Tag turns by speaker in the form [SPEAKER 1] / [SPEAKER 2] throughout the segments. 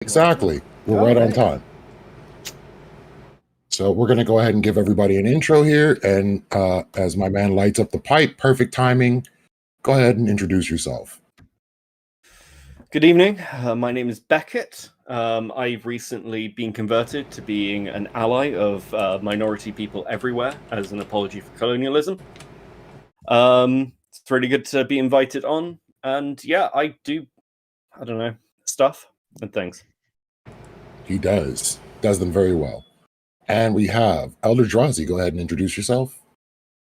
[SPEAKER 1] Exactly. We're right on time. So we're going to go ahead and give everybody an intro here. And as my man lights up the pipe, perfect timing, go ahead and introduce yourself.
[SPEAKER 2] Good evening. My name is Beckett. I've recently been converted to being an ally of minority people everywhere as an apology for colonialism. It's really good to be invited on. And yeah, I do, stuff and things.
[SPEAKER 1] He does them very well. And we have Elder Drazi. Go ahead and introduce yourself.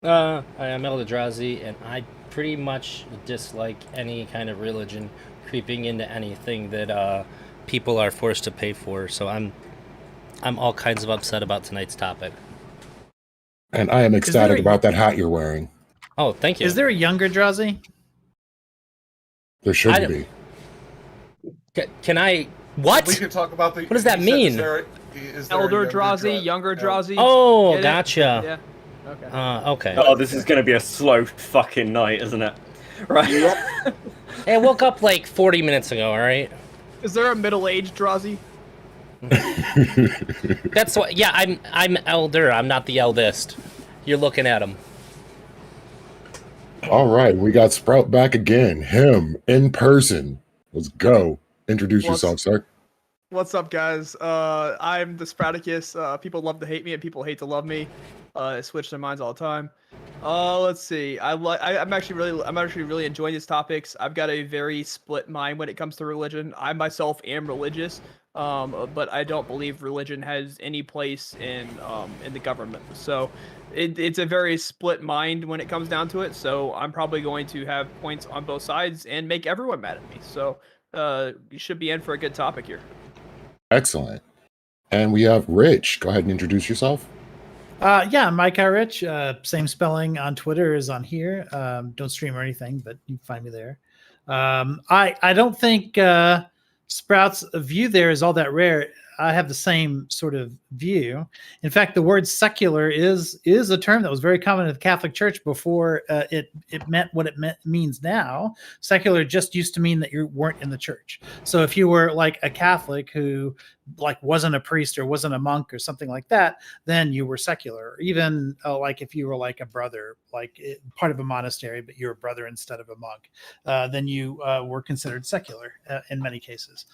[SPEAKER 3] I am Eldrazi, and I pretty much dislike any kind of religion creeping into anything that people are forced to pay for. So I'm all kinds of upset about tonight's topic.
[SPEAKER 1] And I am ecstatic about that hat you're wearing.
[SPEAKER 3] Oh, thank you.
[SPEAKER 4] Is there a younger Drazi?
[SPEAKER 1] There should be.
[SPEAKER 3] Can I? What?
[SPEAKER 5] We can talk about the.
[SPEAKER 3] What does that mean?
[SPEAKER 5] Is there
[SPEAKER 4] Elder Drazi, younger Drazi?
[SPEAKER 3] Oh, gotcha.
[SPEAKER 4] Yeah. Okay.
[SPEAKER 3] Okay.
[SPEAKER 2] Oh, this is going to be a slow fucking night, isn't it? Right.
[SPEAKER 3] Hey, I woke up like 40 minutes ago. All right.
[SPEAKER 4] Is there a middle-aged Drazi?
[SPEAKER 3] That's what. Yeah, I'm elder. I'm not the eldest. You're looking at him.
[SPEAKER 1] All right, we got Sprout back again. Him in person. Let's go. Introduce yourself, sir.
[SPEAKER 4] What's up, guys? I'm the Sprouticus. People love to hate me and people hate to love me. They switch their minds all the time. Let's see. I'm actually really enjoying these topics. I've got a very split mind when it comes to religion. I myself am religious, but I don't believe religion has any place in the government. So it's a very split mind when it comes down to it. So I'm probably going to have points on both sides and make everyone mad at me. So you should be in for a good topic here.
[SPEAKER 1] Excellent. And we have Rich. Go ahead and introduce yourself.
[SPEAKER 6] Yeah, Mike Rich. Same spelling on Twitter as on here. Don't stream or anything, but you can find me there. I don't think Sprout's view there is all that rare. I have the same sort of view. In fact, the word secular is a term that was very common in the Catholic Church before it meant what it means now. Secular just used to mean that you weren't in the church. So if you were like a Catholic who like wasn't a priest or wasn't a monk or something like that, then you were secular. Or even like if you were like a brother, like part of a monastery, but you're a brother instead of a monk, then you were considered secular in many cases.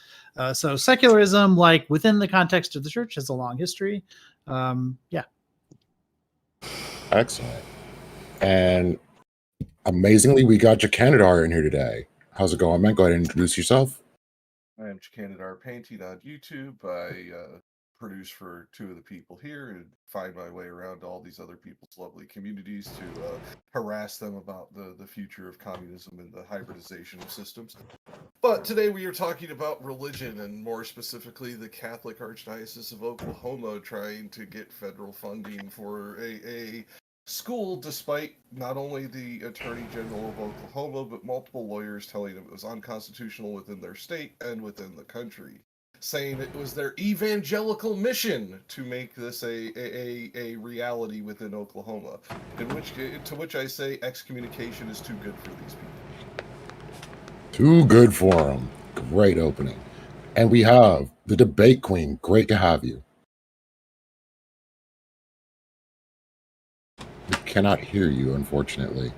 [SPEAKER 6] So secularism, like within the context of the church, has a long history. Yeah.
[SPEAKER 1] Excellent. And amazingly, we got Jacanadar in here today. How's it going, man? Go ahead and introduce yourself.
[SPEAKER 5] I am Jacanadar Painting on YouTube. I produce for two of the people here and find my way around to all these other people's lovely communities to harass them about the future of communism and the hybridization of systems. But today we are talking about religion, and more specifically the Catholic Archdiocese of Oklahoma trying to get federal funding for a school, despite not only the Attorney General of Oklahoma, but multiple lawyers telling them it was unconstitutional within their state and within the country, saying it was their evangelical mission to make this a reality within Oklahoma. To which I say excommunication is too good for these people.
[SPEAKER 1] Too good for them. Great opening. And we have the debate queen. Great to have you. We cannot hear you, unfortunately.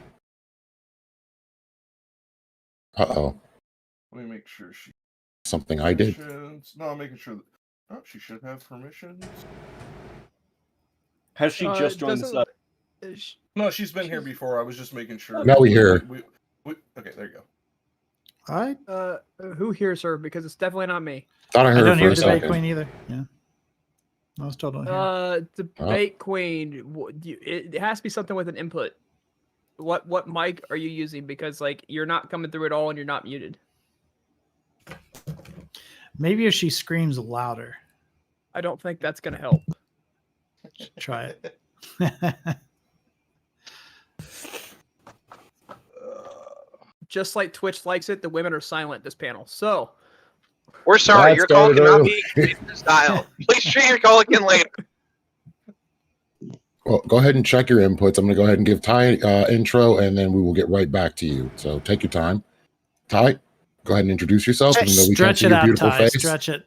[SPEAKER 1] Uh-oh.
[SPEAKER 5] Let me make sure she...
[SPEAKER 1] Something I did.
[SPEAKER 5] No, I'm making sure that... Oh, she should have permissions.
[SPEAKER 2] Has she just joined the server?
[SPEAKER 5] No, she's been here before. I was just making sure.
[SPEAKER 1] Now we hear her.
[SPEAKER 5] Okay, there you go.
[SPEAKER 6] All right.
[SPEAKER 4] Who hears her? Because it's definitely not me.
[SPEAKER 1] Thought I heard
[SPEAKER 6] I don't
[SPEAKER 1] her
[SPEAKER 6] hear
[SPEAKER 1] for a
[SPEAKER 6] debate
[SPEAKER 1] second.
[SPEAKER 6] queen either. Yeah. I was told on here.
[SPEAKER 4] Debate queen. It has to be something with an input. What mic are you using? Because like you're not coming through at all, and you're not muted.
[SPEAKER 6] Maybe if she screams louder.
[SPEAKER 4] I don't think that's gonna help.
[SPEAKER 6] Try it.
[SPEAKER 4] Just like Twitch likes it, the women are silent this panel. So
[SPEAKER 7] we're sorry,
[SPEAKER 1] That
[SPEAKER 7] your call
[SPEAKER 1] started
[SPEAKER 7] cannot
[SPEAKER 1] early.
[SPEAKER 7] be style. Please treat your call again later.
[SPEAKER 1] Well, go ahead and check your inputs. I'm going to go ahead and give Ty intro, and then we will get right back to you. So take your time. Ty, go ahead and introduce yourself. Even though we can't
[SPEAKER 6] Stretch
[SPEAKER 1] see
[SPEAKER 6] it
[SPEAKER 1] your
[SPEAKER 6] out,
[SPEAKER 1] beautiful
[SPEAKER 6] Ty.
[SPEAKER 1] face.
[SPEAKER 6] Stretch it.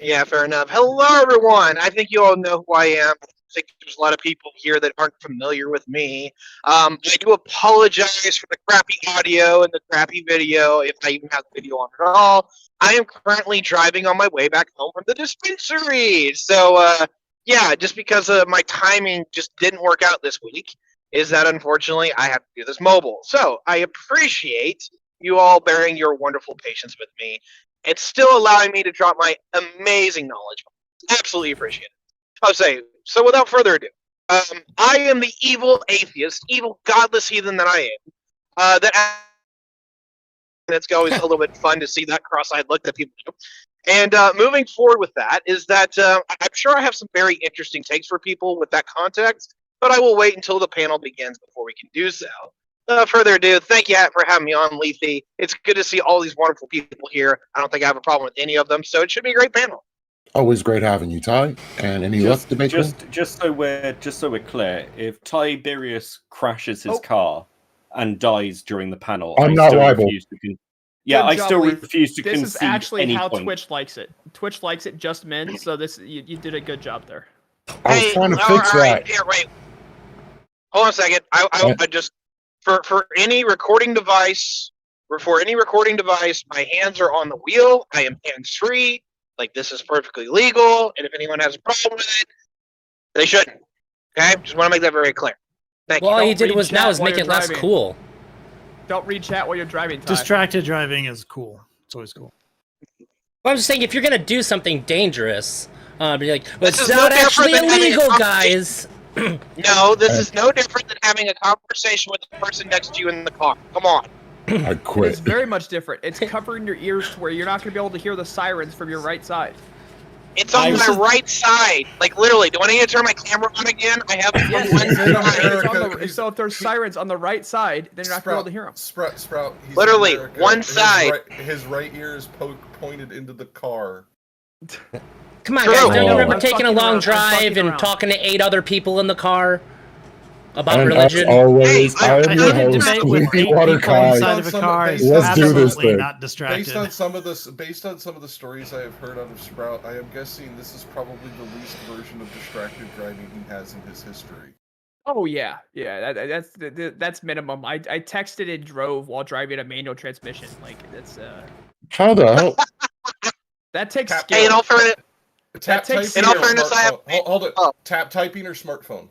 [SPEAKER 7] Yeah, fair enough. Hello, everyone. I think you all know who I am. I think there's a lot of people here that aren't familiar with me. I do apologize for the crappy audio and the crappy video, if I even have the video on at all. I am currently driving on my way back home from the dispensary. So, yeah, just because my timing just didn't work out this week, is that unfortunately I have to do this mobile. So I appreciate you all bearing your wonderful patience with me. It's still allowing me to drop my amazing knowledge. Absolutely appreciate it. I'll say, so without further ado, I am the evil atheist, evil godless heathen that I am. It's always a little bit fun to see that cross-eyed look that people do. And moving forward with that is that I'm sure I have some very interesting takes for people with that context, but I will wait until the panel begins before we can do so. Without further ado, thank you for having me on, Leafy. It's good to see all these wonderful people here. I don't think I have a problem with any of them, so it should be a great panel.
[SPEAKER 1] Always great having you, Ty. And any luck to make
[SPEAKER 2] just so we're clear, if Tiberius crashes his car and dies during the panel,
[SPEAKER 1] I'm not liable.
[SPEAKER 2] I still refuse to concede.
[SPEAKER 4] This is actually
[SPEAKER 2] any
[SPEAKER 4] how
[SPEAKER 2] point.
[SPEAKER 4] Twitch likes it. Twitch likes it just men, so this you did a good job there.
[SPEAKER 1] I was trying to fix that.
[SPEAKER 7] Yeah, wait. Hold on a second. I just for any recording device, my hands are on the wheel. I am hands-free. Like, this is perfectly legal, and if anyone has a problem with it, they shouldn't. Okay? Just want to make that very clear. Thank you.
[SPEAKER 3] Well, all you
[SPEAKER 4] Don't
[SPEAKER 3] did
[SPEAKER 4] read
[SPEAKER 3] was now
[SPEAKER 4] chat
[SPEAKER 3] is
[SPEAKER 4] while
[SPEAKER 3] make
[SPEAKER 4] you're
[SPEAKER 3] it less
[SPEAKER 4] driving.
[SPEAKER 3] cool.
[SPEAKER 4] Don't read chat while you're driving. Ty.
[SPEAKER 6] Distracted driving is cool. It's always cool.
[SPEAKER 3] Well, I'm just saying, if you're gonna do something dangerous, be like, well,
[SPEAKER 7] This
[SPEAKER 3] it's
[SPEAKER 7] is no
[SPEAKER 3] not
[SPEAKER 7] different
[SPEAKER 3] actually
[SPEAKER 7] than having a
[SPEAKER 3] illegal,
[SPEAKER 7] conversation.
[SPEAKER 3] guys.
[SPEAKER 7] No, this is no different than having a conversation with the person next to you in the car. Come on.
[SPEAKER 1] I
[SPEAKER 4] It's
[SPEAKER 1] quit.
[SPEAKER 4] very much different. It's covering your ears to where you're not going to be able to hear the sirens from your right side.
[SPEAKER 7] It's on my right side. Like, literally. Do I need to turn my camera on again? I have it
[SPEAKER 4] Yes,
[SPEAKER 7] on one
[SPEAKER 5] He's in
[SPEAKER 7] side.
[SPEAKER 5] America.
[SPEAKER 4] so if there's sirens on the right side, then you're not going to be able to hear them.
[SPEAKER 5] Sprout. He's in
[SPEAKER 7] Literally,
[SPEAKER 5] America.
[SPEAKER 7] one
[SPEAKER 5] His
[SPEAKER 7] side.
[SPEAKER 5] His right ear is pointed into the car.
[SPEAKER 3] Come on,
[SPEAKER 7] True.
[SPEAKER 3] guys! Don't you
[SPEAKER 1] Oh.
[SPEAKER 3] remember
[SPEAKER 4] I'm
[SPEAKER 3] taking a
[SPEAKER 4] fucking
[SPEAKER 3] long
[SPEAKER 4] around. I'm
[SPEAKER 3] drive
[SPEAKER 4] fucking
[SPEAKER 3] and
[SPEAKER 4] around.
[SPEAKER 3] talking to 8 other people in the car about
[SPEAKER 1] And
[SPEAKER 3] religion?
[SPEAKER 1] as always,
[SPEAKER 7] Hey,
[SPEAKER 1] I am
[SPEAKER 7] I
[SPEAKER 1] your
[SPEAKER 7] did
[SPEAKER 1] host,
[SPEAKER 7] debate
[SPEAKER 6] with
[SPEAKER 1] Leafy
[SPEAKER 6] 8
[SPEAKER 1] Water
[SPEAKER 6] people inside
[SPEAKER 1] Kai.
[SPEAKER 6] of a car is
[SPEAKER 1] Let's do this
[SPEAKER 6] absolutely
[SPEAKER 1] thing.
[SPEAKER 6] not distracted.
[SPEAKER 5] Based on some of the stories I have heard out of Sprout, I am guessing this is probably the least version of distracted driving he has in his history.
[SPEAKER 4] Oh yeah. That's minimum. I texted and drove while driving a manual transmission. Like that's
[SPEAKER 1] How the hell?
[SPEAKER 4] that takes
[SPEAKER 5] Hey,
[SPEAKER 4] skill.
[SPEAKER 7] Hey, in all fairness,
[SPEAKER 5] Tap
[SPEAKER 4] takes-
[SPEAKER 5] typing
[SPEAKER 7] in all
[SPEAKER 5] or
[SPEAKER 7] fairness, I have-
[SPEAKER 5] smartphone? Hold it.
[SPEAKER 7] Oh.
[SPEAKER 5] Tap typing or smartphone?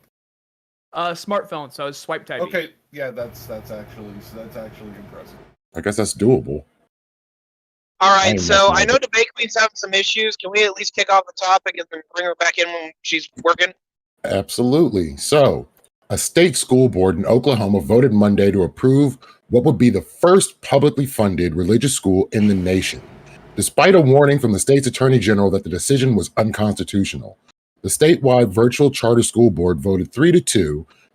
[SPEAKER 4] Smartphone, so it's swipe typing.
[SPEAKER 5] Okay, yeah, that's actually impressive.
[SPEAKER 1] I guess that's doable.
[SPEAKER 7] all
[SPEAKER 1] I
[SPEAKER 7] right.
[SPEAKER 1] am
[SPEAKER 7] So
[SPEAKER 1] messing
[SPEAKER 7] I
[SPEAKER 1] with
[SPEAKER 7] know
[SPEAKER 1] it.
[SPEAKER 7] Debate Queen's having some issues. Can we at least kick off the topic and then bring her back in when she's working?
[SPEAKER 1] Absolutely. So, a state school board in Oklahoma voted Monday to approve what would be the first publicly funded religious school in the nation, despite a warning from the state's attorney general that the decision was unconstitutional. The statewide virtual charter school board voted 3-2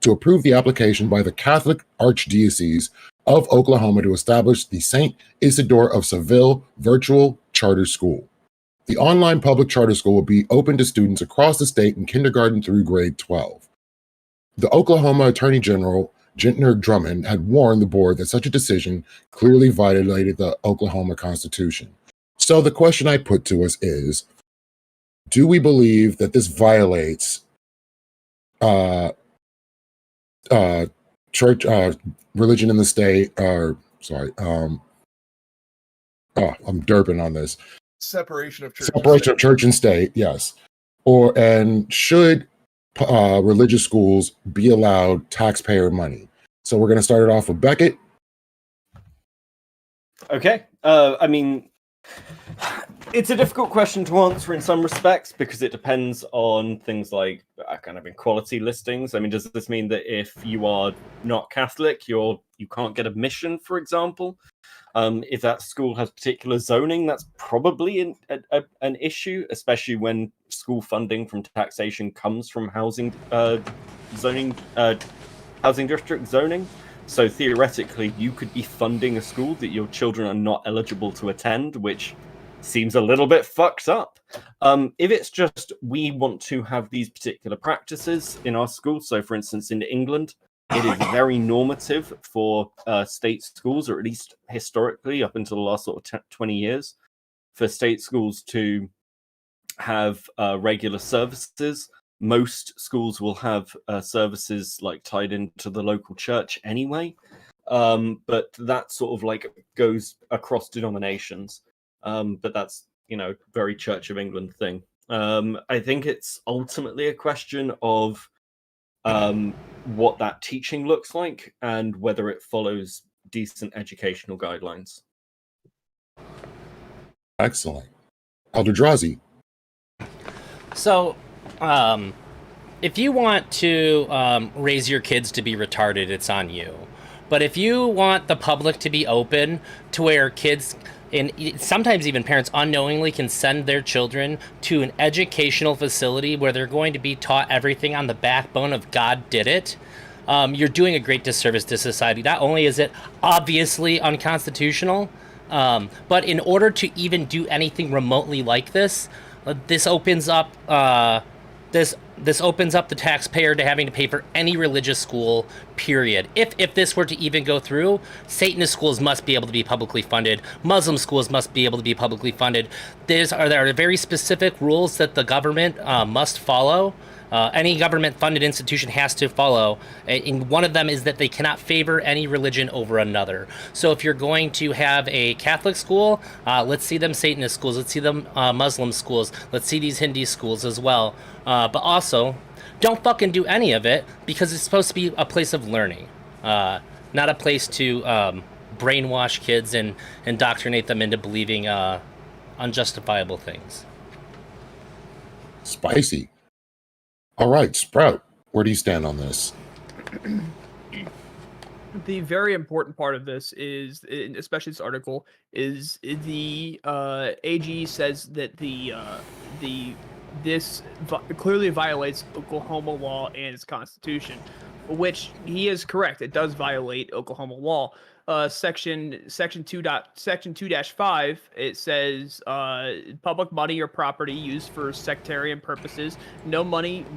[SPEAKER 1] to approve the application by the Catholic Archdiocese of Oklahoma to establish the St. Isidore of Seville virtual charter school. The online public charter school will be open to students across the state in kindergarten through grade 12. The Oklahoma Attorney General, Gentner Drummond, had warned the board that such a decision clearly violated the Oklahoma Constitution. So the question I put to us is, do we believe that this violates church religion in the state? I'm derping on this.
[SPEAKER 5] Separation of church.
[SPEAKER 1] Separation of church and state, yes. And should religious schools be allowed taxpayer money? So we're going to start it off with Beckett.
[SPEAKER 2] Okay. I mean, it's a difficult question to answer in some respects because it depends on things like kind of equality listings. I mean, does this mean that if you are not Catholic, you can't get admission, for example? If that school has particular zoning, that's probably an issue, especially when school funding from taxation comes from housing district zoning. So theoretically, you could be funding a school that your children are not eligible to attend, which seems a little bit fucked up. If it's just we want to have these particular practices in our school, so for instance, in England, it is very normative for state schools, or at least historically, up until the last sort of 20 years, for state schools to have regular services. Most schools will have services like tied into the local church anyway, but that sort of like goes across denominations. But that's, you know, very Church of England thing. I think it's ultimately a question of what that teaching looks like and whether it follows decent educational guidelines.
[SPEAKER 1] Excellent. Eldrazi.
[SPEAKER 3] So, if you want to raise your kids to be retarded, it's on you. But if you want the public to be open to where kids, and sometimes even parents unknowingly, can send their children to an educational facility where they're going to be taught everything on the backbone of God did it, you're doing a great disservice to society. Not only is it obviously unconstitutional, but in order to even do anything remotely like this, this opens up this opens up the taxpayer to having to pay for any religious school, period. If this were to even go through, Satanist schools must be able to be publicly funded. Muslim schools must be able to be publicly funded. There are very specific rules that the government must follow. Any government-funded institution has to follow, and one of them is that they cannot favor any religion over another. So if you're going to have a Catholic school, let's see them Satanist schools, let's see them Muslim schools, let's see these Hindi schools as well. But also, don't fucking do any of it, because it's supposed to be a place of learning, not a place to brainwash kids and indoctrinate them into believing unjustifiable things.
[SPEAKER 1] Spicy. All right, Sprout, where do you stand on this?
[SPEAKER 4] The very important part of this is, especially this article, is the AG says that this clearly violates Oklahoma law and its constitution, which he is correct. It does violate Oklahoma law. Section 2-5, it says public money or property used for sectarian purposes. No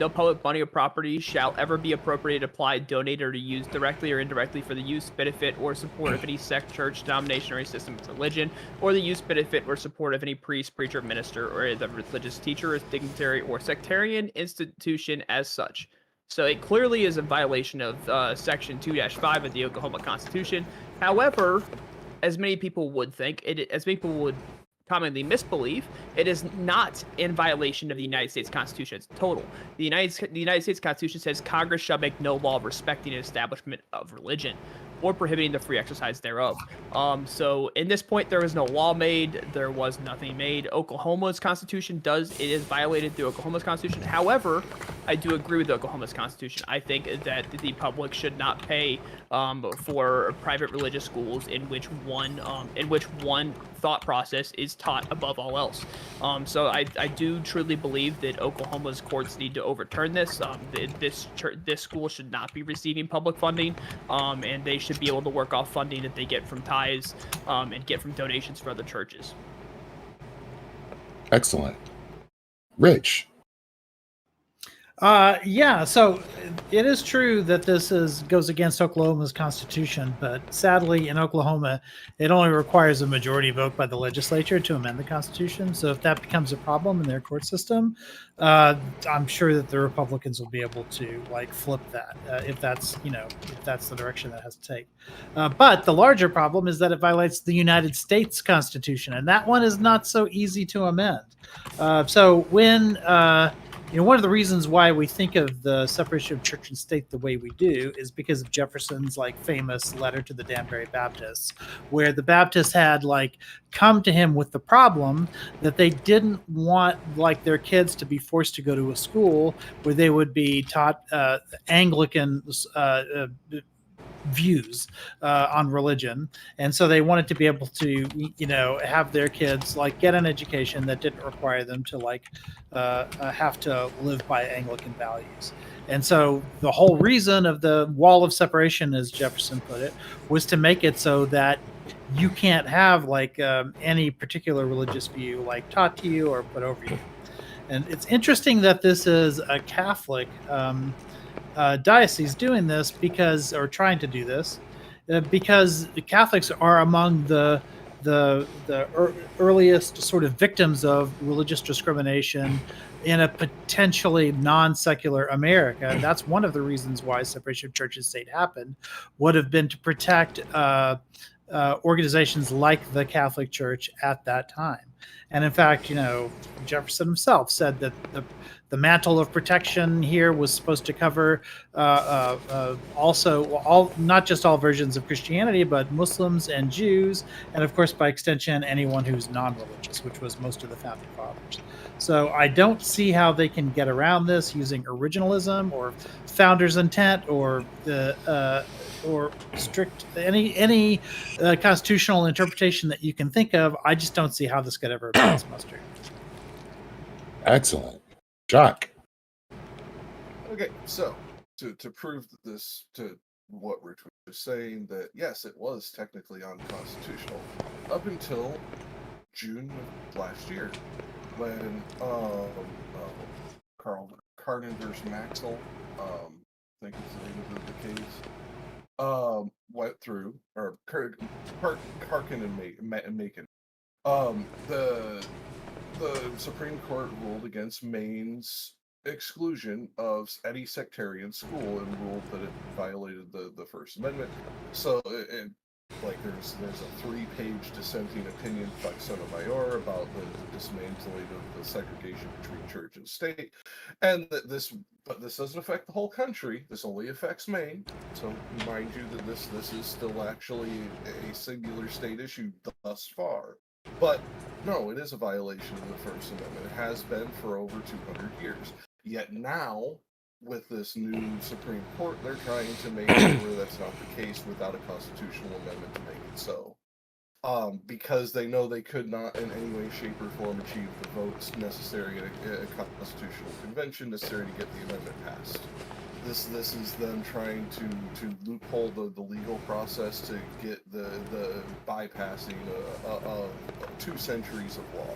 [SPEAKER 4] public money or property shall ever be appropriated, applied, donated, or used directly or indirectly for the use, benefit, or support of any sect, church, denomination, or system of religion, or the use, benefit, or support of any priest, preacher, minister, or the religious teacher, or dignitary, or sectarian institution as such. So it clearly is a violation of Section 2-5 of the Oklahoma Constitution. However, as many people would think, as people would commonly misbelieve, it is not in violation of the United States Constitution. It's total. The United States Constitution says Congress shall make no law respecting an establishment of religion or prohibiting the free exercise thereof. So in this point, there was no law made. There was nothing made. Oklahoma's constitution it is violated through Oklahoma's constitution. However, I do agree with Oklahoma's constitution. I think that the public should not pay for private religious schools in which one thought process is taught above all else. So I do truly believe that Oklahoma's courts need to overturn this. This school should not be receiving public funding, and they should be able to work off funding that they get from tithes and get from donations for other churches.
[SPEAKER 1] Excellent. Rich.
[SPEAKER 6] Yeah, so it is true that this goes against Oklahoma's constitution, but sadly in Oklahoma, it only requires a majority vote by the legislature to amend the constitution. So if that becomes a problem in their court system, I'm sure that the Republicans will be able to flip that if that's the direction that has to take. But the larger problem is that it violates the United States Constitution, and that one is not so easy to amend. So when one of the reasons why we think of the separation of church and state the way we do is because of Jefferson's famous letter to the Danbury Baptists, where the Baptists had come to him with the problem that they didn't want their kids to be forced to go to a school where they would be taught Anglican views on religion, and so they wanted to be able to have their kids get an education that didn't require them to have to live by Anglican values. And so the whole reason of the wall of separation, as Jefferson put it, was to make it so that you can't have any particular religious view taught to you or put over you. And it's interesting that this is a Catholic diocese doing this trying to do this, because the Catholics are among the earliest sort of victims of religious discrimination in a potentially non-secular America. And that's one of the reasons why separation of church and state happened, would have been to protect organizations like the Catholic Church at that time. And in fact, Jefferson himself said that the mantle of protection here was supposed to cover also not just all versions of Christianity, but Muslims and Jews, and of course, by extension, anyone who's non-religious, which was most of the founding fathers. So I don't see how they can get around this using originalism or founder's intent or strict any constitutional interpretation that you can think of. I just don't see how this could ever pass muster.
[SPEAKER 1] Excellent. Jock.
[SPEAKER 5] Okay, so to prove this, to what Rich was saying, that yes, it was technically unconstitutional up until June of last year, when Carnan versus Maxwell, I think is the name of the case, went through, or Karkin and Macon. The Supreme Court ruled against Maine's exclusion of any sectarian school and ruled that it violated the First Amendment. So, there's a 3-page dissenting opinion by Sotomayor about the dismantling of the segregation between church and state, and but this doesn't affect the whole country. This only affects Maine. So, mind you that this is still actually a singular state issue thus far. But no, it is a violation of the First Amendment. It has been for over 200 years. Yet now, with this new Supreme Court, they're trying to make sure that's not the case without a constitutional amendment to make it so. Because they know they could not in any way, shape, or form achieve the votes necessary at a constitutional convention necessary to get the amendment passed. This is them trying to loophole the legal process to get the bypassing 2 centuries of law.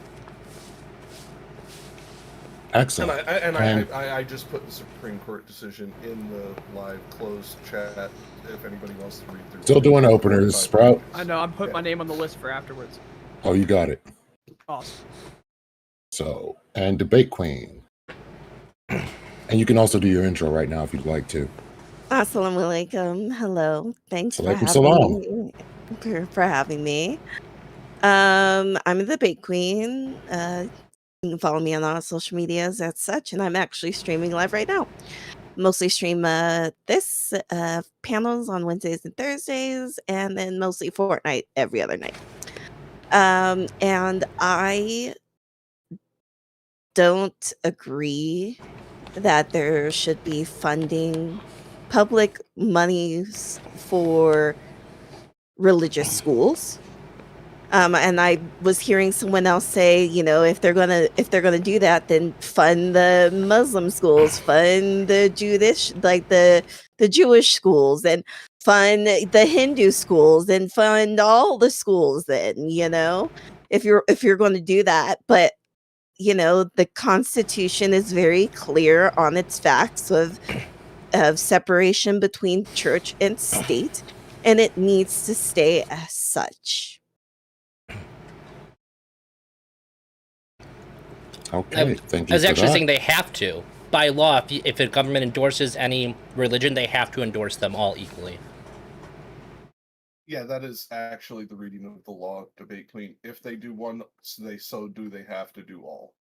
[SPEAKER 1] Excellent.
[SPEAKER 5] And I just put the Supreme Court decision in the live closed chat if anybody wants to read through.
[SPEAKER 1] Still doing openers, Sprout.
[SPEAKER 4] I know. I'm putting my name on the list for afterwards.
[SPEAKER 1] Oh, you got it.
[SPEAKER 4] Awesome.
[SPEAKER 1] So, and Debate Queen. And you can also do your intro right now if you'd like to.
[SPEAKER 8] Assalamu alaikum. Hello. Thanks
[SPEAKER 1] Alaikum salam.
[SPEAKER 8] for having me. I'm a debate queen. You can follow me on all social medias as such, and I'm actually streaming live right now. Mostly stream this panels on Wednesdays and Thursdays, and then mostly Fortnite every other night. And I don't agree that there should be funding public monies for religious schools. And I was hearing someone else say, if they're gonna do that, then fund the Muslim schools, fund the the Jewish schools, and fund the Hindu schools, and fund all the schools. Then if you're going to do that, but the Constitution is very clear on its facts of separation between church and state, and it needs to stay as such.
[SPEAKER 1] Okay, thank you.
[SPEAKER 3] I was
[SPEAKER 1] for
[SPEAKER 3] actually
[SPEAKER 1] that.
[SPEAKER 3] saying they have to. By law, if a government endorses any religion, they have to endorse them all equally.
[SPEAKER 5] Yeah, that is actually the reading of the law, Debate Queen. If they do one, they have to do all.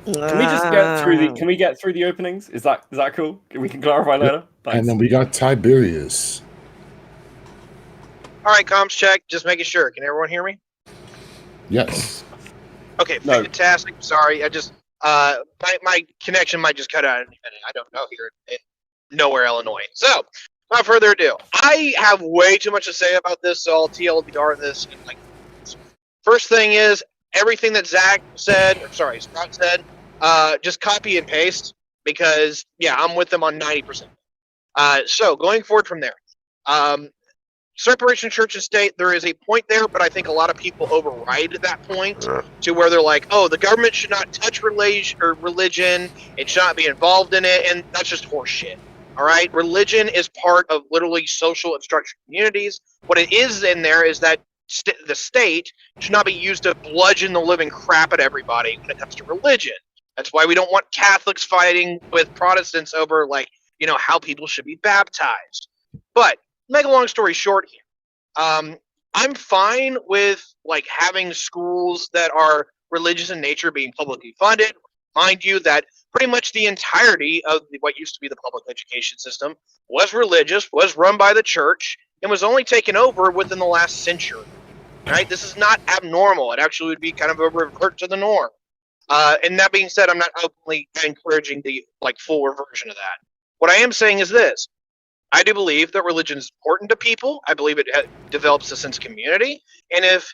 [SPEAKER 2] Can we just get through the? Can we get through the openings? Is that cool? We can clarify later. Thanks.
[SPEAKER 1] And then we got Tiberius.
[SPEAKER 7] All right, comms check. Just making sure. Can everyone hear me?
[SPEAKER 1] Yes.
[SPEAKER 7] Okay,
[SPEAKER 2] No.
[SPEAKER 7] fantastic. Sorry, I just my connection might just cut out in a minute. I don't know here in nowhere, Illinois. So, without further ado, I have way too much to say about this, so I'll TLDR this. First thing is everything that Sprout said. Just copy and paste because I'm with them on 90%. So going forward from there, separation of church and state, there is a point there, but I think a lot of people override that point to where they're like, oh, the government should not touch religion, it should not be involved in it, and that's just horseshit. All right, religion is part of literally social and structured communities. What it is in there is that the state should not be used to bludgeon the living crap at everybody when it comes to religion. That's why we don't want Catholics fighting with Protestants over, like, you know, how people should be baptized. But make a long story short here, I'm fine with like having schools that are religious in nature being publicly funded. Mind you that pretty much the entirety of what used to be the public education system was religious, was run by the church, and was only taken over within the last century. Right? This is not abnormal. It actually would be kind of a revert to the norm. And that being said, I'm not openly encouraging the like full reversion of that. What I am saying is this. I do believe that religion is important to people. I believe it develops a sense of community. And if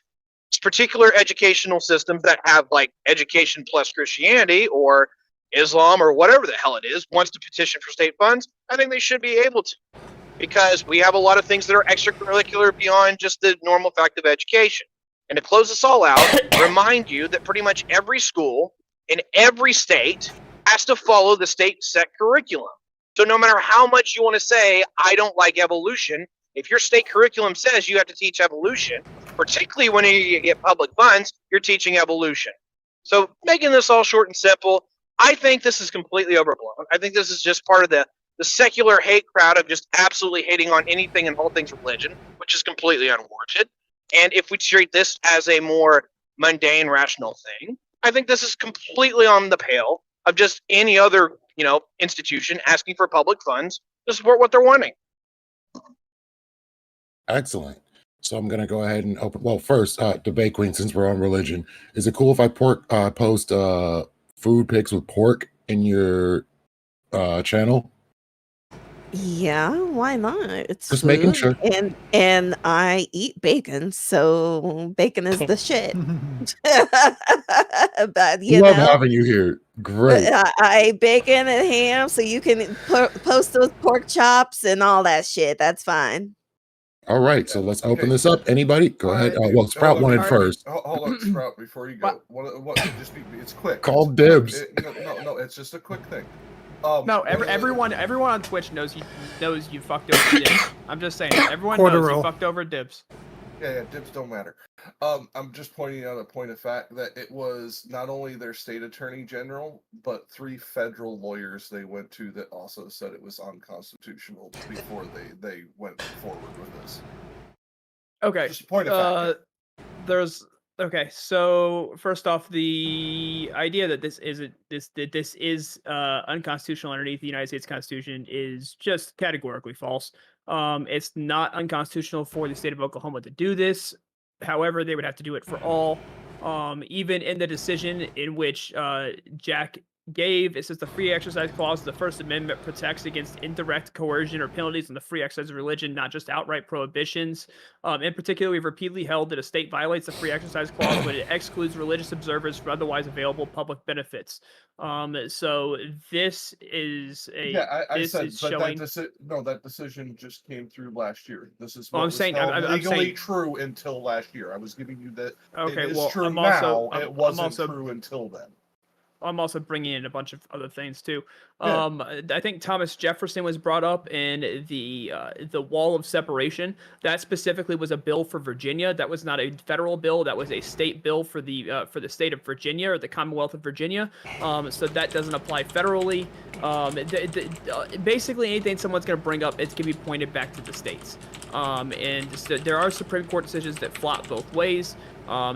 [SPEAKER 7] particular educational systems that have like education plus Christianity or Islam or whatever the hell it is wants to petition for state funds, I think they should be able to. Because we have a lot of things that are extracurricular beyond just the normal fact of education. And to close this all out, remind you that pretty much every school in every state has to follow the state set curriculum. So no matter how much you want to say, I don't like evolution, if your state curriculum says you have to teach evolution, particularly when you get public funds, you're teaching evolution. So making this all short and simple, I think this is completely overblown. I think this is just part of the secular hate crowd of just absolutely hating on anything and all things religion, which is completely unwarranted. And if we treat this as a more mundane, rational thing, I think this is completely on the pale of just any other, you know, institution asking for public funds to support what they're wanting.
[SPEAKER 1] Excellent. So I'm going to go ahead and open. Well, first, Debate Queen, since we're on religion, is it cool if I post food pics with pork in your channel?
[SPEAKER 8] Yeah, why not? It's
[SPEAKER 1] Just making sure.
[SPEAKER 8] And I eat bacon, so bacon is the shit. But you
[SPEAKER 1] Love
[SPEAKER 8] know,
[SPEAKER 1] having you here. Great.
[SPEAKER 8] I eat bacon and ham, so you can post those pork chops and all that shit. That's fine.
[SPEAKER 1] All right, so let's open this up. Anybody? Go ahead. Well, Sprout
[SPEAKER 5] Hold on,
[SPEAKER 1] wanted first.
[SPEAKER 5] Hold on, Sprout, before you go. It's quick.
[SPEAKER 1] Call dibs.
[SPEAKER 5] No, it's just a quick thing.
[SPEAKER 4] No, everyone on Twitch knows you fucked over dibs. I'm just saying, everyone
[SPEAKER 6] Quarter
[SPEAKER 4] knows
[SPEAKER 6] roll.
[SPEAKER 4] you fucked over dibs.
[SPEAKER 5] Yeah, dibs don't matter. I'm just pointing out a point of fact that it was not only their state attorney general, but 3 federal lawyers they went to that also said it was unconstitutional before they went forward with this.
[SPEAKER 4] Okay.
[SPEAKER 5] Just a point of fact.
[SPEAKER 4] Okay, so first off, the idea that this is unconstitutional underneath the United States Constitution is just categorically false. It's not unconstitutional for the state of Oklahoma to do this. However, they would have to do it for all. Even in the decision in which Jack gave, it says the free exercise clause of the First Amendment protects against indirect coercion or penalties on the free exercise of religion, not just outright prohibitions. In particular, we've repeatedly held that a state violates the free exercise clause when it excludes religious observers from otherwise available public benefits. So this is
[SPEAKER 5] that decision just came through last year. This is what
[SPEAKER 4] I'm saying
[SPEAKER 5] legally true until last year. I was giving you that.
[SPEAKER 4] Okay,
[SPEAKER 5] it is
[SPEAKER 4] well,
[SPEAKER 5] true
[SPEAKER 4] I'm
[SPEAKER 5] now.
[SPEAKER 4] also,
[SPEAKER 5] it wasn't
[SPEAKER 4] also,
[SPEAKER 5] true until then.
[SPEAKER 4] I'm also bringing in a bunch of other things too.
[SPEAKER 5] Yeah.
[SPEAKER 4] I think Thomas Jefferson was brought up in the Wall of Separation. That specifically was a bill for Virginia. That was not a federal bill. That was a state bill for the state of Virginia or the Commonwealth of Virginia. So that doesn't apply federally. Basically, anything someone's going to bring up, it's going to be pointed back to the states. And so there are Supreme Court decisions that flop both ways.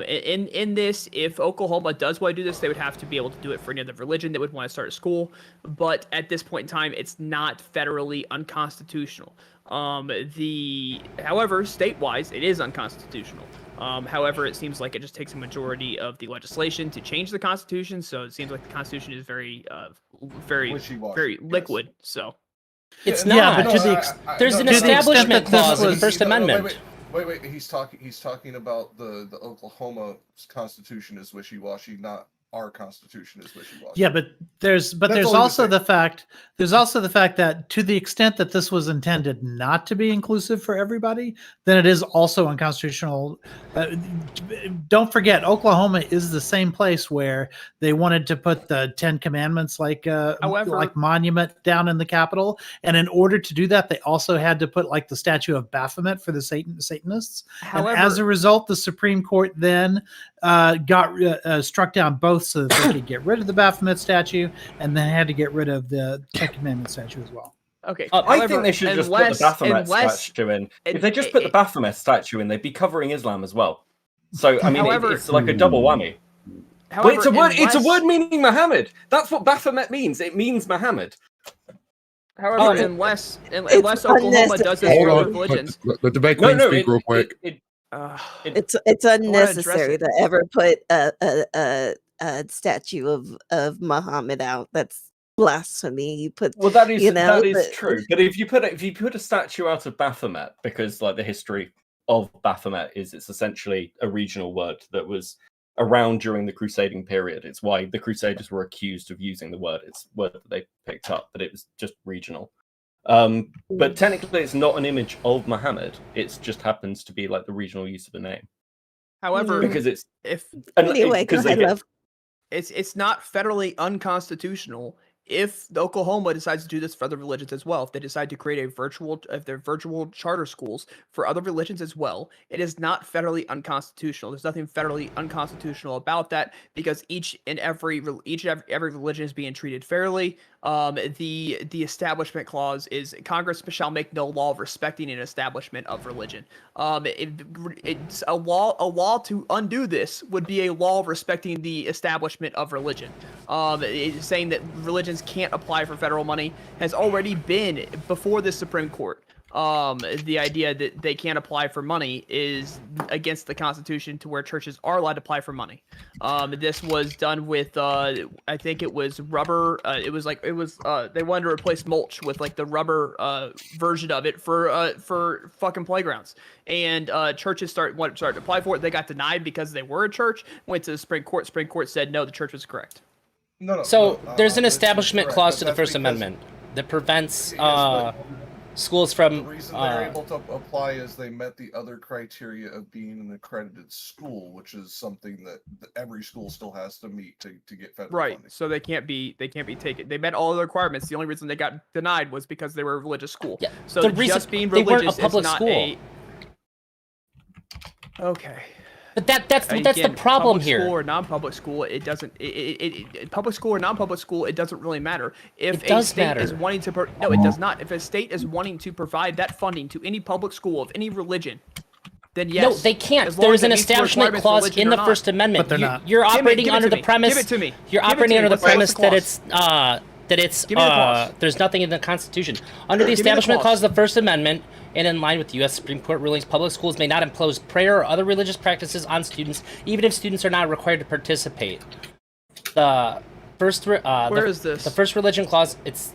[SPEAKER 4] In this, if Oklahoma does want to do this, they would have to be able to do it for any other religion that would want to start a school. But at this point in time, it's not federally unconstitutional. However, state-wise, it is unconstitutional. However, it seems like it just takes a majority of the legislation to change the Constitution. So it seems like the Constitution is very liquid. So
[SPEAKER 3] It's
[SPEAKER 6] Yeah,
[SPEAKER 3] not.
[SPEAKER 6] but to the
[SPEAKER 3] There's
[SPEAKER 6] to
[SPEAKER 3] an
[SPEAKER 6] the extent
[SPEAKER 3] establishment
[SPEAKER 6] that this
[SPEAKER 3] clause in the
[SPEAKER 6] was-
[SPEAKER 3] First Amendment.
[SPEAKER 5] Wait. He's talking about the Oklahoma Constitution is wishy-washy, not our Constitution is wishy-washy.
[SPEAKER 6] Yeah, but there's
[SPEAKER 5] That's all
[SPEAKER 6] also
[SPEAKER 5] I'm saying.
[SPEAKER 6] the fact that to the extent that this was intended not to be inclusive for everybody, then it is also unconstitutional. Don't forget, Oklahoma is the same place where they wanted to put the 10 Commandments
[SPEAKER 4] However-
[SPEAKER 6] like monument down in the Capitol, and in order to do that, they also had to put like the statue of Baphomet for the Satanists.
[SPEAKER 4] However,
[SPEAKER 6] and as a result, the Supreme Court then struck down both so that they could get rid of the Baphomet statue, and then had to get rid of the 10 Commandment statue as well.
[SPEAKER 4] okay.
[SPEAKER 2] I
[SPEAKER 4] however,
[SPEAKER 2] think they should just put the Baphomet
[SPEAKER 4] unless-
[SPEAKER 2] statue in. If they just put the Baphomet statue in, they'd be covering Islam as well. So I mean,
[SPEAKER 4] However-
[SPEAKER 2] it's like a double whammy.
[SPEAKER 4] However,
[SPEAKER 2] But it's a word. It's a
[SPEAKER 4] unless-
[SPEAKER 2] word meaning Muhammad. That's what Baphomet means. It means Muhammad.
[SPEAKER 4] However, unless Oklahoma does this
[SPEAKER 1] Hold
[SPEAKER 4] for other
[SPEAKER 1] on.
[SPEAKER 4] religions,
[SPEAKER 1] Let the debate queen speak real quick.
[SPEAKER 8] It's unnecessary
[SPEAKER 4] it.
[SPEAKER 8] to ever put a statue of Muhammad out. That's blasphemy. You put
[SPEAKER 2] Well, that is
[SPEAKER 8] you know,
[SPEAKER 2] that is
[SPEAKER 8] but-
[SPEAKER 2] true. But if you put a statue out of Baphomet, because like the history of Baphomet is it's essentially a regional word that was around during the Crusading period. It's why the Crusaders were accused of using the word. It's a word that they picked up, but it was just regional. But technically, it's not an image of Muhammad. It just happens to be like the regional use of the name
[SPEAKER 4] however,
[SPEAKER 2] because it's
[SPEAKER 4] if
[SPEAKER 8] Anyway, go ahead, love.
[SPEAKER 4] it's not federally unconstitutional if the Oklahoma decides to do this for other religions as well. If they decide to create if they're virtual charter schools for other religions as well, it is not federally unconstitutional. There's nothing federally unconstitutional about that because each and every religion is being treated fairly. The establishment clause is Congress shall make no law respecting an establishment of religion. It's a law to undo this would be a law respecting the establishment of religion. It's saying that religions can't apply for federal money has already been before the Supreme Court. The idea that they can't apply for money is against the Constitution to where churches are allowed to apply for money. This was done with, I think it was rubber. They wanted to replace mulch with like the rubber version of it for fucking playgrounds. And churches started to apply for it. They got denied because they were a church. Went to the Supreme Court. Supreme Court said no, the church was correct.
[SPEAKER 3] So there's an
[SPEAKER 5] it's
[SPEAKER 3] establishment
[SPEAKER 5] incorrect,
[SPEAKER 3] clause
[SPEAKER 5] but
[SPEAKER 3] to the
[SPEAKER 5] that's
[SPEAKER 3] First
[SPEAKER 5] because-
[SPEAKER 3] Amendment that prevents
[SPEAKER 5] Yes,
[SPEAKER 3] schools
[SPEAKER 5] The
[SPEAKER 3] from.
[SPEAKER 5] reason they're able to apply is they met the other criteria of being an accredited school, which is something that every school still has to meet to get federal
[SPEAKER 4] Right.
[SPEAKER 5] funding.
[SPEAKER 4] So they can't be taken. They met all the requirements. The only reason they got denied was because they were a religious school.
[SPEAKER 3] Yeah,
[SPEAKER 4] So
[SPEAKER 3] the reason-
[SPEAKER 4] just being
[SPEAKER 3] they weren't a
[SPEAKER 4] religious
[SPEAKER 3] public
[SPEAKER 4] is not
[SPEAKER 3] school.
[SPEAKER 4] Okay.
[SPEAKER 3] But that's the
[SPEAKER 4] Again,
[SPEAKER 3] problem
[SPEAKER 4] public
[SPEAKER 3] here.
[SPEAKER 4] School or non-public school, it doesn't. Public school or non-public school, it doesn't really matter. If
[SPEAKER 3] It does
[SPEAKER 4] a state is
[SPEAKER 3] matter.
[SPEAKER 4] wanting to, no, it does not. If a state is wanting to provide that funding to any public school of any religion, then yes.
[SPEAKER 3] No, they can't.
[SPEAKER 4] as long
[SPEAKER 3] There's
[SPEAKER 4] as it
[SPEAKER 3] an
[SPEAKER 4] meets the
[SPEAKER 3] establishment
[SPEAKER 4] requirements of
[SPEAKER 3] clause
[SPEAKER 4] religion
[SPEAKER 3] in
[SPEAKER 4] or
[SPEAKER 3] the
[SPEAKER 4] not.
[SPEAKER 3] First Amendment.
[SPEAKER 6] But they're not.
[SPEAKER 3] You're
[SPEAKER 4] Give it-
[SPEAKER 3] operating
[SPEAKER 4] give it
[SPEAKER 3] under
[SPEAKER 4] to
[SPEAKER 3] the
[SPEAKER 4] me.
[SPEAKER 3] premise.
[SPEAKER 4] Give it to me.
[SPEAKER 3] You're
[SPEAKER 4] Give it to
[SPEAKER 3] operating
[SPEAKER 4] me.
[SPEAKER 3] under the
[SPEAKER 4] What's the
[SPEAKER 3] premise that
[SPEAKER 4] clause?
[SPEAKER 3] it's
[SPEAKER 4] Give me the clause.
[SPEAKER 3] there's nothing in the Constitution. Under the
[SPEAKER 4] Give me the
[SPEAKER 3] Establishment
[SPEAKER 4] clause.
[SPEAKER 3] Clause of the First Amendment, and in line with U.S. Supreme Court rulings, public schools may not impose prayer or other religious practices on students, even if students are not required to participate. The first,
[SPEAKER 4] Where is this?
[SPEAKER 3] The first religion clause. It's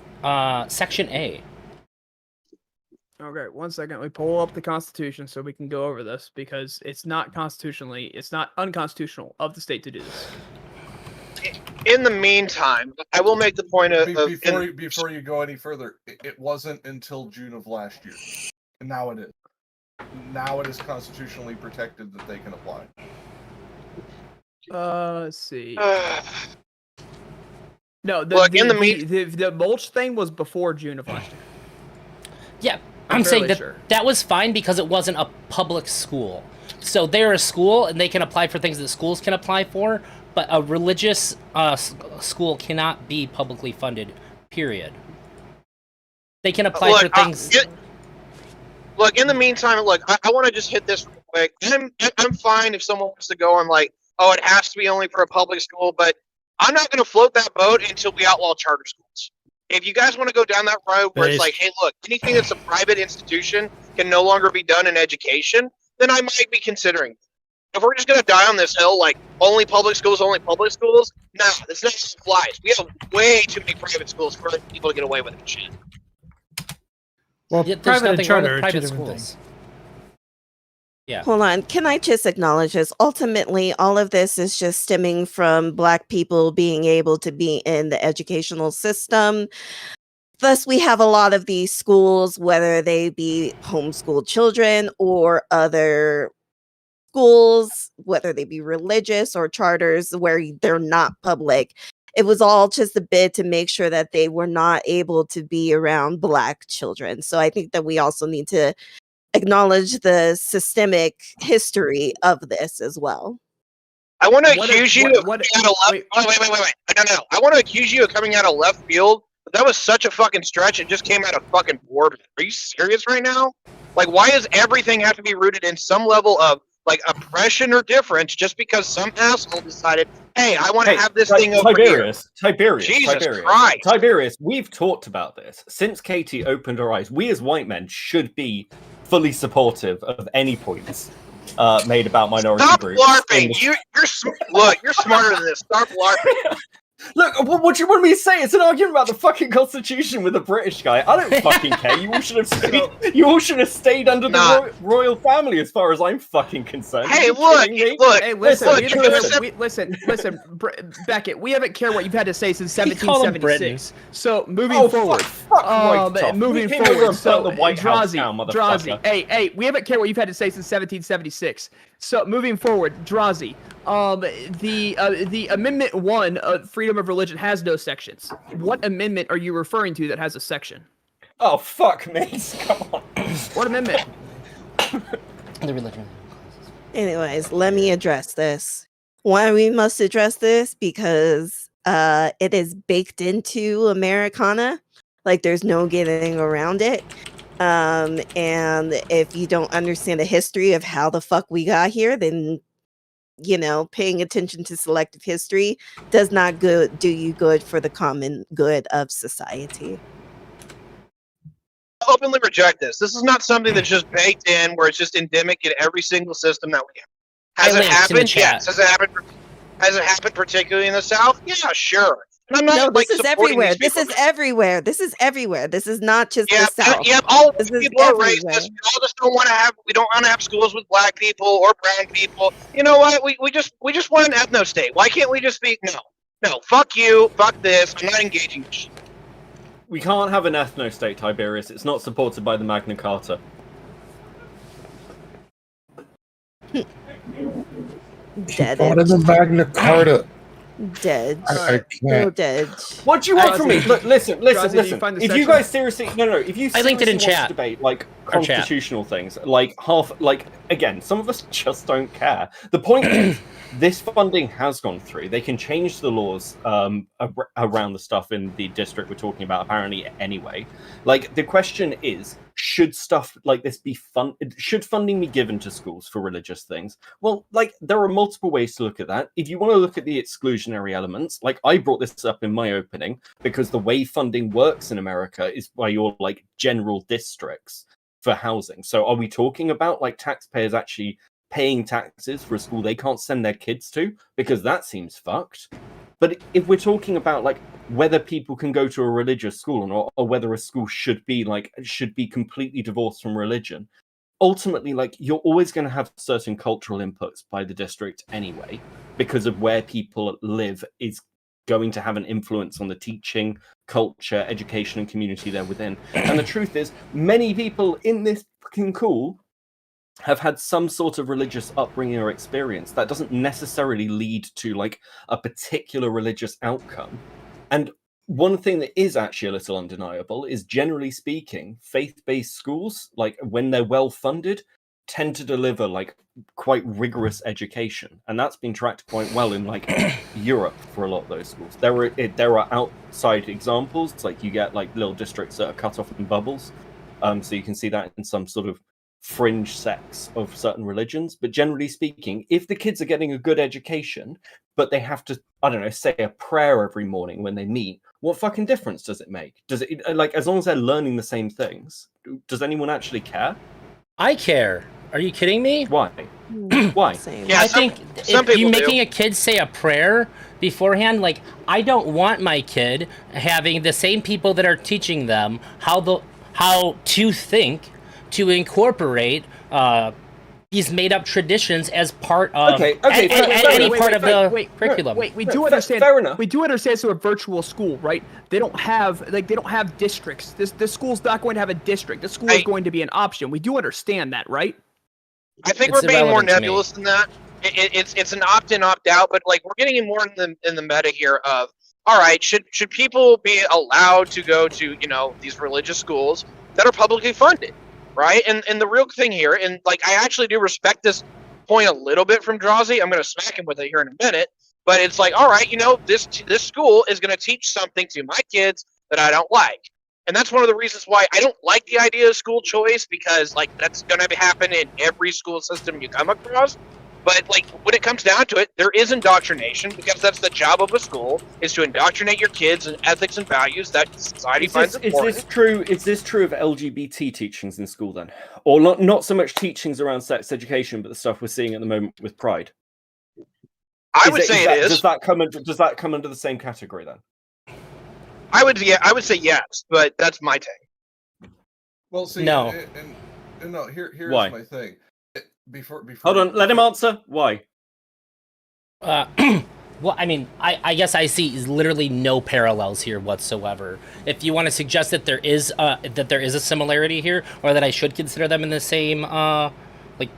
[SPEAKER 3] Section A.
[SPEAKER 4] Okay, 1 second. Let me pull up the Constitution so we can go over this because it's not unconstitutional of the state to do this.
[SPEAKER 7] In the meantime, I will make the point of
[SPEAKER 5] Before you go any further, it wasn't until June of last year. And now it is. Now it is constitutionally protected that they can apply.
[SPEAKER 4] Let's see.
[SPEAKER 7] uh,
[SPEAKER 4] No,
[SPEAKER 7] Look, in the
[SPEAKER 4] the mulch thing was before June of last year.
[SPEAKER 3] Yeah,
[SPEAKER 4] I'm
[SPEAKER 3] I'm saying
[SPEAKER 4] fairly
[SPEAKER 3] that
[SPEAKER 4] sure.
[SPEAKER 3] that was fine because it wasn't a public school. So they're a school and they can apply for things that schools can apply for, but a religious school cannot be publicly funded, period. They can apply for things.
[SPEAKER 7] Look, in the meantime, look, I want to just hit this real quick. I'm fine if someone wants to go on like, oh, it has to be only for a public school, but I'm not going to float that boat until we outlaw charter schools. If you guys want to go down that road where it's like, hey, look, anything that's a private institution can no longer be done in education, then I might be considering it. If we're just going to die on this hill, like only public schools, nah, this not flies. We have way too many private schools for people to get away with it. Shit.
[SPEAKER 6] Well,
[SPEAKER 3] Yeah, there's
[SPEAKER 6] private and
[SPEAKER 3] nothing wrong with
[SPEAKER 6] charter are two
[SPEAKER 3] private
[SPEAKER 6] different
[SPEAKER 3] schools.
[SPEAKER 6] things.
[SPEAKER 3] Yeah.
[SPEAKER 8] Hold on. Can I just acknowledge this? Ultimately, all of this is just stemming from Black people being able to be in the educational system. Thus, we have a lot of these schools, whether they be homeschooled children or other schools, whether they be religious or charters, where they're not public. It was all just a bid to make sure that they were not able to be around Black children. So I think that we also need to acknowledge the systemic history of this as well.
[SPEAKER 7] I want to
[SPEAKER 4] What
[SPEAKER 7] accuse
[SPEAKER 4] a-
[SPEAKER 7] you
[SPEAKER 4] what-
[SPEAKER 7] of
[SPEAKER 4] what-
[SPEAKER 7] coming out of left. Wait. No. I want to accuse you of coming out of left field, but that was such a fucking stretch. It just came out of fucking orbit. Are you serious right now? Like, why does everything have to be rooted in some level of like oppression or difference just because some asshole decided, hey, I want to have this thing over here?
[SPEAKER 2] Tiberius,
[SPEAKER 7] Jesus Christ.
[SPEAKER 2] Tiberius, we've talked about this. Since Katie opened her eyes, we as white men should be fully supportive of any points made about minority
[SPEAKER 7] Stop
[SPEAKER 2] groups.
[SPEAKER 7] LARPing. Look, you're smarter than this. Stop LARPing.
[SPEAKER 2] Look, what do you want me to say? It's an argument about the fucking Constitution with a British guy. I don't fucking care. You all should have stayed under the royal family, as far as I'm fucking concerned.
[SPEAKER 7] Hey,
[SPEAKER 2] Are you
[SPEAKER 7] look,
[SPEAKER 2] kidding me?
[SPEAKER 7] look.
[SPEAKER 4] Hey, listen,
[SPEAKER 7] look,
[SPEAKER 4] listen, Beckett. We haven't cared what you've had to say since
[SPEAKER 3] He called him
[SPEAKER 4] 1776. So moving forward,
[SPEAKER 2] fuck right off.
[SPEAKER 4] moving
[SPEAKER 2] We came over
[SPEAKER 4] forward.
[SPEAKER 2] and
[SPEAKER 4] So
[SPEAKER 2] burnt the White House
[SPEAKER 4] Drazi,
[SPEAKER 2] down, motherfucker.
[SPEAKER 4] hey, we haven't cared what you've had to say since 1776. So moving forward, Drazi. The Amendment 1 of freedom of religion has no sections. What amendment are you referring to that has a section?
[SPEAKER 2] Oh, fuck me. Come on.
[SPEAKER 4] What amendment?
[SPEAKER 3] The religion.
[SPEAKER 8] Anyways, let me address this. Why we must address this? Because it is baked into Americana. Like there's no getting around it. And if you don't understand the history of how the fuck we got here, then paying attention to selective history does not do you good for the common good of society.
[SPEAKER 7] I openly reject this. This is not something that's just baked in, where it's just endemic in every single system that we have. Has it happened? Yes. Has it happened particularly in the South? Yeah, sure. And I'm not,
[SPEAKER 8] this is everywhere. This is everywhere. This is everywhere. This is not just the South.
[SPEAKER 7] Yeah, all
[SPEAKER 8] this is
[SPEAKER 7] people are
[SPEAKER 8] everywhere.
[SPEAKER 7] racist. We all just don't want to have. We don't want to have schools with Black people or brown people. You know what? We just want an ethno state. Why can't we just be no? Fuck you. Fuck this. I'm not engaging.
[SPEAKER 2] We can't have an ethno state, Tiberius. It's not supported by the Magna Carta.
[SPEAKER 8] Dead.
[SPEAKER 1] Part of the Magna Carta.
[SPEAKER 8] Dead.
[SPEAKER 1] I
[SPEAKER 8] So
[SPEAKER 1] can't.
[SPEAKER 8] dead.
[SPEAKER 2] What do you want from me? Look, listen.
[SPEAKER 4] Drazi, did you find the
[SPEAKER 2] If you
[SPEAKER 4] section?
[SPEAKER 2] guys seriously, if you
[SPEAKER 3] I linked it in
[SPEAKER 2] seriously want
[SPEAKER 3] chat.
[SPEAKER 2] to debate like
[SPEAKER 3] Or chat.
[SPEAKER 2] constitutional things, again, some of us just don't care. The point is, this funding has gone through. They can change the laws around the stuff in the district we're talking about apparently anyway. Like the question is, should stuff like this be should funding be given to schools for religious things? Well, like there are multiple ways to look at that. If you want to look at the exclusionary elements, like I brought this up in my opening, because the way funding works in America is by your like general districts for housing. So are we talking about like taxpayers actually paying taxes for a school they can't send their kids to? Because that seems fucked. But if we're talking about like whether people can go to a religious school or whether a school should be completely divorced from religion, ultimately, like you're always going to have certain cultural inputs by the district anyway, because of where people live is going to have an influence on the teaching, culture, education, and community there within. And the truth is, many people in this fucking school have had some sort of religious upbringing or experience. That doesn't necessarily lead to like a particular religious outcome. And one thing that is actually a little undeniable is, generally speaking, faith-based schools, like when they're well funded, tend to deliver like quite rigorous education, and that's been tracked quite well in like Europe for a lot of those schools. There are outside examples, like you get like little districts that are cut off in bubbles, so you can see that in some sort of fringe sects of certain religions. But generally speaking, if the kids are getting a good education, but they have to, I don't know, say a prayer every morning when they meet, what fucking difference does it make? Does it, like, as long as they're learning the same things, does anyone actually care?
[SPEAKER 3] I care. Are you kidding me?
[SPEAKER 2] Why? Why?
[SPEAKER 8] Same.
[SPEAKER 7] Yeah,
[SPEAKER 3] I
[SPEAKER 7] some
[SPEAKER 3] think
[SPEAKER 7] people
[SPEAKER 3] if you
[SPEAKER 7] do.
[SPEAKER 3] making a kid say a prayer beforehand, like I don't want my kid having the same people that are teaching them how to think, to incorporate these made-up traditions as part of
[SPEAKER 2] Okay,
[SPEAKER 3] any
[SPEAKER 2] fair
[SPEAKER 3] part
[SPEAKER 2] enough.
[SPEAKER 3] of the curriculum.
[SPEAKER 4] Wait, we
[SPEAKER 2] Fair-
[SPEAKER 4] do
[SPEAKER 2] fair-
[SPEAKER 4] understand.
[SPEAKER 2] fair enough.
[SPEAKER 4] We do understand. So a virtual school, right? They don't have districts. This school's not going to have a district. The school is going to be an option. We do understand that, right?
[SPEAKER 7] I think
[SPEAKER 3] It's
[SPEAKER 7] we're being more
[SPEAKER 3] irrelevant to me.
[SPEAKER 7] nebulous than that. It's an opt-in, opt-out, but like we're getting more in the meta here of, all right, should people be allowed to go to these religious schools that are publicly funded, right? And the real thing here, and like I actually do respect this point a little bit from Drazi. I'm going to smack him with it here in a minute, but it's like, all right, this school is going to teach something to my kids that I don't like. And that's one of the reasons why I don't like the idea of school choice, because like that's going to happen in every school system you come across. But like when it comes down to it, there is indoctrination, because that's the job of a school, is to indoctrinate your kids in ethics and values that society finds important.
[SPEAKER 2] Is this true of LGBT teachings in school then, or not so much teachings around sex education, but the stuff we're seeing at the moment with Pride?
[SPEAKER 7] I would say it is.
[SPEAKER 2] Does that come under the same category then?
[SPEAKER 7] I would say yes, but that's my take.
[SPEAKER 5] Well, see,
[SPEAKER 3] No.
[SPEAKER 5] and no. Here's
[SPEAKER 2] Why?
[SPEAKER 5] my thing. Before.
[SPEAKER 2] Hold on, let him answer. Why?
[SPEAKER 3] Well, I mean, I guess I see literally no parallels here whatsoever. If you want to suggest that there is a similarity here, or that I should consider them in the same like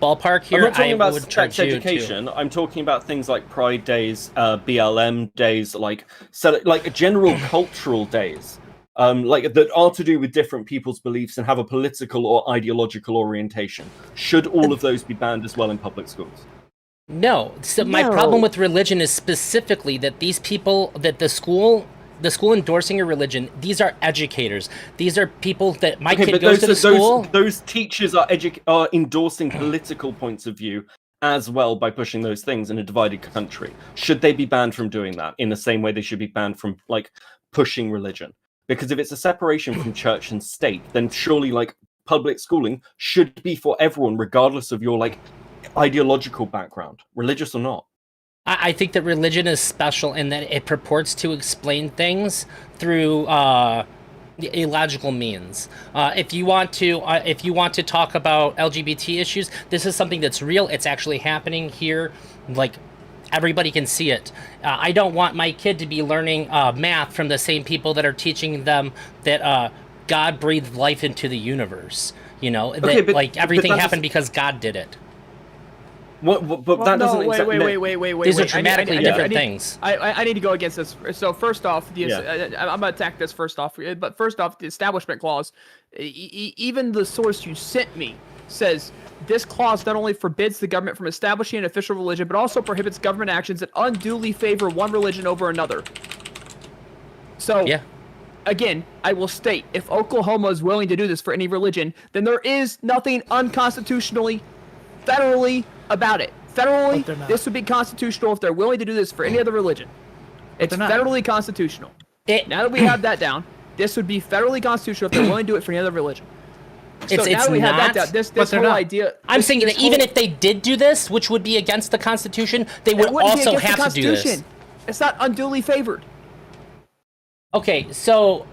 [SPEAKER 3] ballpark here,
[SPEAKER 2] I'm not talking
[SPEAKER 3] I
[SPEAKER 2] about
[SPEAKER 3] would
[SPEAKER 2] sex
[SPEAKER 3] charge you to.
[SPEAKER 2] education. I'm talking about things like Pride days, BLM days, like general cultural days, like that are to do with different people's beliefs and have a political or ideological orientation. Should all of those be banned as well in public schools?
[SPEAKER 3] No. So my
[SPEAKER 8] No.
[SPEAKER 3] problem with religion is specifically that these people, that the school endorsing a religion, these are educators. These are people that my kid goes to the school.
[SPEAKER 2] Those teachers are endorsing political points of view as well by pushing those things in a divided country. Should they be banned from doing that in the same way they should be banned from like pushing religion? Because if it's a separation from church and state, then surely like public schooling should be for everyone, regardless of your like ideological background, religious or not.
[SPEAKER 3] I think that religion is special in that it purports to explain things through illogical means. If you want to talk about LGBT issues, this is something that's real. It's actually happening here. Like everybody can see it. I don't want my kid to be learning math from the same people that are teaching them that God breathed life into the universe.
[SPEAKER 2] Okay, but
[SPEAKER 3] everything
[SPEAKER 2] that
[SPEAKER 3] happened because God did it.
[SPEAKER 2] But that doesn't exactly.
[SPEAKER 4] Wait.
[SPEAKER 3] These are
[SPEAKER 4] I
[SPEAKER 3] dramatically different things.
[SPEAKER 4] I need to go against this. So first off,
[SPEAKER 2] Yeah.
[SPEAKER 4] I'm gonna attack this first off. But first off, the Establishment Clause, even the source you sent me says this clause not only forbids the government from establishing an official religion, but also prohibits government actions that unduly favor one religion over another. So
[SPEAKER 3] Yeah.
[SPEAKER 4] Again, I will state, if Oklahoma is willing to do this for any religion, then there is nothing unconstitutionally, federally about it.
[SPEAKER 6] But they're
[SPEAKER 4] Federally,
[SPEAKER 6] not.
[SPEAKER 4] this would be constitutional if they're willing to do this for any other religion. It's
[SPEAKER 6] they're not.
[SPEAKER 4] federally constitutional. Now that we have that down, this would be federally constitutional if they're willing to do it for any other religion. So
[SPEAKER 3] It's
[SPEAKER 4] now that we have
[SPEAKER 3] not,
[SPEAKER 4] that down, this
[SPEAKER 6] but they're
[SPEAKER 4] whole
[SPEAKER 6] not.
[SPEAKER 4] idea.
[SPEAKER 3] I'm
[SPEAKER 4] this-
[SPEAKER 3] saying
[SPEAKER 4] this
[SPEAKER 3] that even
[SPEAKER 4] whole-
[SPEAKER 3] if they did do this, which would be against the Constitution, they would
[SPEAKER 4] it wouldn't be
[SPEAKER 3] also
[SPEAKER 4] against the
[SPEAKER 3] have to do this.
[SPEAKER 4] Constitution. It's not unduly favored.
[SPEAKER 3] Okay, so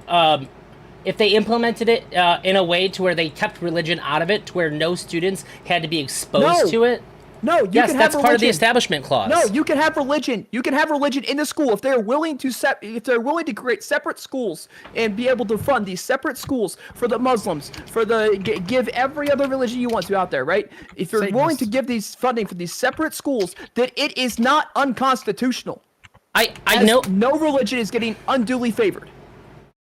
[SPEAKER 3] if they implemented it in a way to where they kept religion out of it, to where no students had to be exposed
[SPEAKER 4] No.
[SPEAKER 3] to it,
[SPEAKER 4] No, you
[SPEAKER 3] yes,
[SPEAKER 4] can
[SPEAKER 3] that's
[SPEAKER 4] have
[SPEAKER 3] part of the
[SPEAKER 4] religion.
[SPEAKER 3] Establishment Clause.
[SPEAKER 4] No, you can have religion. You can have religion in the school if they're willing to create separate schools and be able to fund these separate schools for the Muslims, for the give every other religion you want to out there, right? If you're willing to
[SPEAKER 6] Satanists.
[SPEAKER 4] give these funding for these separate schools, then it is not unconstitutional.
[SPEAKER 3] I
[SPEAKER 4] As
[SPEAKER 3] know,
[SPEAKER 4] no religion is getting unduly favored.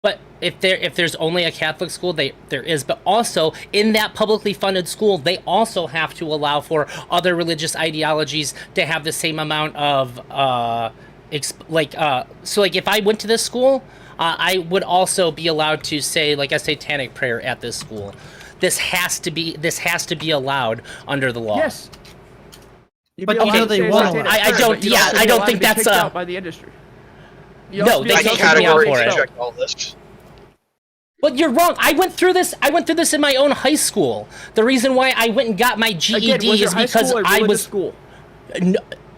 [SPEAKER 3] but if there's only a Catholic school, there is, but also in that publicly funded school, they also have to allow for other religious ideologies to have the same amount of so like if I went to this school, I would also be allowed to say like a satanic prayer at this school. This has to be allowed under the law.
[SPEAKER 4] Yes. You'd
[SPEAKER 6] But
[SPEAKER 4] be allowed
[SPEAKER 6] you know
[SPEAKER 4] to
[SPEAKER 6] they
[SPEAKER 4] say
[SPEAKER 6] won't
[SPEAKER 4] satanic
[SPEAKER 6] allow it.
[SPEAKER 3] I
[SPEAKER 4] prayer,
[SPEAKER 3] don't-
[SPEAKER 4] but you'd
[SPEAKER 3] yeah,
[SPEAKER 4] also
[SPEAKER 3] I
[SPEAKER 4] be
[SPEAKER 3] don't
[SPEAKER 4] allowed
[SPEAKER 3] think
[SPEAKER 4] to be
[SPEAKER 3] that's
[SPEAKER 4] kicked
[SPEAKER 3] a-
[SPEAKER 4] out by the industry. You'd
[SPEAKER 3] No,
[SPEAKER 4] also be
[SPEAKER 3] they
[SPEAKER 7] I
[SPEAKER 4] allowed
[SPEAKER 7] can
[SPEAKER 4] to
[SPEAKER 3] can't
[SPEAKER 4] be
[SPEAKER 3] kick me out
[SPEAKER 7] categorically
[SPEAKER 3] for it.
[SPEAKER 7] reject all this.
[SPEAKER 3] But you're wrong. I went through this in my own high school. The reason why I went and got my GED
[SPEAKER 4] Again, was your
[SPEAKER 3] is
[SPEAKER 4] high
[SPEAKER 3] because
[SPEAKER 4] school a
[SPEAKER 3] I
[SPEAKER 4] religious
[SPEAKER 3] was
[SPEAKER 4] school?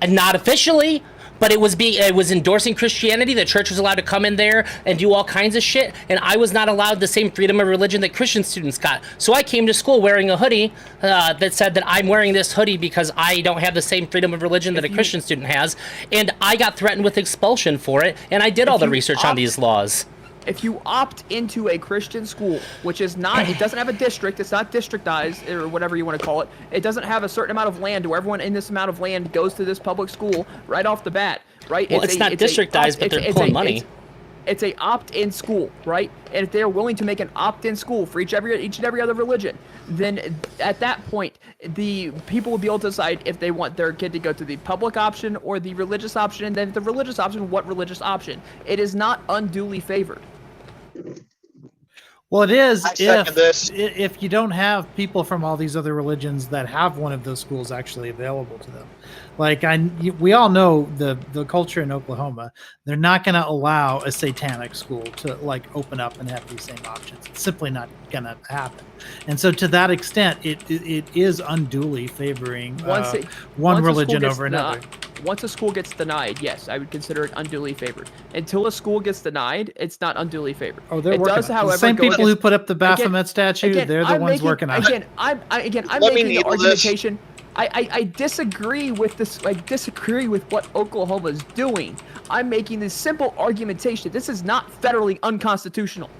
[SPEAKER 3] not officially, but it was endorsing Christianity. The church was allowed to come in there and do all kinds of shit, and I was not allowed the same freedom of religion that Christian students got. So I came to school wearing a hoodie that said that I'm wearing this hoodie because I don't have the same freedom of religion that a Christian student has, and I got threatened with expulsion for it, and I did all the research on these laws.
[SPEAKER 4] If you opt into a Christian school, which is not, it doesn't have a district, it's not districtized, or whatever you want to call it, it doesn't have a certain amount of land where everyone in this amount of land goes to this public school right off the bat, right?
[SPEAKER 3] Well, it's not districtized, but they're pulling money.
[SPEAKER 4] It's a opt-in school, right? And if they're willing to make an opt-in school for each and every other religion, then at that point, the people will be able to decide if they want their kid to go to the public option or the religious option, and then the religious option, what religious option. It is not unduly favored.
[SPEAKER 6] Well, it is
[SPEAKER 7] I second this.
[SPEAKER 6] if you don't have people from all these other religions that have one of those schools actually available to them. Like we all know the culture in Oklahoma. They're not going to allow a satanic school to like open up and have these same options. It's simply not going to happen. And so, to that extent, it is unduly favoring one religion over another.
[SPEAKER 4] Once a school gets denied, yes, I would consider it unduly favored. Until a school gets denied, it's not unduly favored.
[SPEAKER 6] Oh, they're
[SPEAKER 4] it
[SPEAKER 6] working
[SPEAKER 4] does,
[SPEAKER 6] on it.
[SPEAKER 4] however,
[SPEAKER 6] The same people who put up the Baphomet statue,
[SPEAKER 4] again,
[SPEAKER 6] they're the ones working on it.
[SPEAKER 4] I'm
[SPEAKER 7] Let me
[SPEAKER 4] making the
[SPEAKER 7] needle this.
[SPEAKER 4] argumentation. I disagree with this. I disagree with what Oklahoma is doing. I'm making this simple argumentation. This is not federally unconstitutional.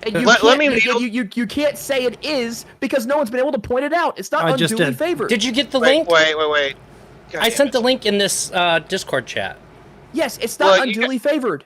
[SPEAKER 4] And you can't say it is because no one's been able to point it out. It's not unduly favored.
[SPEAKER 3] Did you get the link?
[SPEAKER 7] Wait.
[SPEAKER 3] I sent the link in this Discord chat.
[SPEAKER 4] Yes, it's not unduly favored.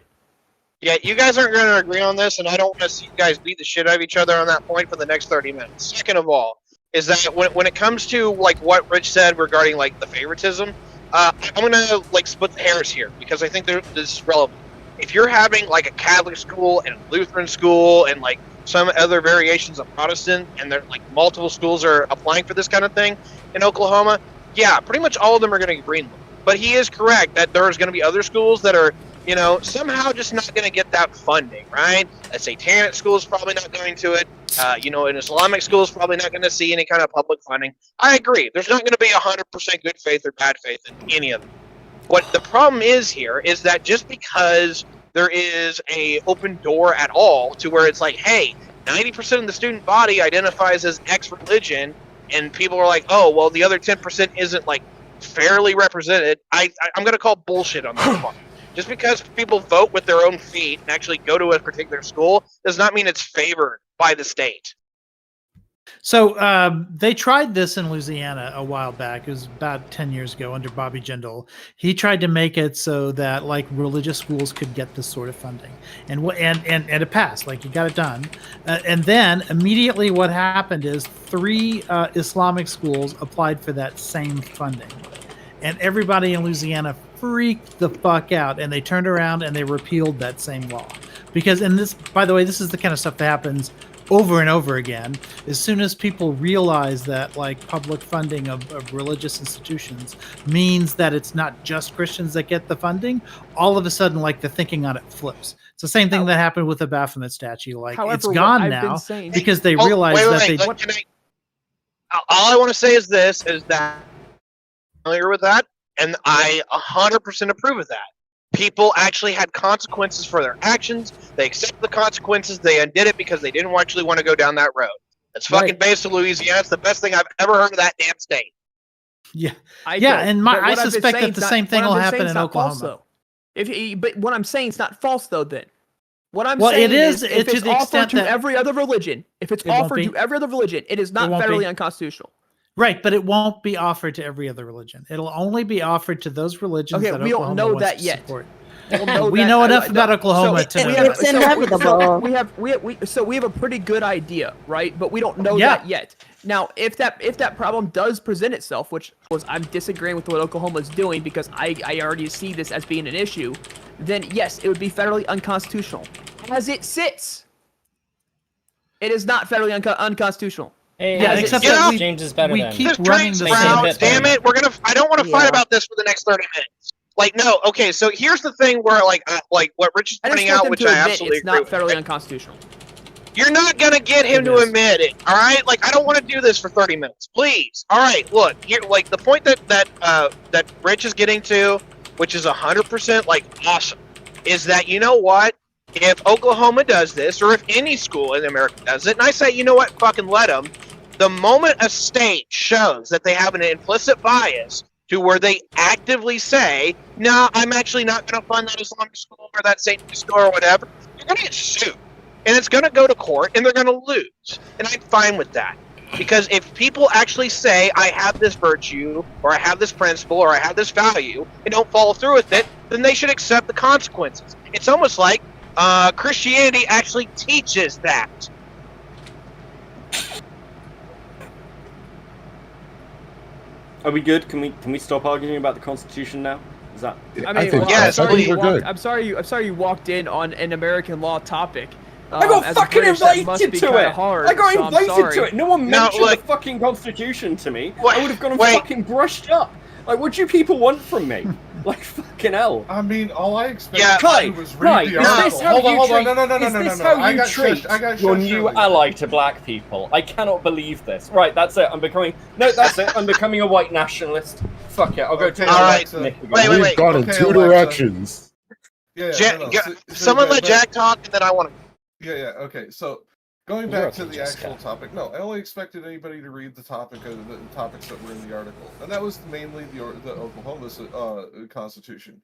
[SPEAKER 7] Yeah, you guys aren't going to agree on this, and I don't want to see you guys beat the shit out of each other on that point for the next 30 minutes. Second of all, is that when it comes to like what Rich said regarding like the favoritism, I'm going to like split the hairs here because I think this is relevant. If you're having like a Catholic school and a Lutheran school and like some other variations of Protestant, and there like multiple schools are applying for this kind of thing in Oklahoma, yeah, pretty much all of them are going to get greenlit. But he is correct that there's going to be other schools that are, you know, somehow just not going to get that funding, right? A satanic school is probably not going to it. You know, an Islamic school is probably not going to see any kind of public funding. I agree. There's not going to be 100% good faith or bad faith in any of them. What the problem is here is that just because there is a open door at all to where it's like, hey, 90% of the student body identifies as X religion, and people are like, oh, well, the other 10% isn't like fairly represented. I'm going to call bullshit on that one. Just because people vote with their own feet and actually go to a particular school does not mean it's favored by the state.
[SPEAKER 6] So they tried this in Louisiana a while back. It was about 10 years ago under Bobby Jindal. He tried to make it so that like religious schools could get this sort of funding, and it passed. Like he got it done, and then immediately what happened is 3 Islamic schools applied for that same funding, and everybody in Louisiana freaked the fuck out, and they turned around and they repealed that same law. Because, and this, by the way, this is the kind of stuff that happens over and over again. As soon as people realize that like public funding of religious institutions means that it's not just Christians that get the funding, all of a sudden like the thinking on it flips. It's the same thing that happened with the Baphomet statue. Like it's gone now because they realized
[SPEAKER 7] all I want to say is this, is that I'm familiar with that, and I 100% approve of that. People actually had consequences for their actions. They accepted the consequences. They undid it because they didn't actually want to go down that road. It's fucking based in Louisiana. It's the best thing I've ever heard of that damn state.
[SPEAKER 6] Yeah, I suspect that the same thing will happen in Oklahoma.
[SPEAKER 4] But what I'm saying is not false, though. Then what I'm saying is, if it's offered to every other religion, it is not federally unconstitutional.
[SPEAKER 6] Right, but it won't be offered to every other religion. It'll only be offered to those religions that
[SPEAKER 4] we
[SPEAKER 6] Oklahoma
[SPEAKER 4] don't know
[SPEAKER 6] wants
[SPEAKER 4] that
[SPEAKER 6] to
[SPEAKER 4] yet.
[SPEAKER 6] Support.
[SPEAKER 4] We
[SPEAKER 6] know enough about Oklahoma to know
[SPEAKER 8] it's inevitable.
[SPEAKER 4] We have a pretty good idea, right? But we don't know that yet. Now, if that problem does present itself, which was I'm disagreeing with what Oklahoma is doing because I already see this as being an issue, then yes, it would be federally unconstitutional. As it sits, it is not federally unconstitutional.
[SPEAKER 3] Hey,
[SPEAKER 6] yeah, except that
[SPEAKER 3] James is better than
[SPEAKER 6] keep running the
[SPEAKER 7] same. Damn it, I don't want to fight about this for the next 30 minutes. Like, no, okay, so here's the thing where, like what Rich is pointing out, which I absolutely
[SPEAKER 4] agree with. It's not federally unconstitutional.
[SPEAKER 7] You're not gonna get him to admit it, all right? Like, I don't want to do this for 30 minutes, please. All right, look, here, like the point that Rich is getting to, which is 100% like awesome, is that you know what? If Oklahoma does this, or if any school in America does it, and I say, you know what, fucking let them. The moment a state shows that they have an implicit bias to where they actively say, no, I'm actually not going to fund that Islamic school or that Satanist school or whatever, you're going to get sued. And it's going to go to court, and they're going to lose. And I'm fine with that. Because if people actually say, I have this virtue, or I have this principle, or I have this value, and don't follow through with it, then they should accept the consequences. It's almost like Christianity actually teaches that.
[SPEAKER 2] Are we good? Can we stop arguing about the Constitution now? Is that?
[SPEAKER 4] I mean,
[SPEAKER 1] think-
[SPEAKER 7] yeah,
[SPEAKER 1] I think we're good.
[SPEAKER 4] I'm sorry you walked in on an American law topic.
[SPEAKER 2] I got
[SPEAKER 4] as a
[SPEAKER 2] fucking
[SPEAKER 4] British, that must
[SPEAKER 2] invited
[SPEAKER 4] be
[SPEAKER 2] to
[SPEAKER 4] kinda
[SPEAKER 2] it.
[SPEAKER 4] hard,
[SPEAKER 2] I got
[SPEAKER 4] so I'm
[SPEAKER 2] invited
[SPEAKER 4] sorry.
[SPEAKER 2] to it. No one
[SPEAKER 7] No,
[SPEAKER 2] mentioned
[SPEAKER 7] like-
[SPEAKER 2] the fucking Constitution to me.
[SPEAKER 7] Wait,
[SPEAKER 2] I would have gone and
[SPEAKER 7] wait.
[SPEAKER 2] fucking brushed up. Like, what do you people want from me? Like, fucking hell.
[SPEAKER 5] I mean, all I expected
[SPEAKER 7] Yeah,
[SPEAKER 5] to do was read
[SPEAKER 2] Right,
[SPEAKER 5] the
[SPEAKER 2] is
[SPEAKER 5] article.
[SPEAKER 2] this how
[SPEAKER 5] Hold on,
[SPEAKER 2] you
[SPEAKER 5] hold on.
[SPEAKER 2] treat?
[SPEAKER 5] No.
[SPEAKER 2] Is this
[SPEAKER 5] I
[SPEAKER 2] how you
[SPEAKER 5] got
[SPEAKER 2] treat
[SPEAKER 5] shushed. I got
[SPEAKER 2] your
[SPEAKER 5] shushed
[SPEAKER 2] new
[SPEAKER 5] earlier.
[SPEAKER 2] ally to black people? I cannot believe this. Right, that's it. I'm becoming. No, that's it. I'm becoming a white nationalist. Fuck it. I'll go
[SPEAKER 5] Okay,
[SPEAKER 2] to
[SPEAKER 7] all right.
[SPEAKER 2] Nick again.
[SPEAKER 7] Wait,
[SPEAKER 1] We've gone in
[SPEAKER 5] Okay,
[SPEAKER 1] two
[SPEAKER 5] Alexa.
[SPEAKER 1] directions.
[SPEAKER 5] Yeah,
[SPEAKER 7] So someone let Jack talk, and then I want to.
[SPEAKER 5] Yeah, okay. So going
[SPEAKER 3] You're
[SPEAKER 5] back
[SPEAKER 3] okay,
[SPEAKER 5] to the
[SPEAKER 3] Jessica.
[SPEAKER 5] actual topic, no, I only expected anybody to read the topic of the topics that were in the article, and that was mainly the Oklahoma Constitution.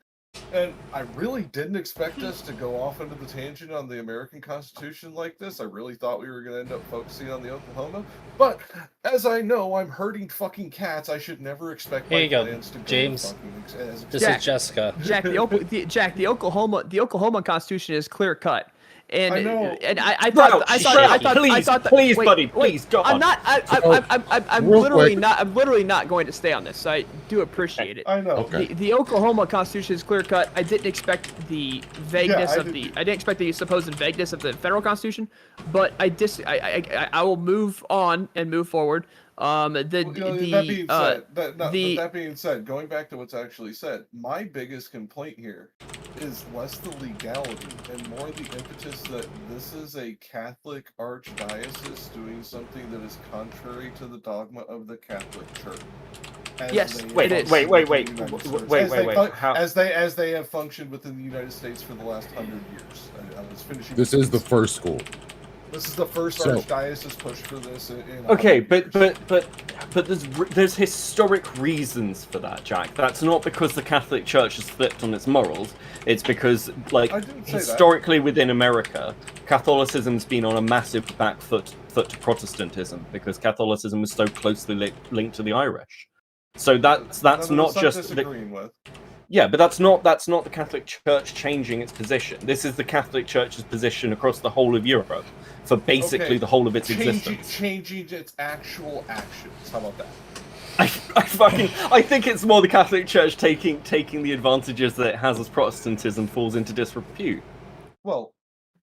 [SPEAKER 5] And I really didn't expect us to go off into the tangent on the American Constitution like this. I really thought we were going to end up focusing on the Oklahoma. But as I know, I'm herding fucking cats. I should never expect
[SPEAKER 3] Here
[SPEAKER 5] my
[SPEAKER 3] you go,
[SPEAKER 5] plans to go
[SPEAKER 3] James.
[SPEAKER 5] fucking as
[SPEAKER 3] This
[SPEAKER 4] Jack.
[SPEAKER 3] is Jessica.
[SPEAKER 4] Jack, the Oklahoma Constitution is clear cut. And
[SPEAKER 5] I know.
[SPEAKER 4] and I
[SPEAKER 2] Bro,
[SPEAKER 4] thought
[SPEAKER 2] please,
[SPEAKER 4] wait,
[SPEAKER 2] buddy,
[SPEAKER 4] wait,
[SPEAKER 2] please, go
[SPEAKER 4] I'm
[SPEAKER 2] on.
[SPEAKER 4] not I'm
[SPEAKER 1] real
[SPEAKER 4] literally
[SPEAKER 1] quick.
[SPEAKER 4] not I'm literally not going to stay on this. So I do appreciate it.
[SPEAKER 5] I know.
[SPEAKER 1] Okay.
[SPEAKER 4] The Oklahoma Constitution is clear cut. I didn't expect the vagueness
[SPEAKER 5] I
[SPEAKER 4] of
[SPEAKER 5] did-
[SPEAKER 4] I didn't expect the supposed vagueness of the federal Constitution, but I will move on and move forward.
[SPEAKER 5] That being said, going back to what's actually said, my biggest complaint here is less the legality and more the impetus that this is a Catholic archdiocese doing something that is contrary to the dogma of the Catholic Church. As
[SPEAKER 4] Yes,
[SPEAKER 5] they
[SPEAKER 2] Wait,
[SPEAKER 4] it is.
[SPEAKER 5] function
[SPEAKER 2] wait.
[SPEAKER 5] within the United States.
[SPEAKER 2] Wait,
[SPEAKER 5] As
[SPEAKER 2] wait,
[SPEAKER 5] they
[SPEAKER 2] wait.
[SPEAKER 5] fun-
[SPEAKER 2] How-
[SPEAKER 5] As they have functioned within the United States for the last 100 years. I was finishing.
[SPEAKER 1] This is the first school.
[SPEAKER 5] This is the first
[SPEAKER 1] So-
[SPEAKER 5] archdiocese push for this. In
[SPEAKER 2] Okay,
[SPEAKER 5] 100 years.
[SPEAKER 2] but there's historic reasons for that, Jack. That's not because the Catholic Church has flipped on its morals. It's because, like,
[SPEAKER 5] I didn't say that.
[SPEAKER 2] historically within America, Catholicism's been on a massive back foot to Protestantism because Catholicism was so closely linked to the Irish. So that's
[SPEAKER 5] None of
[SPEAKER 2] not
[SPEAKER 5] us I'm
[SPEAKER 2] just
[SPEAKER 5] disagreeing with.
[SPEAKER 2] yeah, but that's not the Catholic Church changing its position. This is the Catholic Church's position across the whole of Europe for basically
[SPEAKER 5] Okay,
[SPEAKER 2] the whole of its existence.
[SPEAKER 5] Changing its actual actions. How about that?
[SPEAKER 2] I think it's more the Catholic Church taking the advantages that it has as Protestantism falls into disrepute.
[SPEAKER 5] Well,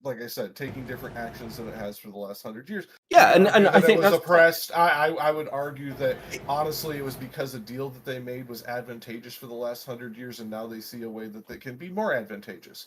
[SPEAKER 5] like I said, taking different actions than it has for the last 100 years.
[SPEAKER 2] Yeah,
[SPEAKER 5] You
[SPEAKER 2] and
[SPEAKER 5] could argue
[SPEAKER 2] I
[SPEAKER 5] that it
[SPEAKER 2] think
[SPEAKER 5] was
[SPEAKER 2] that's
[SPEAKER 5] oppressed. I would argue that honestly, it was because the deal that they made was advantageous for the last 100 years, and now they see a way that can be more advantageous.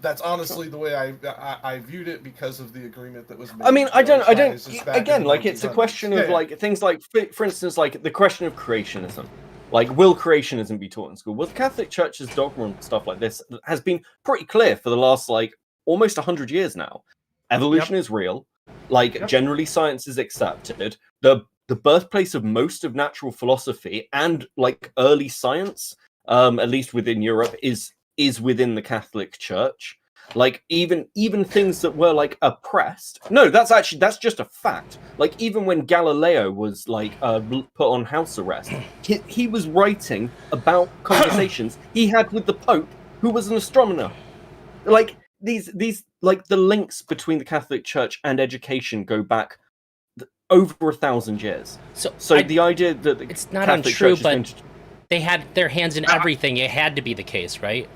[SPEAKER 5] That's honestly the way I viewed it because of the agreement that was made.
[SPEAKER 2] I mean,
[SPEAKER 5] with
[SPEAKER 2] I
[SPEAKER 5] the
[SPEAKER 2] don't.
[SPEAKER 5] archdiocese back in
[SPEAKER 2] Again,
[SPEAKER 5] the
[SPEAKER 2] like it's a
[SPEAKER 5] 1900s.
[SPEAKER 2] question of
[SPEAKER 5] Yeah,
[SPEAKER 2] like things like, for instance, like the question of creationism. Like, will creationism be taught in school? Well, the Catholic Church's dogma and stuff like this has been pretty clear for the last like almost 100 years now. Evolution is real. Like, generally, science is accepted. The birthplace of most of natural philosophy and like early science, at least within Europe, is within the Catholic Church. Like even things that were like oppressed. No, that's just a fact. Like even when Galileo was like put on house arrest, he was writing about conversations he had with the Pope, who was an astronomer. Like these like the links between the Catholic Church and education go back over 1,000 years. So the idea that the
[SPEAKER 3] It's not
[SPEAKER 2] Catholic
[SPEAKER 3] untrue,
[SPEAKER 2] Church is going
[SPEAKER 3] but
[SPEAKER 2] to...
[SPEAKER 3] they had their hands in everything. It had to be the case, right?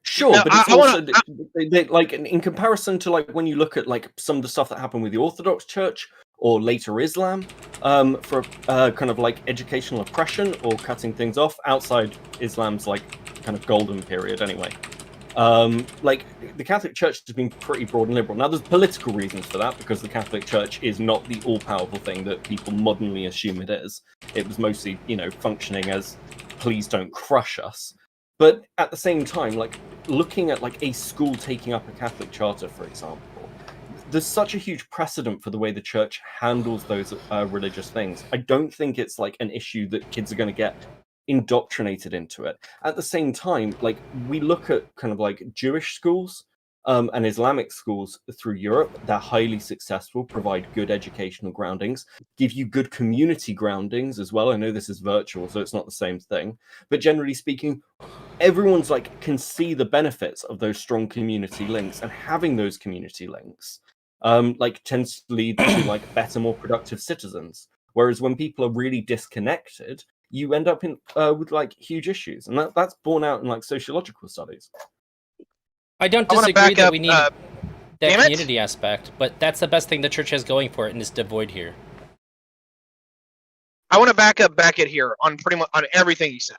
[SPEAKER 2] Sure,
[SPEAKER 7] No,
[SPEAKER 2] but it's
[SPEAKER 7] I
[SPEAKER 2] also
[SPEAKER 7] wanna-
[SPEAKER 2] like in comparison to like when you look at like some of the stuff that happened with the Orthodox Church or later Islam, for kind of like educational oppression or cutting things off outside Islam's like kind of golden period anyway. Like the Catholic Church has been pretty broad and liberal. Now, there's political reasons for that because the Catholic Church is not the all-powerful thing that people modernly assume it is. It was mostly, functioning as "please don't crush us." But at the same time, like looking at like a school taking up a Catholic charter, for example, there's such a huge precedent for the way the church handles those religious things. I don't think it's like an issue that kids are going to get indoctrinated into it. At the same time, like we look at kind of like Jewish schools and Islamic schools through Europe, they're highly successful, provide good educational groundings, give you good community groundings as well. I know this is virtual, so it's not the same thing, but generally speaking, everyone's like can see the benefits of those strong community links, and having those community links like tends to lead to like better, more productive citizens. Whereas when people are really disconnected, you end up in with like huge issues, and that's borne out in like sociological studies.
[SPEAKER 3] I don't
[SPEAKER 7] I wanna
[SPEAKER 3] disagree
[SPEAKER 7] back
[SPEAKER 3] that
[SPEAKER 7] up,
[SPEAKER 3] we need
[SPEAKER 7] damn
[SPEAKER 3] that
[SPEAKER 7] it.
[SPEAKER 3] community aspect, but that's the best thing the church has going for it, and is devoid here.
[SPEAKER 7] I want to back up Beckett here on pretty much on everything he said.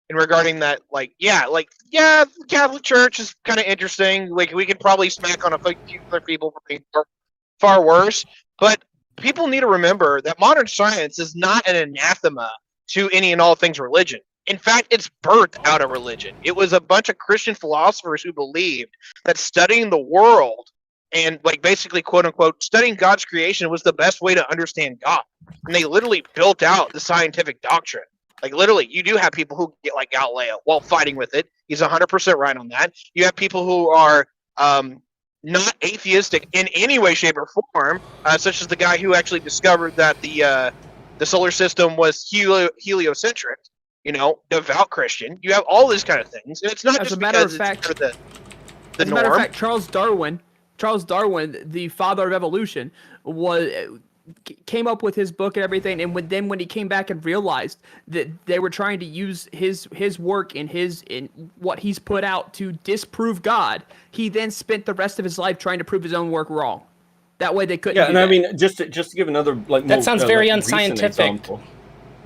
[SPEAKER 7] And regarding that, the Catholic Church is kind of interesting. Like, we could probably smack on a few other people for being far worse, but people need to remember that modern science is not an anathema to any and all things religion. In fact, it's birthed out of religion. It was a bunch of Christian philosophers who believed that studying the world and, like, basically, quote unquote, studying God's creation was the best way to understand God. And they literally built out the scientific doctrine. Like, literally, you do have people who get like Galileo while fighting with it. He's 100% right on that. You have people who are not atheistic in any way, shape, or form, such as the guy who actually discovered that the solar system was heliocentric. Devout Christian. You have all these kind of things, and it's not
[SPEAKER 4] As
[SPEAKER 7] just
[SPEAKER 4] a matter
[SPEAKER 7] because
[SPEAKER 4] of fact,
[SPEAKER 7] it's the
[SPEAKER 4] As a matter of
[SPEAKER 7] norm.
[SPEAKER 4] fact, Charles Darwin, the father of evolution, came up with his book and everything. And when he came back and realized that they were trying to use his work in what he's put out to disprove God, he then spent the rest of his life trying to prove his own work wrong. That way they couldn't.
[SPEAKER 2] Yeah,
[SPEAKER 4] do
[SPEAKER 2] and
[SPEAKER 4] that.
[SPEAKER 2] I mean, just to give another like
[SPEAKER 3] That
[SPEAKER 2] more,
[SPEAKER 3] sounds very
[SPEAKER 2] like, recent
[SPEAKER 3] unscientific.
[SPEAKER 2] example.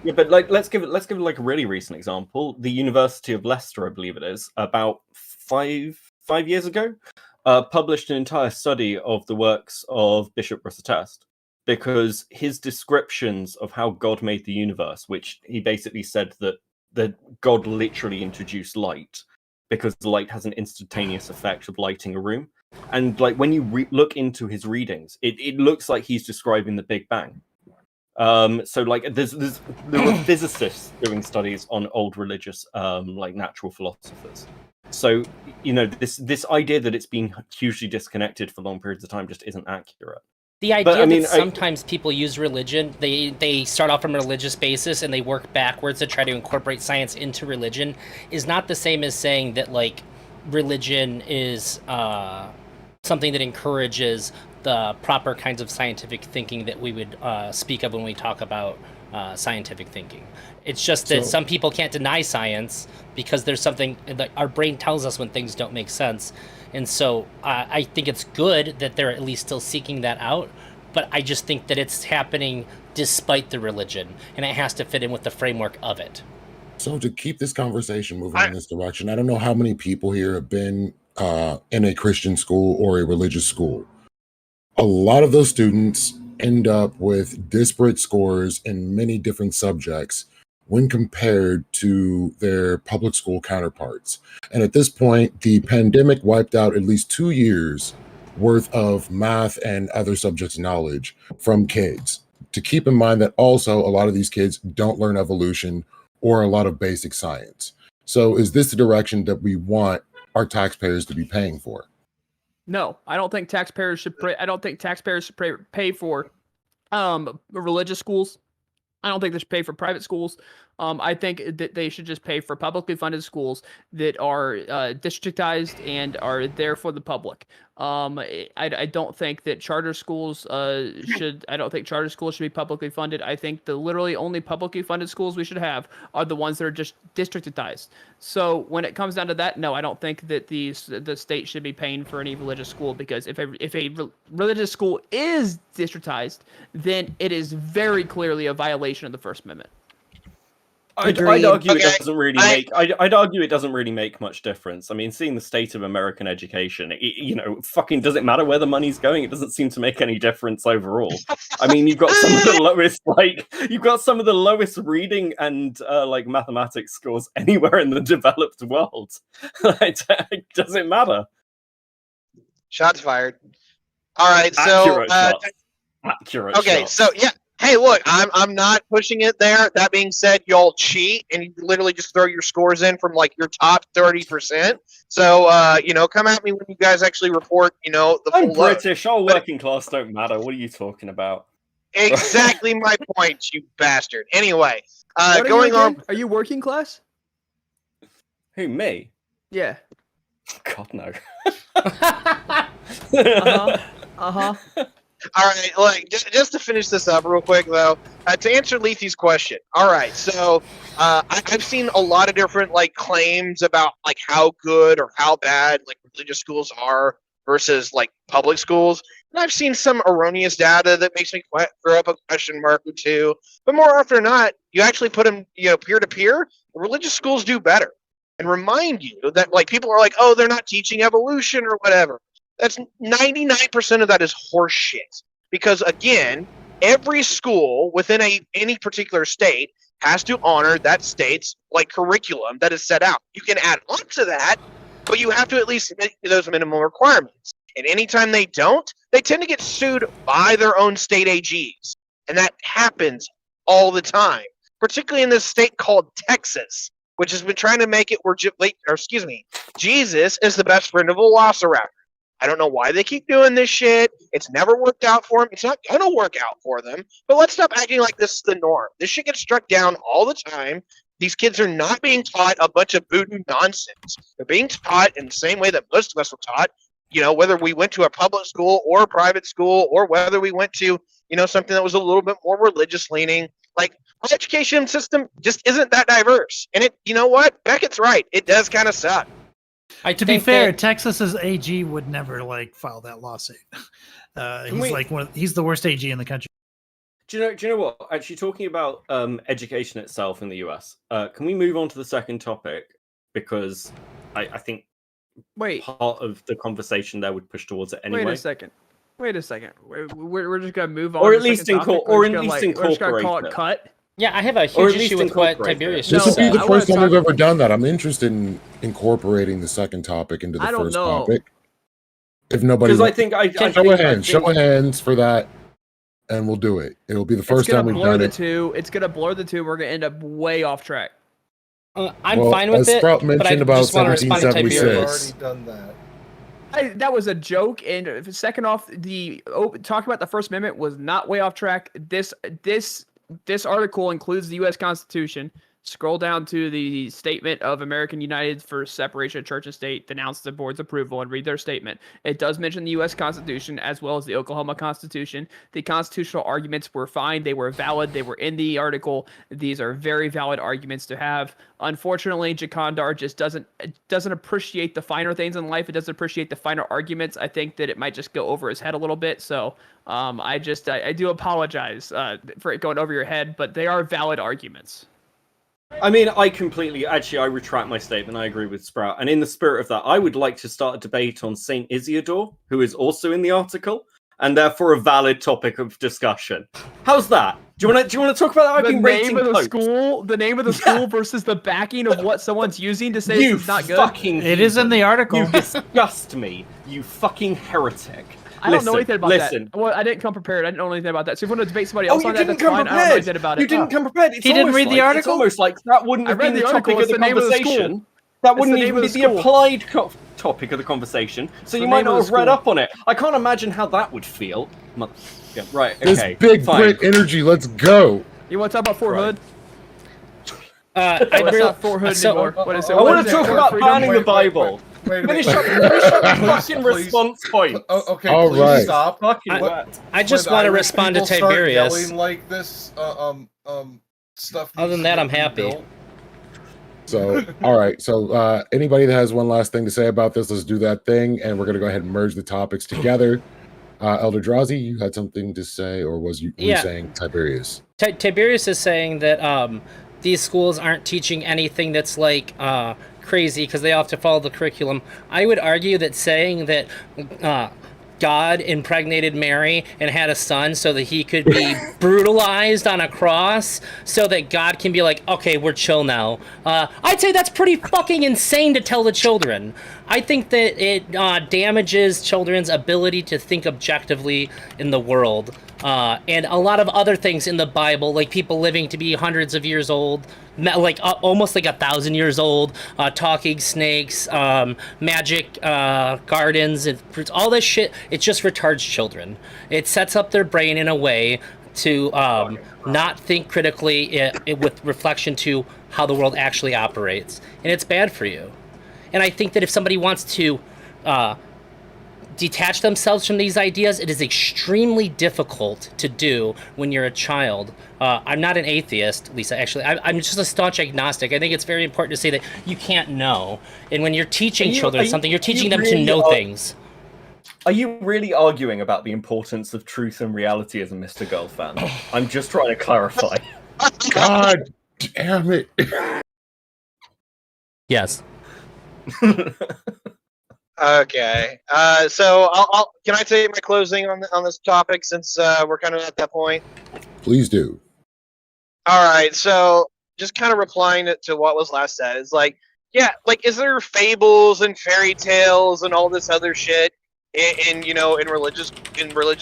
[SPEAKER 2] Yeah, but like let's give it like a really recent example. The University of Leicester, I believe it is, about five years ago, published an entire study of the works of Bishop Grosseteste, because his descriptions of how God made the universe, which he basically said that God literally introduced light, because the light has an instantaneous effect of lighting a room. And like when you look into his readings, it looks like he's describing the Big Bang. So like there were physicists doing studies on old religious like natural philosophers. So this idea that it's been hugely disconnected for long periods of time just isn't accurate.
[SPEAKER 3] The idea
[SPEAKER 2] I mean,
[SPEAKER 3] that sometimes people use religion, they start off from a religious basis and they work backwards to try to incorporate science into religion, is not the same as saying that like religion is something that encourages the proper kinds of scientific thinking that we would speak of when we talk about scientific thinking. It's just that some people can't deny science because there's something that our brain tells us when things don't make sense. And so I think it's good that they're at least still seeking that out, but I just think that it's happening despite the religion, and it has to fit in with the framework of it.
[SPEAKER 1] So to keep this conversation moving in this direction, I don't know how many people here have been in a Christian school or a religious school. A lot of those students end up with disparate scores in many different subjects when compared to their public school counterparts. And at this point, the pandemic wiped out at least 2 years worth of math and other subjects knowledge from kids. To keep in mind that also a lot of these kids don't learn evolution or a lot of basic science. So is this the direction that we want our taxpayers to be paying for?
[SPEAKER 4] No, I don't think taxpayers should pay. I don't think taxpayers should pay for religious schools. I don't think they should pay for private schools. I think that they should just pay for publicly funded schools that are districtized and are there for the public. I don't think that charter schools should. I don't think charter schools should be publicly funded. I think the literally only publicly funded schools we should have are the ones that are just districtized. So when it comes down to that, no, I don't think that the state should be paying for any religious school, because if a religious school is districtized, then it is very clearly a violation of the First Amendment.
[SPEAKER 2] I'd
[SPEAKER 8] Agreed.
[SPEAKER 2] argue
[SPEAKER 7] Okay,
[SPEAKER 2] it doesn't really make. I'd argue it doesn't really make much difference. I mean, seeing the state of American education, fucking does it matter where the money's going? It doesn't seem to make any difference overall. I mean, you've got some of the lowest reading and like mathematics scores anywhere in the developed world. Does it matter?
[SPEAKER 7] Shots fired. All right, so
[SPEAKER 2] Accurate
[SPEAKER 7] okay,
[SPEAKER 2] shots.
[SPEAKER 7] so yeah. Hey, look, I'm not pushing it there. That being said, y'all cheat and you literally just throw your scores in from like your top 30%. So come at me when you guys actually report, the
[SPEAKER 2] I'm
[SPEAKER 7] full load.
[SPEAKER 2] British. Our working class don't matter. What are you talking about?
[SPEAKER 7] Exactly my point, you bastard. Anyway,
[SPEAKER 4] What are
[SPEAKER 7] going
[SPEAKER 4] you
[SPEAKER 7] on.
[SPEAKER 4] again? Are you working class?
[SPEAKER 2] Who, me?
[SPEAKER 4] Yeah.
[SPEAKER 2] God, no.
[SPEAKER 4] Uh-huh.
[SPEAKER 7] All right, look, just to finish this up real quick, though, to answer Leafy's question. All right, so I've seen a lot of different like claims about like how good or how bad like religious schools are versus like public schools, and I've seen some erroneous data that makes me throw up a question mark or two. But more often than not, you actually put them, peer to peer. Religious schools do better, and remind you that like people are like, oh, they're not teaching evolution or whatever. That's 99% of that is horse shit. Because again, every school within any particular state has to honor that state's like curriculum that is set out. You can add on to that, but you have to at least meet those minimum requirements. And anytime they don't, they tend to get sued by their own state AGs. And that happens all the time, particularly in this state called Texas, which has been trying to make it where Jesus is the best friend of a velociraptor. I don't know why they keep doing this shit. It's never worked out for them. It's not going to work out for them. But let's stop acting like this is the norm. This shit gets struck down all the time. These kids are not being taught a bunch of voodoo nonsense. They're being taught in the same way that most of us were taught, whether we went to a public school or a private school or whether we went to, something that was a little bit more religious leaning. Like, our education system just isn't that diverse. And you know what? Beckett's right. It does kind of suck.
[SPEAKER 6] To be fair, Texas's AG would never like file that lawsuit. He's the worst AG in the country.
[SPEAKER 2] Do you know what? Actually, talking about education itself in the US, can we move on to the second topic? Because I think part of the conversation there would push towards it anyway.
[SPEAKER 4] Wait a second. We're just gonna move on.
[SPEAKER 2] Or
[SPEAKER 4] to
[SPEAKER 2] at
[SPEAKER 4] the
[SPEAKER 2] least
[SPEAKER 4] second topic?
[SPEAKER 2] or
[SPEAKER 4] We're
[SPEAKER 2] at
[SPEAKER 4] just
[SPEAKER 2] least
[SPEAKER 4] gonna, we're just gonna call
[SPEAKER 2] incorporate
[SPEAKER 4] it
[SPEAKER 2] it.
[SPEAKER 4] cut.
[SPEAKER 3] Yeah, I have a
[SPEAKER 2] Or at
[SPEAKER 3] huge
[SPEAKER 2] least
[SPEAKER 3] issue with what
[SPEAKER 2] incorporate
[SPEAKER 3] Tiberius
[SPEAKER 2] it.
[SPEAKER 3] just
[SPEAKER 1] This would be
[SPEAKER 3] said.
[SPEAKER 1] the
[SPEAKER 4] I wanna
[SPEAKER 1] first time
[SPEAKER 4] talk-
[SPEAKER 1] we've ever done that. I'm interested in incorporating the second topic into the
[SPEAKER 4] I don't
[SPEAKER 1] first
[SPEAKER 4] know.
[SPEAKER 1] topic. If nobody,
[SPEAKER 2] Because I think
[SPEAKER 1] show of hands for that, and we'll do it. It'll be the first
[SPEAKER 4] It's
[SPEAKER 1] time
[SPEAKER 4] gonna
[SPEAKER 1] we've
[SPEAKER 4] blur
[SPEAKER 1] done
[SPEAKER 4] the
[SPEAKER 1] it.
[SPEAKER 4] two. It's gonna blur the two. We're gonna end up way off track.
[SPEAKER 3] I'm
[SPEAKER 1] Well,
[SPEAKER 3] fine with
[SPEAKER 1] as
[SPEAKER 3] it,
[SPEAKER 1] Sprout
[SPEAKER 3] but I
[SPEAKER 1] mentioned about
[SPEAKER 3] just want to respond to
[SPEAKER 1] 1776.
[SPEAKER 3] Tiberius.
[SPEAKER 5] We've already done that.
[SPEAKER 4] That was a joke. And second off, talking about the First Amendment was not way off track. This article includes the U.S. Constitution. Scroll down to the statement of American United for separation of church and state, denounce the board's approval, and read their statement. It does mention the U.S. Constitution as well as the Oklahoma Constitution. The constitutional arguments were fine. They were valid. They were in the article. These are very valid arguments to have. Unfortunately, Jakandar just doesn't appreciate the finer things in life. It doesn't appreciate the finer arguments. I think that it might just go over his head a little bit. So I do apologize for it going over your head, but they are valid arguments.
[SPEAKER 2] I mean, I retract my statement. I agree with Sprout. And in the spirit of that, I would like to start a debate on Saint Isidore, who is also in the article, and therefore a valid topic of discussion. How's that? Do you want to talk about that? I've been rating popes.
[SPEAKER 4] The name of the school versus the backing of what someone's using to say it's not good.
[SPEAKER 6] It is in the article.
[SPEAKER 2] You disgust me, you fucking heretic.
[SPEAKER 4] I don't know anything about that. Well, I didn't come prepared. I didn't know anything about that. So if you want to debate somebody else on that, that's fine. I don't know anything about it.
[SPEAKER 2] You didn't come prepared.
[SPEAKER 6] He didn't read the article?
[SPEAKER 2] It's almost like that wouldn't have been the topic of the conversation. That wouldn't even be the applied topic of the conversation. So you might not have read up on it. I can't imagine how that would feel. Yeah, right, okay.
[SPEAKER 1] This big
[SPEAKER 2] fine.
[SPEAKER 1] Brit energy, let's go.
[SPEAKER 4] You want to talk about Fort Hood?
[SPEAKER 3] I
[SPEAKER 4] not Fort Hood anymore. What is it?
[SPEAKER 2] I
[SPEAKER 4] What
[SPEAKER 2] want
[SPEAKER 4] is
[SPEAKER 2] to
[SPEAKER 4] it?
[SPEAKER 2] talk about
[SPEAKER 4] Freedom?
[SPEAKER 2] banning the Bible.
[SPEAKER 5] Wait a
[SPEAKER 2] Finish
[SPEAKER 5] minute.
[SPEAKER 2] up the fucking
[SPEAKER 5] Please.
[SPEAKER 2] response point.
[SPEAKER 5] Okay,
[SPEAKER 1] All
[SPEAKER 5] please
[SPEAKER 1] right.
[SPEAKER 5] stop.
[SPEAKER 2] Fucking
[SPEAKER 3] I-
[SPEAKER 2] what?
[SPEAKER 3] I just
[SPEAKER 5] When
[SPEAKER 3] want to
[SPEAKER 5] Irish
[SPEAKER 3] respond to
[SPEAKER 5] people start
[SPEAKER 3] Tiberius.
[SPEAKER 5] yelling like this, stuff.
[SPEAKER 3] Other than
[SPEAKER 5] needs
[SPEAKER 3] that,
[SPEAKER 5] to
[SPEAKER 3] I'm
[SPEAKER 5] be
[SPEAKER 3] happy.
[SPEAKER 5] built.
[SPEAKER 1] So, all right. So, anybody that has one last thing to say about this, let's do that thing, and we're gonna go ahead and merge the topics together. Elder Drazi, you had something to say, or were you saying Tiberius?
[SPEAKER 3] Tiberius is saying that these schools aren't teaching anything that's like crazy because they all have to follow the curriculum. I would argue that saying that God impregnated Mary and had a son so that he could be brutalized on a cross so that God can be like, okay, we're chill now. I'd say that's pretty fucking insane to tell the children. I think that it damages children's ability to think objectively in the world. And a lot of other things in the Bible, like people living to be hundreds of years old, like almost like 1,000 years old, talking snakes, magic gardens, and fruits, all this shit. It just retards children. It sets up their brain in a way to not think critically with reflection to how the world actually operates, and it's bad for you. And I think that if somebody wants to detach themselves from these ideas, it is extremely difficult to do when you're a child. I'm not an atheist, Lisa, actually. I'm just a staunch agnostic. I think it's very important to say that you can't know. And when you're teaching children something, you're teaching them to know things.
[SPEAKER 2] Are you really arguing about the importance of truth and reality as a Mr. Girl fan? I'm just trying to clarify.
[SPEAKER 1] God damn it.
[SPEAKER 3] Yes.
[SPEAKER 7] Okay. So can I say my closing on this topic since we're kind of at that point?
[SPEAKER 1] Please do.
[SPEAKER 7] All right. So just kind of replying to what was last said is like, yeah, like, is there fables and fairy tales and all this other shit in religious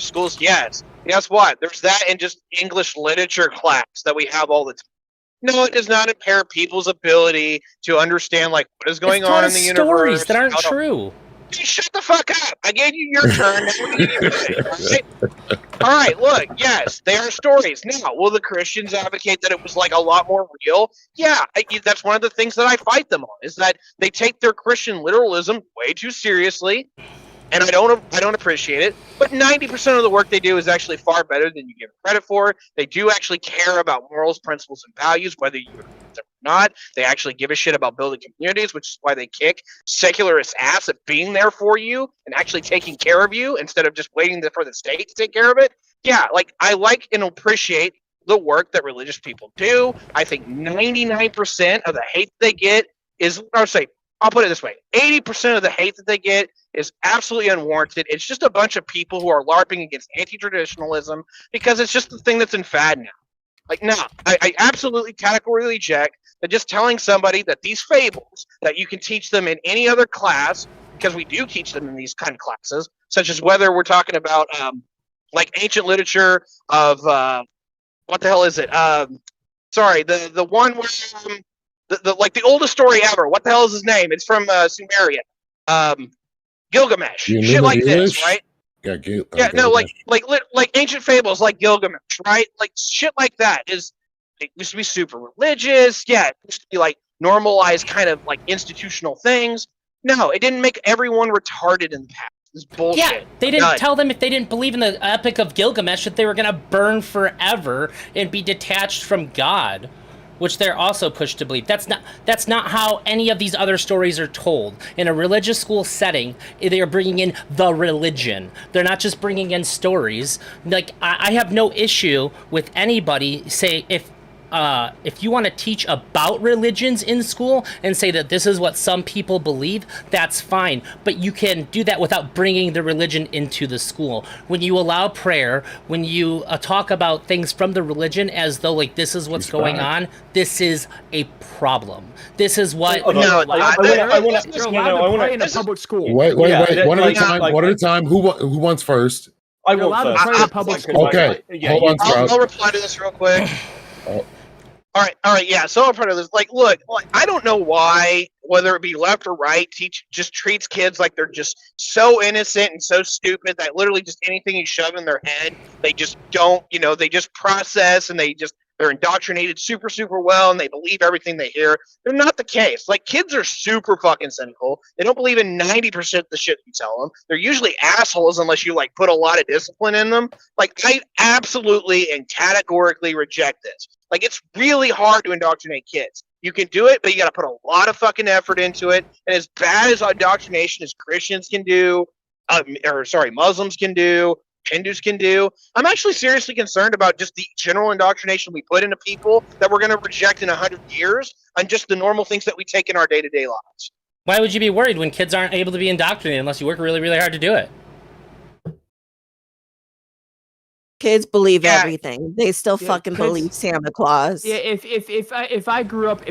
[SPEAKER 7] schools? Yes. Guess what? There's that in just English literature class that we have all the time. No, it does not impair people's ability to understand like what is going on in the universe.
[SPEAKER 3] Stories that aren't true.
[SPEAKER 7] Shut the fuck up! I gave you your turn. Now we're gonna give you right? All right, look, yes, they are stories. Now, will the Christians advocate that it was like a lot more real? Yeah, that's one of the things that I fight them on, is that they take their Christian literalism way too seriously, and I don't appreciate it. But 90% of the work they do is actually far better than you give credit for. They do actually care about morals, principles, and values, whether you agree with them or not. They actually give a shit about building communities, which is why they kick secularist ass at being there for you and actually taking care of you instead of just waiting for the state to take care of it. Yeah, like, I like and appreciate the work that religious people do. I think 99% of the hate they get is, I'll put it this way, 80% of the hate that they get is absolutely unwarranted. It's just a bunch of people who are LARPing against anti-traditionalism because it's just the thing that's in fad now. Like, no, I absolutely categorically reject that just telling somebody that these fables, that you can teach them in any other class, because we do teach them in these kind of classes, such as whether we're talking about, like, ancient literature of, what the hell is it? The one where, the oldest story ever. What the hell is his name? It's from Sumeria. Gilgamesh. Shit like this, right?
[SPEAKER 1] Yeah,
[SPEAKER 7] Gilgamesh. like ancient fables like Gilgamesh, right? Like shit like that it used to be super religious. Yeah, it used to be like normalized kind of like institutional things. No, it didn't make everyone retarded in the past. It's bullshit.
[SPEAKER 3] Yeah, they didn't tell them if they didn't believe in the Epic of Gilgamesh that they were gonna burn forever and be detached from God, which they're also pushed to believe. That's not how any of these other stories are told. In a religious school setting, they are bringing in the religion. They're not just bringing in stories. Like, I have no issue with anybody say if you want to teach about religions in school and say that this is what some people believe, that's fine. But you can do that without bringing the religion into the school. When you allow prayer, when you talk about things from the religion as though like this is what's going on, this is a problem. This is what.
[SPEAKER 4] You're allowed to pray in a public school.
[SPEAKER 1] Wait. One at a time. Who wants first?
[SPEAKER 2] You're allowed to pray in a public school.
[SPEAKER 1] Okay. Hold on, Sprout.
[SPEAKER 7] I'll reply to this real quick. All right, yeah. So I'm part of this. Like, look, I don't know why, whether it be left or right, just treats kids like they're just so innocent and so stupid that literally just anything you shove in their head, they just don't, they just process and they're indoctrinated super, super well and they believe everything they hear. They're not the case. Like, kids are super fucking cynical. They don't believe in 90% of the shit you tell them. They're usually assholes unless you like put a lot of discipline in them. Like, I absolutely and categorically reject this. Like, it's really hard to indoctrinate kids. You can do it, but you got to put a lot of fucking effort into it. And as bad as indoctrination as Christians can do, Muslims can do, Hindus can do. I'm actually seriously concerned about just the general indoctrination we put into people that we're going to reject in 100 years on just the normal things that we take in our day-to-day lives.
[SPEAKER 3] Why would you be worried when kids aren't able to be indoctrinated unless you work really, really hard to do it?
[SPEAKER 8] Kids believe
[SPEAKER 7] Yeah.
[SPEAKER 8] everything. They still
[SPEAKER 4] Yeah,
[SPEAKER 8] fucking
[SPEAKER 4] kids-
[SPEAKER 8] believe Santa Claus.
[SPEAKER 4] Yeah, if I grew up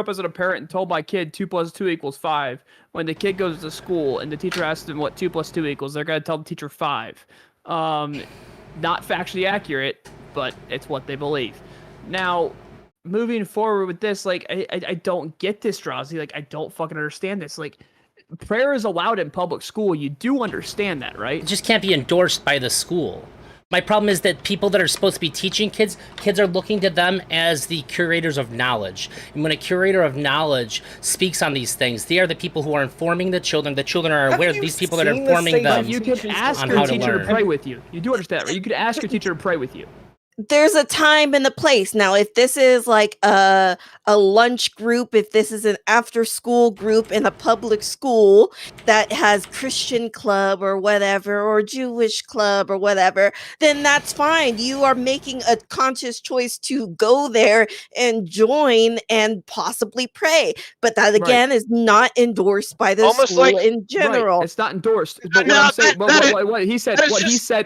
[SPEAKER 4] as a parent and told my kid 2 + 2 = 5, when the kid goes to school and the teacher asks them what 2 + 2 equals, they're gonna tell the teacher 5. Not factually accurate, but it's what they believe. Now, moving forward with this, like I don't get this, Drazi. Like I don't fucking understand this. Like prayer is allowed in public school. You do understand that, right?
[SPEAKER 3] It just can't be endorsed by the school. My problem is that people that are supposed to be teaching kids are looking to them as the curators of knowledge. And when a curator of knowledge speaks on these things, they are the people who are informing the children. The children are aware of these people that are informing them.
[SPEAKER 4] But you could ask
[SPEAKER 3] on
[SPEAKER 4] your
[SPEAKER 3] how to
[SPEAKER 4] teacher to
[SPEAKER 3] learn.
[SPEAKER 4] pray with you. You do understand that, right? You could ask your teacher to pray with you.
[SPEAKER 8] There's a time and a place. Now, if this is like a lunch group, if this is an after school group in a public school that has Christian club or whatever, or Jewish club or whatever, then that's fine. You are making a conscious choice to go there and join and possibly pray. But that
[SPEAKER 4] Right.
[SPEAKER 8] again is not endorsed by the
[SPEAKER 7] Almost
[SPEAKER 8] school
[SPEAKER 7] like-
[SPEAKER 8] in general.
[SPEAKER 4] Right. It's not endorsed. But
[SPEAKER 7] No,
[SPEAKER 4] what I'm saying,
[SPEAKER 7] that-
[SPEAKER 4] what he said,
[SPEAKER 7] that is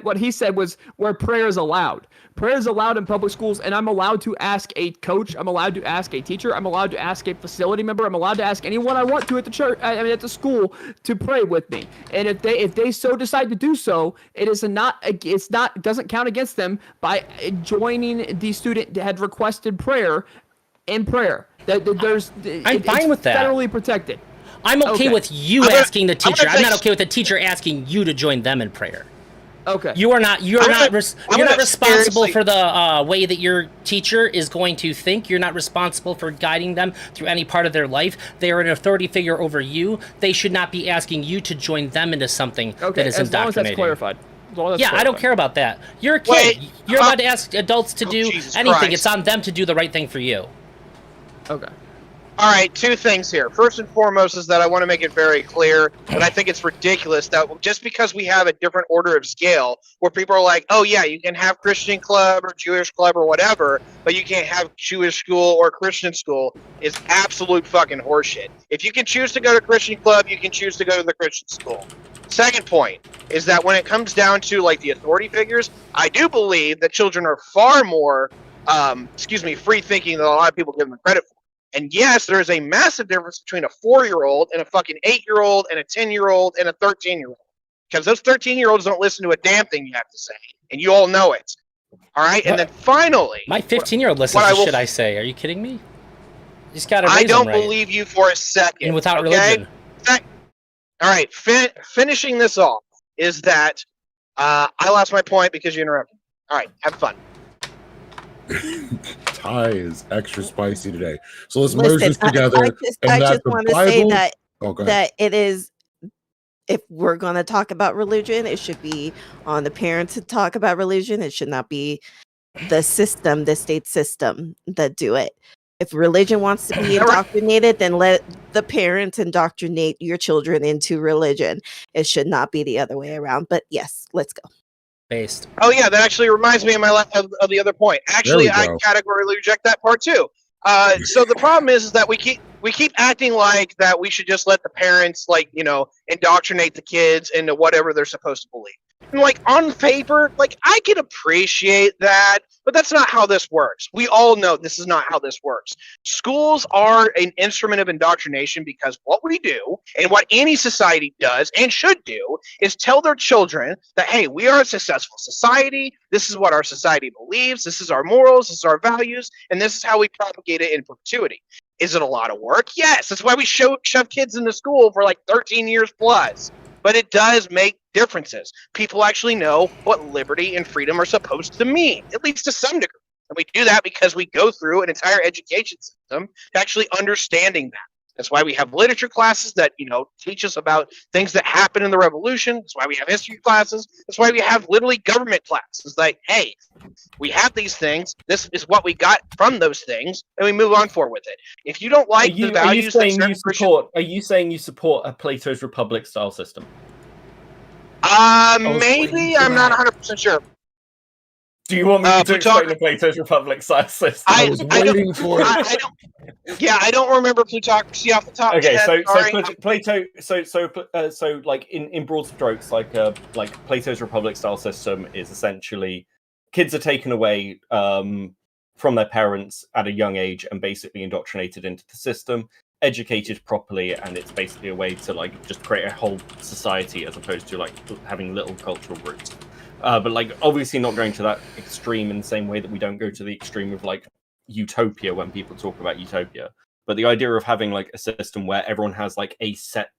[SPEAKER 4] what he said was where prayer is allowed. Prayer is allowed in public schools, and I'm allowed to ask a coach. I'm allowed to ask a teacher. I'm allowed to ask a facility member. I'm allowed to ask anyone I want to at the church. I mean, at the school to pray with me. And if they so decide to do so, it doesn't count against them by joining the student that had requested prayer in prayer.
[SPEAKER 3] I'm fine with that.
[SPEAKER 4] Federally protected.
[SPEAKER 3] I'm okay
[SPEAKER 4] Okay.
[SPEAKER 3] with you
[SPEAKER 7] I'm gonna-
[SPEAKER 3] asking the
[SPEAKER 7] I'm gonna
[SPEAKER 3] teacher. I'm not
[SPEAKER 7] take-
[SPEAKER 3] okay with the teacher asking you to join them in prayer.
[SPEAKER 4] Okay.
[SPEAKER 3] You're not
[SPEAKER 7] I'm gonna
[SPEAKER 3] responsible
[SPEAKER 7] seriously-
[SPEAKER 3] for the way that your teacher is going to think. You're not responsible for guiding them through any part of their life. They are an authority figure over you. They should not be asking you to join them into something
[SPEAKER 4] Okay.
[SPEAKER 3] that is
[SPEAKER 4] As long as that's
[SPEAKER 3] indoctrinating.
[SPEAKER 4] clarified. As long as that's
[SPEAKER 3] Yeah, I don't
[SPEAKER 4] clarified.
[SPEAKER 3] care about that. You're a kid.
[SPEAKER 7] Wait,
[SPEAKER 3] You're allowed to ask adults to do
[SPEAKER 7] Jesus
[SPEAKER 3] anything.
[SPEAKER 7] Christ.
[SPEAKER 3] It's on them to do the right thing for you.
[SPEAKER 4] Okay.
[SPEAKER 7] All right, two things here. First and foremost is that I want to make it very clear that I think it's ridiculous that just because we have a different order of scale where people are like, oh yeah, you can have Christian club or Jewish club or whatever, but you can't have Jewish school or Christian school is absolute fucking horseshit. If you can choose to go to Christian club, you can choose to go to the Christian school. Second point is that when it comes down to like the authority figures, I do believe that children are far more, free thinking than a lot of people give them credit for. And yes, there is a massive difference between a 4-year-old and a fucking 8-year-old and a 10-year-old and a 13-year-old. Because those 13-year-olds don't listen to a damn thing you have to say. And you all know it. All right? And then finally,
[SPEAKER 3] My 15-year-old listens
[SPEAKER 7] what I
[SPEAKER 3] to
[SPEAKER 7] will-
[SPEAKER 3] shit I say. Are you kidding me? You just gotta
[SPEAKER 7] I
[SPEAKER 3] raise
[SPEAKER 7] don't
[SPEAKER 3] them right.
[SPEAKER 7] believe you for a second.
[SPEAKER 3] And without
[SPEAKER 7] okay?
[SPEAKER 3] religion.
[SPEAKER 7] All right, finishing this off is that I lost my point because you interrupted. All right, have fun.
[SPEAKER 1] Ty is extra spicy today. So let's merge
[SPEAKER 8] Listen,
[SPEAKER 1] this together.
[SPEAKER 8] I
[SPEAKER 1] and that
[SPEAKER 8] just
[SPEAKER 1] the
[SPEAKER 8] want to say
[SPEAKER 1] Bible-
[SPEAKER 8] that
[SPEAKER 1] Oh, go ahead.
[SPEAKER 8] that it is, if we're going to talk about religion, it should be on the parents to talk about religion. It should not be the system, the state system that do it. If religion wants to be indoctrinated, then let the parents indoctrinate your children into religion. It should not be the other way around. But yes, let's go.
[SPEAKER 3] Based.
[SPEAKER 7] Oh yeah, that actually reminds me of of the other point. Actually,
[SPEAKER 1] There we
[SPEAKER 7] I
[SPEAKER 1] go.
[SPEAKER 7] categorically reject that part too. So the problem is that we keep acting like that we should just let the parents indoctrinate the kids into whatever they're supposed to believe. And on paper, I can appreciate that, but that's not how this works. We all know this is not how this works. Schools are an instrument of indoctrination because what we do and what any society does and should do is tell their children that, hey, we are a successful society. This is what our society believes. This is our morals. This is our values. And this is how we propagate it in perpetuity. Is it a lot of work? Yes. That's why we shove kids into school for 13 years plus. But it does make differences. People actually know what liberty and freedom are supposed to mean, at least to some degree. And we do that because we go through an entire education system to actually understanding that. That's why we have literature classes that, teach us about things that happened in the revolution. That's why we have history classes. That's why we have literally government classes. Hey, we have these things. This is what we got from those things, and we move on forward with it. If you don't like the values that certain Christian...
[SPEAKER 2] Are you saying you support a Plato's Republic style system?
[SPEAKER 7] Maybe. I'm not 100% sure.
[SPEAKER 2] Do you want me to explain
[SPEAKER 7] Plutarch-
[SPEAKER 2] the Plato's Republic system?
[SPEAKER 1] I was waiting for it.
[SPEAKER 7] I don't. Yeah, I don't remember plutocracy off the top of my
[SPEAKER 2] Okay,
[SPEAKER 7] head. Sorry.
[SPEAKER 2] Plato, so like in broad strokes, like Plato's Republic style system is essentially kids are taken away from their parents at a young age and basically indoctrinated into the system, educated properly, and it's basically a way to like just create a whole society as opposed to like having little cultural roots. But like obviously not going to that extreme in the same way that we don't go to the extreme of like utopia when people talk about utopia. But the idea of having like a system where everyone has like a set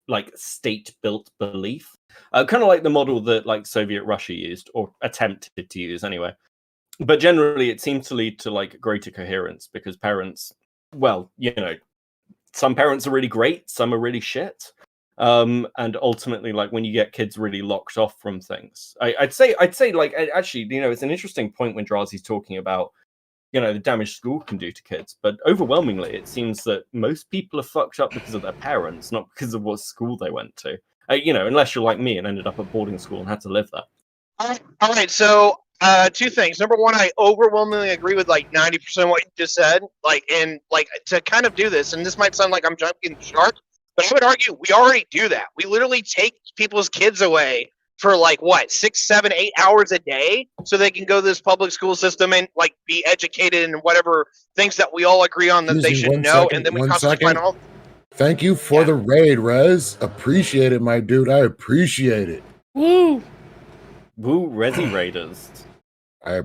[SPEAKER 2] like state built belief, kind of like the model that like Soviet Russia used or attempted to use anyway. But generally it seems to lead to like greater coherence because parents, well, you know, some parents are really great, some are really shit. And ultimately, like when you get kids really locked off from things, I'd say like actually, you know, it's an interesting point when Drazi's talking about, you know, the damage school can do to kids. But overwhelmingly, it seems that most people are fucked up because of their parents, not because of what school they went to. You know, unless you're like me and ended up at boarding school and had to live there.
[SPEAKER 7] All right. So, two things. Number one, I overwhelmingly agree with like 90% of what you just said. Like, and like to kind of do this, and this might sound like I'm jumping the shark, but I would argue we already do that. We literally take people's kids away for like what 6, 7, 8 hours a day, so they can go to this public school system and like be educated in whatever things that we all agree on that they
[SPEAKER 1] Excuse me,
[SPEAKER 7] should
[SPEAKER 1] one
[SPEAKER 7] know,
[SPEAKER 1] second,
[SPEAKER 7] and then we
[SPEAKER 1] one
[SPEAKER 7] constantly find
[SPEAKER 1] second.
[SPEAKER 7] all.
[SPEAKER 1] Thank you for the raid, Rez. Appreciate it, my dude. I appreciate it.
[SPEAKER 3] Woo!
[SPEAKER 2] Woo, Resi Raiders.
[SPEAKER 7] All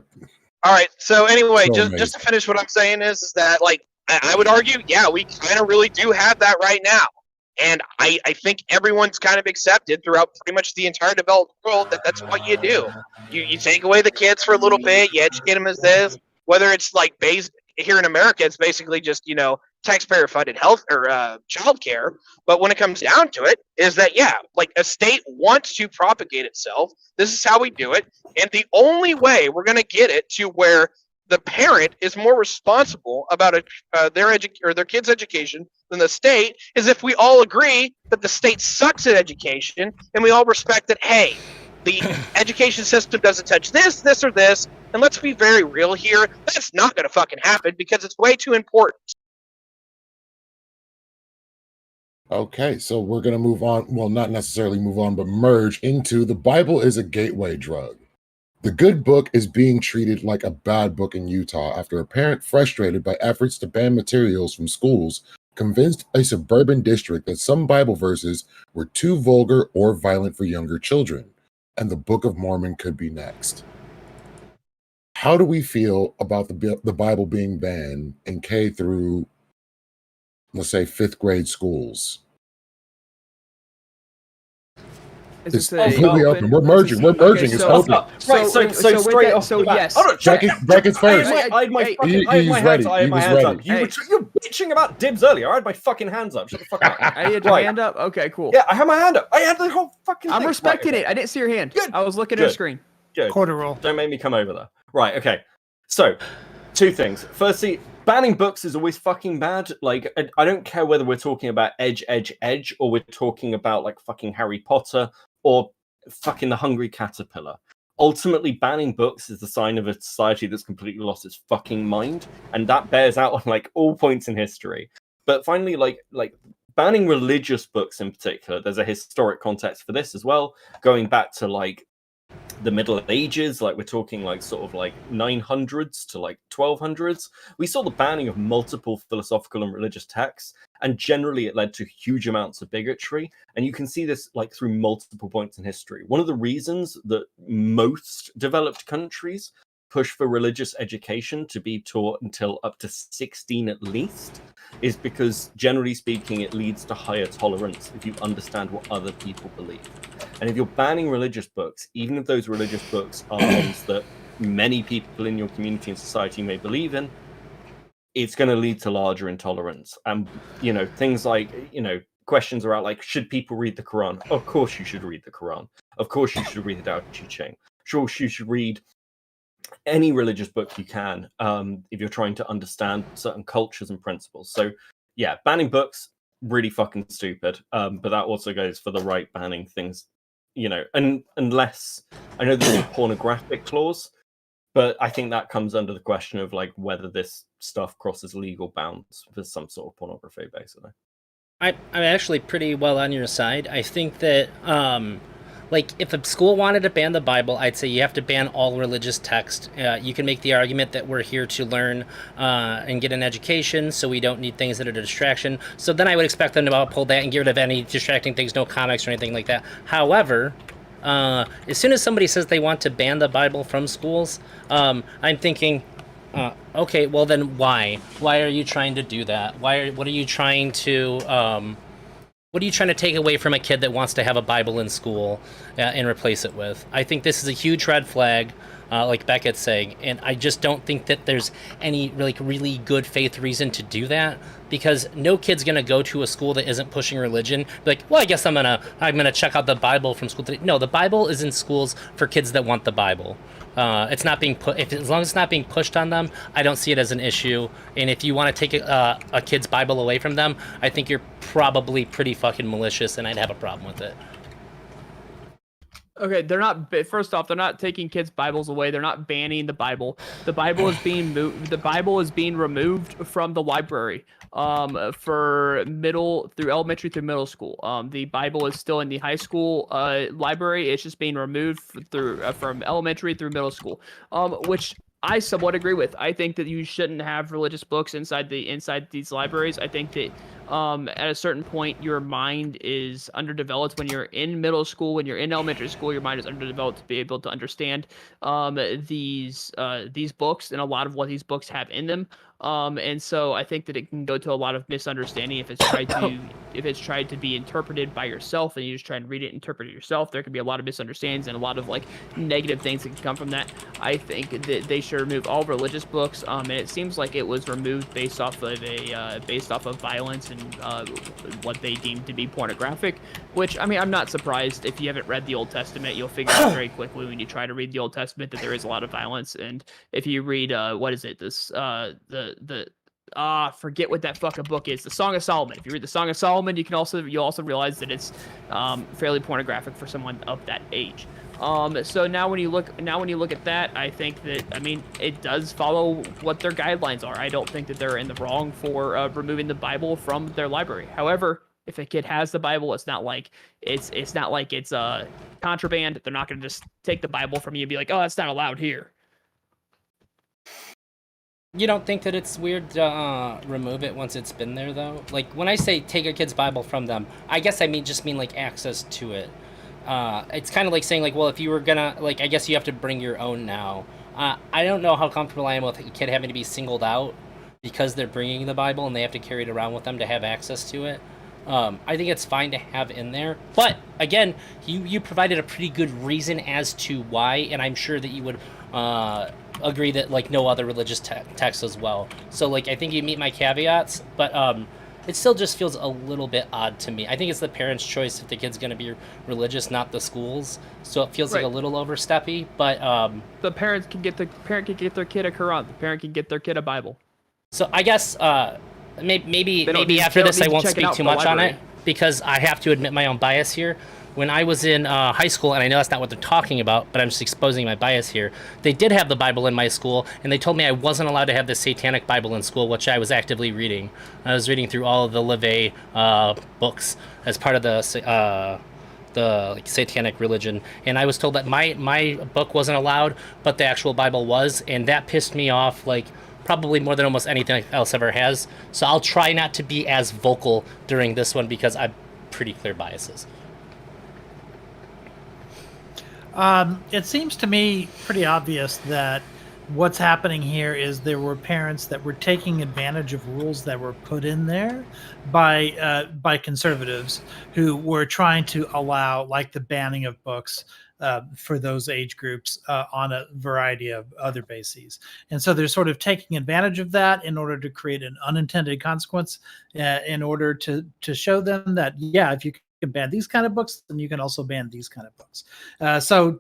[SPEAKER 7] right. So anyway,
[SPEAKER 1] So
[SPEAKER 7] just to finish, what I'm saying is that like I would argue, yeah, we kind of really do have that right now. And I think everyone's kind of accepted throughout pretty much the entire developed world that that's what you do. You take away the kids for a little bit, you educate them as this, whether it's like based here in America, it's basically just, you know, taxpayer funded health or childcare. But when it comes down to it, is that, yeah, like a state wants to propagate itself. This is how we do it. And the only way we're going to get it to where the parent is more responsible about their kid's education than the state is if we all agree that the state sucks at education and we all respect that, hey, the education system doesn't touch this or this. And let's be very real here. That's not going to fucking happen because it's way too important.
[SPEAKER 1] Okay, so we're going to move on. Well, not necessarily move on, but merge into the Bible is a gateway drug. The good book is being treated like a bad book in Utah after a parent frustrated by efforts to ban materials from schools convinced a suburban district that some Bible verses were too vulgar or violent for younger children, and the Book of Mormon could be next. How do we feel about the Bible being banned in K through, let's say, 5th grade schools?
[SPEAKER 4] Is
[SPEAKER 1] It's
[SPEAKER 4] this a
[SPEAKER 1] completely open. We're merging. We're merging. It's open.
[SPEAKER 2] Right, so
[SPEAKER 4] with
[SPEAKER 2] straight
[SPEAKER 4] that-
[SPEAKER 2] off
[SPEAKER 4] so
[SPEAKER 2] the bat.
[SPEAKER 4] yes.
[SPEAKER 2] Oh, no, check.
[SPEAKER 1] Beckett first.
[SPEAKER 2] I had my
[SPEAKER 1] He-
[SPEAKER 2] fucking
[SPEAKER 1] he's ready.
[SPEAKER 2] I had
[SPEAKER 1] He
[SPEAKER 2] my
[SPEAKER 1] was
[SPEAKER 2] hands
[SPEAKER 1] ready.
[SPEAKER 2] up.
[SPEAKER 4] Hey.
[SPEAKER 2] You're bitching about dibs earlier. I had my fucking hands up. Shut the fuck up.
[SPEAKER 4] I had your hand up. Okay, cool.
[SPEAKER 2] Yeah, I had my hand up. I had the whole fucking
[SPEAKER 4] I'm
[SPEAKER 2] thing.
[SPEAKER 4] respecting
[SPEAKER 2] Right,
[SPEAKER 4] it. I didn't see your hand.
[SPEAKER 2] Good.
[SPEAKER 4] I was looking at the
[SPEAKER 2] Good.
[SPEAKER 4] screen.
[SPEAKER 2] Good.
[SPEAKER 6] Quarter roll.
[SPEAKER 2] Don't make me come over there. Right, okay. So, two things. Firstly, banning books is always fucking bad. Like, I don't care whether we're talking about Edge, or we're talking about, like, fucking Harry Potter, or fucking The Hungry Caterpillar. Ultimately, banning books is the sign of a society that's completely lost its fucking mind, and that bears out on, like, all points in history. But finally, like banning religious books in particular, there's a historic context for this as well, going back to, like, the Middle Ages, like we're talking like sort of like 900s to like 1200s. We saw the banning of multiple philosophical and religious texts, and generally it led to huge amounts of bigotry. And you can see this like through multiple points in history. One of the reasons that most developed countries push for religious education to be taught until up to 16 at least is because, generally speaking, it leads to higher tolerance if you understand what other people believe. And if you're banning religious books, even if those religious books are ones that many people in your community and society may believe in, it's going to lead to larger intolerance. And, you know, things like, you know, questions are out like, should people read the Quran? Of course you should read the Quran. Of course you should read the Tao Te Ching. Sure, you should read any religious book you can if you're trying to understand certain cultures and principles. So, yeah, banning books, really fucking stupid. But that also goes for the right banning things and unless I know there's a pornographic clause, but I think that comes under the question of like whether this stuff crosses legal bounds for some sort of pornography, basically.
[SPEAKER 3] I'm actually pretty well on your side. I think that, like, if a school wanted to ban the Bible, I'd say you have to ban all religious text. You can make the argument that we're here to learn and get an education, so we don't need things that are a distraction. So then I would expect them to uphold that and get rid of any distracting things, no comics or anything like that. However, as soon as somebody says they want to ban the Bible from schools, I'm thinking, okay, well then why? Why are you trying to do that? What are you trying to take away from a kid that wants to have a Bible in school and replace it with? I think this is a huge red flag, like Beckett's saying, and I just don't think that there's any really good faith reason to do that, because no kid's gonna go to a school that isn't pushing religion. Be like, well, I guess I'm gonna check out the Bible from school today. No, the Bible is in schools for kids that want the Bible. It's not being as long as it's not being pushed on them, I don't see it as an issue. And if you want to take a kid's Bible away from them, I think you're probably pretty fucking malicious, and I'd have a problem with it.
[SPEAKER 4] Okay, they're not. First off, they're not taking kids' Bibles away. They're not banning the Bible. The Bible is being moved. The Bible is being removed from the library. For elementary through middle school. The Bible is still in the high school library. It's just being removed from elementary through middle school. Which I somewhat agree with. I think that you shouldn't have religious books inside these libraries. I think that at a certain point, your mind is underdeveloped. When you're in middle school, when you're in elementary school, your mind is underdeveloped to be able to understand these books and a lot of what these books have in them. And so I think that it can go to a lot of misunderstanding if it's tried to be interpreted by yourself, and you just try and read it and interpret it yourself. There can be a lot of misunderstandings and a lot of like negative things that can come from that. I think that they should remove all religious books. And it seems like it was removed based off of violence and what they deemed to be pornographic. Which, I mean, I'm not surprised. If you haven't read the Old Testament, you'll figure out very quickly when you try to read the Old Testament that there is a lot of violence. And if you read forget what that fucking book is, the Song of Solomon. If you read the Song of Solomon, you'll also realize that it's fairly pornographic for someone of that age. So now when you look at that, I think that, I mean, it does follow what their guidelines are. I don't think that they're in the wrong for removing the Bible from their library. However, if a kid has the Bible, it's not like it's contraband. They're not going to just take the Bible from you and be like, oh, that's not allowed here.
[SPEAKER 3] You don't think that it's weird to remove it once it's been there, though? Like, when I say take a kid's Bible from them, I guess I mean like access to it. It's kind of like saying, like, well, if you were gonna, like, I guess you have to bring your own now. I don't know how comfortable I am with a kid having to be singled out because they're bringing the Bible and they have to carry it around with them to have access to it. I think it's fine to have in there. But, again, you provided a pretty good reason as to why, and I'm sure that you would agree that, like, no other religious text as well. So, like, I think you meet my caveats, but it still just feels a little bit odd to me. I think it's the parents' choice if the kid's going to be religious, not the school's. So it feels like a little oversteppy, but
[SPEAKER 4] the parent can get their kid a Quran. The parent can get their kid a Bible.
[SPEAKER 3] So I guess maybe after this I won't speak too much on it, because I have to admit my own bias here. When I was in high school, and I know that's not what they're talking about, but I'm just exposing my bias here, they did have the Bible in my school, and they told me I wasn't allowed to have the Satanic Bible in school, which I was actively reading. I was reading through all of the LaVey books as part of the Satanic religion, and I was told that my book wasn't allowed, but the actual Bible was, and that pissed me off, like, probably more than almost anything else ever has. So I'll try not to be as vocal during this one, because I'm pretty clear biases.
[SPEAKER 6] It seems to me pretty obvious that what's happening here is there were parents that were taking advantage of rules that were put in there by conservatives who were trying to allow, like, the banning of books for those age groups on a variety of other bases. And so they're sort of taking advantage of that in order to create an unintended consequence, in order to show them that, yeah, if you can ban these kind of books, then you can also ban these kind of books. So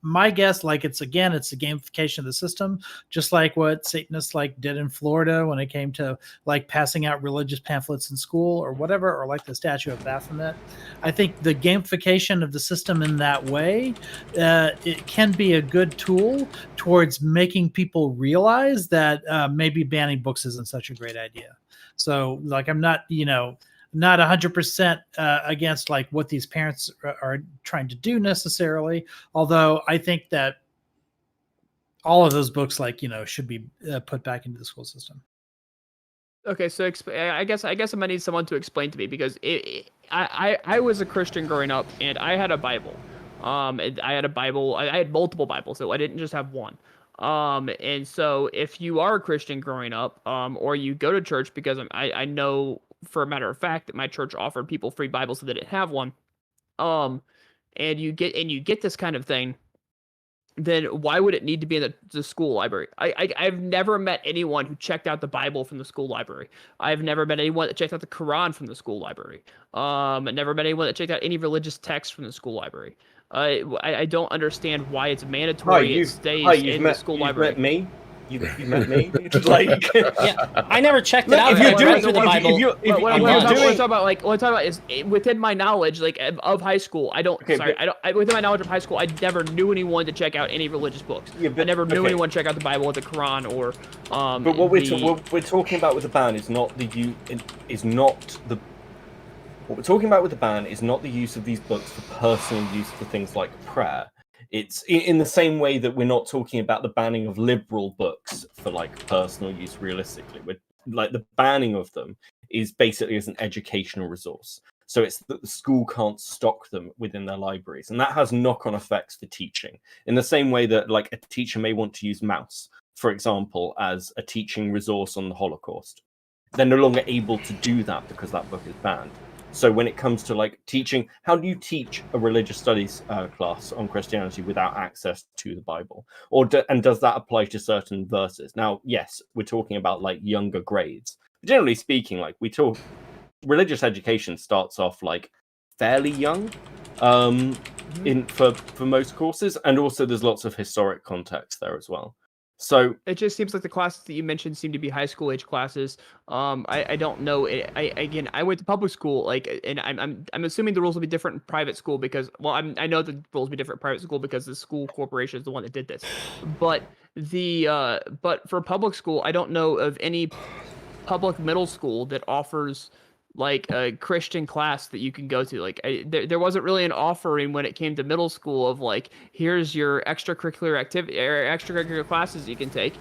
[SPEAKER 6] my guess, like it's a gamification of the system, just like what Satanists like did in Florida when it came to like passing out religious pamphlets in school or whatever, or like the statue of Baphomet. I think the gamification of the system in that way, it can be a good tool towards making people realize that maybe banning books isn't such a great idea. So like I'm not 100% against like what these parents are trying to do necessarily, although I think that all of those books should be put back into the school system.
[SPEAKER 4] Okay, so I guess I'm gonna need someone to explain to me, because I was a Christian growing up, and I had a Bible. I had multiple Bibles, so I didn't just have one. And so if you are a Christian growing up, or you go to church, because I know for a matter of fact that my church offered people free Bibles so they didn't have one, and you get this kind of thing, then why would it need to be in the school library? I've never met anyone who checked out the Bible from the school library. I've never met anyone that checked out the Quran from the school library. I never met anyone that checked out any religious text from the school library. I don't understand why it's mandatory it stays in the school library.
[SPEAKER 2] Met me? You've met me? Like,
[SPEAKER 3] Yeah, I never checked it
[SPEAKER 2] Look,
[SPEAKER 3] out.
[SPEAKER 2] if you're
[SPEAKER 3] but I
[SPEAKER 2] doing
[SPEAKER 3] went through the Bible.
[SPEAKER 4] What I'm talking about is within my knowledge, like of high school. Within my knowledge of high school, I never knew anyone to check out any religious books. I never knew anyone to check out the Bible or the Quran or.
[SPEAKER 2] But what we're talking about with the ban is not what we're talking about with the ban is not the use of these books for personal use for things like prayer. It's in the same way that we're not talking about the banning of liberal books for like personal use realistically. We're like the banning of them is basically as an educational resource. So it's that the school can't stock them within their libraries. And that has knock-on effects for teaching. In the same way that like a teacher may want to use Maus, for example, as a teaching resource on the Holocaust. They're no longer able to do that because that book is banned. So when it comes to like teaching, how do you teach a religious studies class on Christianity without access to the Bible? And does that apply to certain verses? Now, yes, we're talking about like younger grades. But generally speaking, like religious education starts off like fairly young for most courses. And also there's lots of historic context there as well. So
[SPEAKER 4] it just seems like the classes that you mentioned seem to be high school age classes. I don't know. I went to public school, and I'm assuming the rules will be different in private school because, well, I know the rules will be different in private school because the school corporation is the one that did this. But but for public school, I don't know of any public middle school that offers like a Christian class that you can go to. Like there wasn't really an offering when it came to middle school of like, here's your extracurricular activity or extracurricular classes you can take.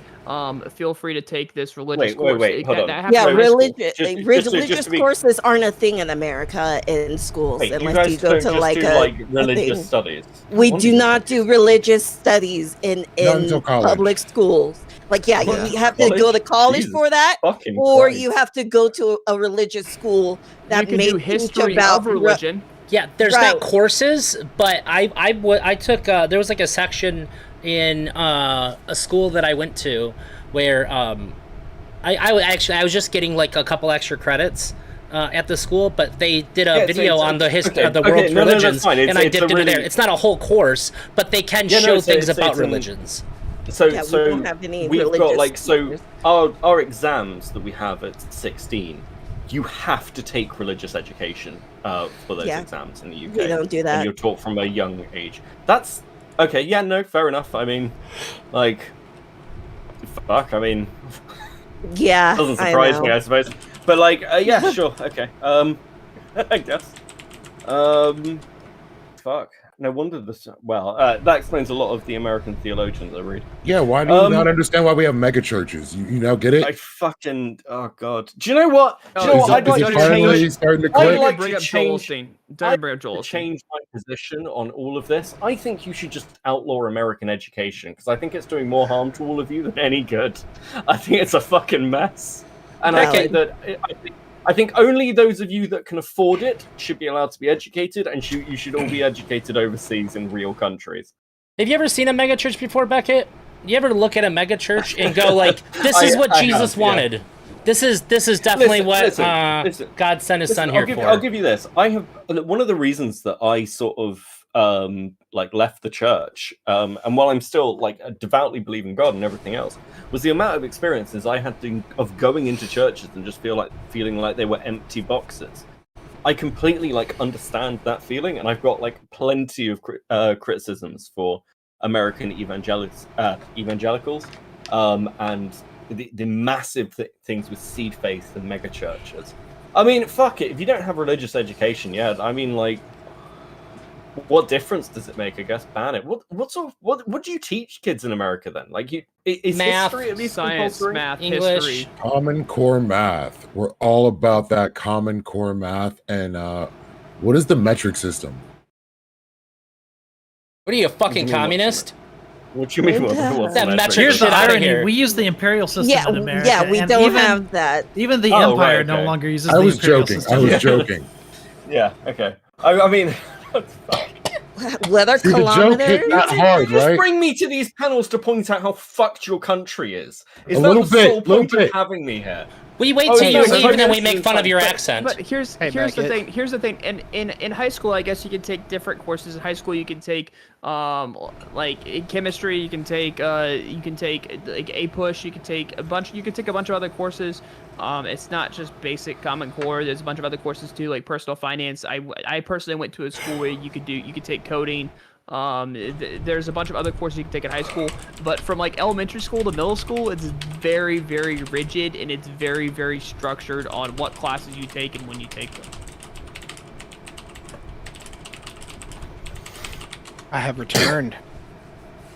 [SPEAKER 4] Feel free to take this religious course.
[SPEAKER 2] Wait, hold on.
[SPEAKER 8] Yeah, religious courses aren't a thing in America in schools unless you go to like
[SPEAKER 2] religious studies.
[SPEAKER 8] We do not do religious studies in public schools. Like, you have to go to college for that, or you have to go to a religious school that may
[SPEAKER 4] do history about religion.
[SPEAKER 3] Yeah, there's not courses, but I took there was like a section in a school that I went to where I was just getting like a couple extra credits at the school, but they did a video on the history of the world's religions, and I dipped into there. It's not a whole course, but they can show things about religions.
[SPEAKER 2] So
[SPEAKER 8] we don't have any
[SPEAKER 2] we've got like our exams that we have at 16. You have to take religious education for those exams in the UK.
[SPEAKER 8] We don't do that.
[SPEAKER 2] And you're taught from a young age. That's okay. Yeah, no, fair enough. I mean, like, fuck. I mean,
[SPEAKER 8] yeah,
[SPEAKER 2] doesn't surprise me, I suppose. But like, yeah, sure, okay. I guess. Fuck. No wonder this. Well, that explains a lot of the American theologians I read.
[SPEAKER 1] Yeah, why do you not understand why we have mega churches? You now get it?
[SPEAKER 2] I fucking god. Do you know what? I'd like to change my position on all of this. I think you should just outlaw American education because I think it's doing more harm to all of you than any good. I think it's a fucking mess, and I think only those of you that can afford it should be allowed to be educated, and you should all be educated overseas in real countries.
[SPEAKER 3] Have you ever seen a megachurch before, Beckett? You ever look at a megachurch and go like, "This is what Jesus wanted"? This is definitely
[SPEAKER 2] Listen,
[SPEAKER 3] what
[SPEAKER 2] listen.
[SPEAKER 3] God sent His Son here for.
[SPEAKER 2] I'll give you this. I have one of the reasons that I sort of like left the church, and while I'm still like devoutly believing God and everything else, was the amount of experiences I had of going into churches and just feeling like they were empty boxes. I completely like understand that feeling, and I've got like plenty of criticisms for American evangelicals, and the massive things with seed faith and mega churches. I mean, fuck it. If you don't have religious education yet, I mean, like, what difference does it make? I guess ban it. What do you teach kids in America then? Like, is
[SPEAKER 3] Math,
[SPEAKER 2] history at least
[SPEAKER 4] Science,
[SPEAKER 2] compulsory?
[SPEAKER 4] math,
[SPEAKER 3] English.
[SPEAKER 4] history.
[SPEAKER 1] Common Core math. We're all about that Common Core math. And what is the metric system?
[SPEAKER 3] What are you, a fucking
[SPEAKER 2] mean,
[SPEAKER 3] communist?
[SPEAKER 2] What do you mean?
[SPEAKER 8] What's
[SPEAKER 3] that metric
[SPEAKER 6] Here's
[SPEAKER 3] shit
[SPEAKER 6] the
[SPEAKER 3] outta
[SPEAKER 6] irony:
[SPEAKER 3] here.
[SPEAKER 6] we use the imperial system
[SPEAKER 8] Yeah,
[SPEAKER 6] in America.
[SPEAKER 8] yeah, we
[SPEAKER 6] and
[SPEAKER 8] don't
[SPEAKER 6] even,
[SPEAKER 8] have that.
[SPEAKER 6] Even the
[SPEAKER 2] Oh,
[SPEAKER 6] empire
[SPEAKER 2] right,
[SPEAKER 6] no
[SPEAKER 2] okay.
[SPEAKER 6] longer uses
[SPEAKER 1] I
[SPEAKER 6] the
[SPEAKER 1] was
[SPEAKER 6] imperial
[SPEAKER 1] joking.
[SPEAKER 6] system.
[SPEAKER 1] I was joking.
[SPEAKER 2] Yeah. Okay. I mean.
[SPEAKER 8] Weather
[SPEAKER 1] See, the joke
[SPEAKER 8] kilometers.
[SPEAKER 1] hit that hard,
[SPEAKER 2] Just
[SPEAKER 1] right?
[SPEAKER 2] bring me to these panels to point out how fucked your country is. Is
[SPEAKER 1] A
[SPEAKER 2] that
[SPEAKER 1] little
[SPEAKER 2] the
[SPEAKER 1] bit,
[SPEAKER 2] sole
[SPEAKER 1] little
[SPEAKER 2] point
[SPEAKER 1] bit.
[SPEAKER 2] of having me here?
[SPEAKER 3] We wait
[SPEAKER 2] Oh,
[SPEAKER 3] till
[SPEAKER 2] yeah,
[SPEAKER 3] you
[SPEAKER 2] so
[SPEAKER 3] leave and then we
[SPEAKER 2] that's
[SPEAKER 3] make fun of your
[SPEAKER 2] fine.
[SPEAKER 3] accent.
[SPEAKER 4] But here's the
[SPEAKER 9] Beckett.
[SPEAKER 4] thing. Here's the thing. In high school, I guess you can take different courses. In high school, you can take like in chemistry, you can take like APUSH. You can take a bunch of other courses. It's not just basic Common Core. There's a bunch of other courses too, like personal finance. I personally went to a school where you could take coding. There's a bunch of other courses you can take in high school, but from like elementary school to middle school, it's very, very rigid, and it's very, very structured on what classes you take and when you take them.
[SPEAKER 9] I have returned.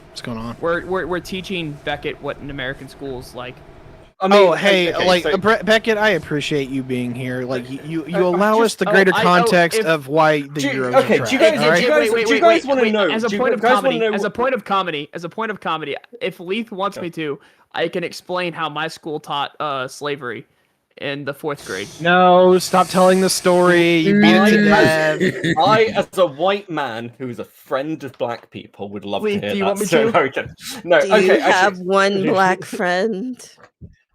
[SPEAKER 9] What's going on?
[SPEAKER 4] We're teaching Beckett what an American school is like.
[SPEAKER 2] I mean,
[SPEAKER 9] Oh, hey,
[SPEAKER 2] okay,
[SPEAKER 9] like
[SPEAKER 2] so-
[SPEAKER 9] Beckett, I appreciate you being here. Like you allow us
[SPEAKER 4] just-
[SPEAKER 9] the greater
[SPEAKER 4] oh,
[SPEAKER 9] context
[SPEAKER 4] if-
[SPEAKER 9] of why the
[SPEAKER 2] Do you-
[SPEAKER 9] Euros
[SPEAKER 2] okay,
[SPEAKER 9] are
[SPEAKER 2] do you
[SPEAKER 9] trash,
[SPEAKER 2] guys-
[SPEAKER 9] all right?
[SPEAKER 2] do you guys wanna know-
[SPEAKER 4] As a
[SPEAKER 2] do you
[SPEAKER 4] point of
[SPEAKER 2] guys wanna
[SPEAKER 4] comedy,
[SPEAKER 2] know
[SPEAKER 4] as a
[SPEAKER 2] what-
[SPEAKER 4] point of comedy, if Leith wants me to, I can explain how my school taught slavery in the 4th grade.
[SPEAKER 9] No, stop telling the story. You beat it to death.
[SPEAKER 2] I, as a white man who's a friend of black people, would love
[SPEAKER 4] Wait,
[SPEAKER 2] to hear
[SPEAKER 4] do you
[SPEAKER 2] that.
[SPEAKER 4] want me
[SPEAKER 2] So,
[SPEAKER 4] to?
[SPEAKER 2] okay. No,
[SPEAKER 8] Do
[SPEAKER 2] okay,
[SPEAKER 8] you have
[SPEAKER 2] actually,
[SPEAKER 8] one black friend?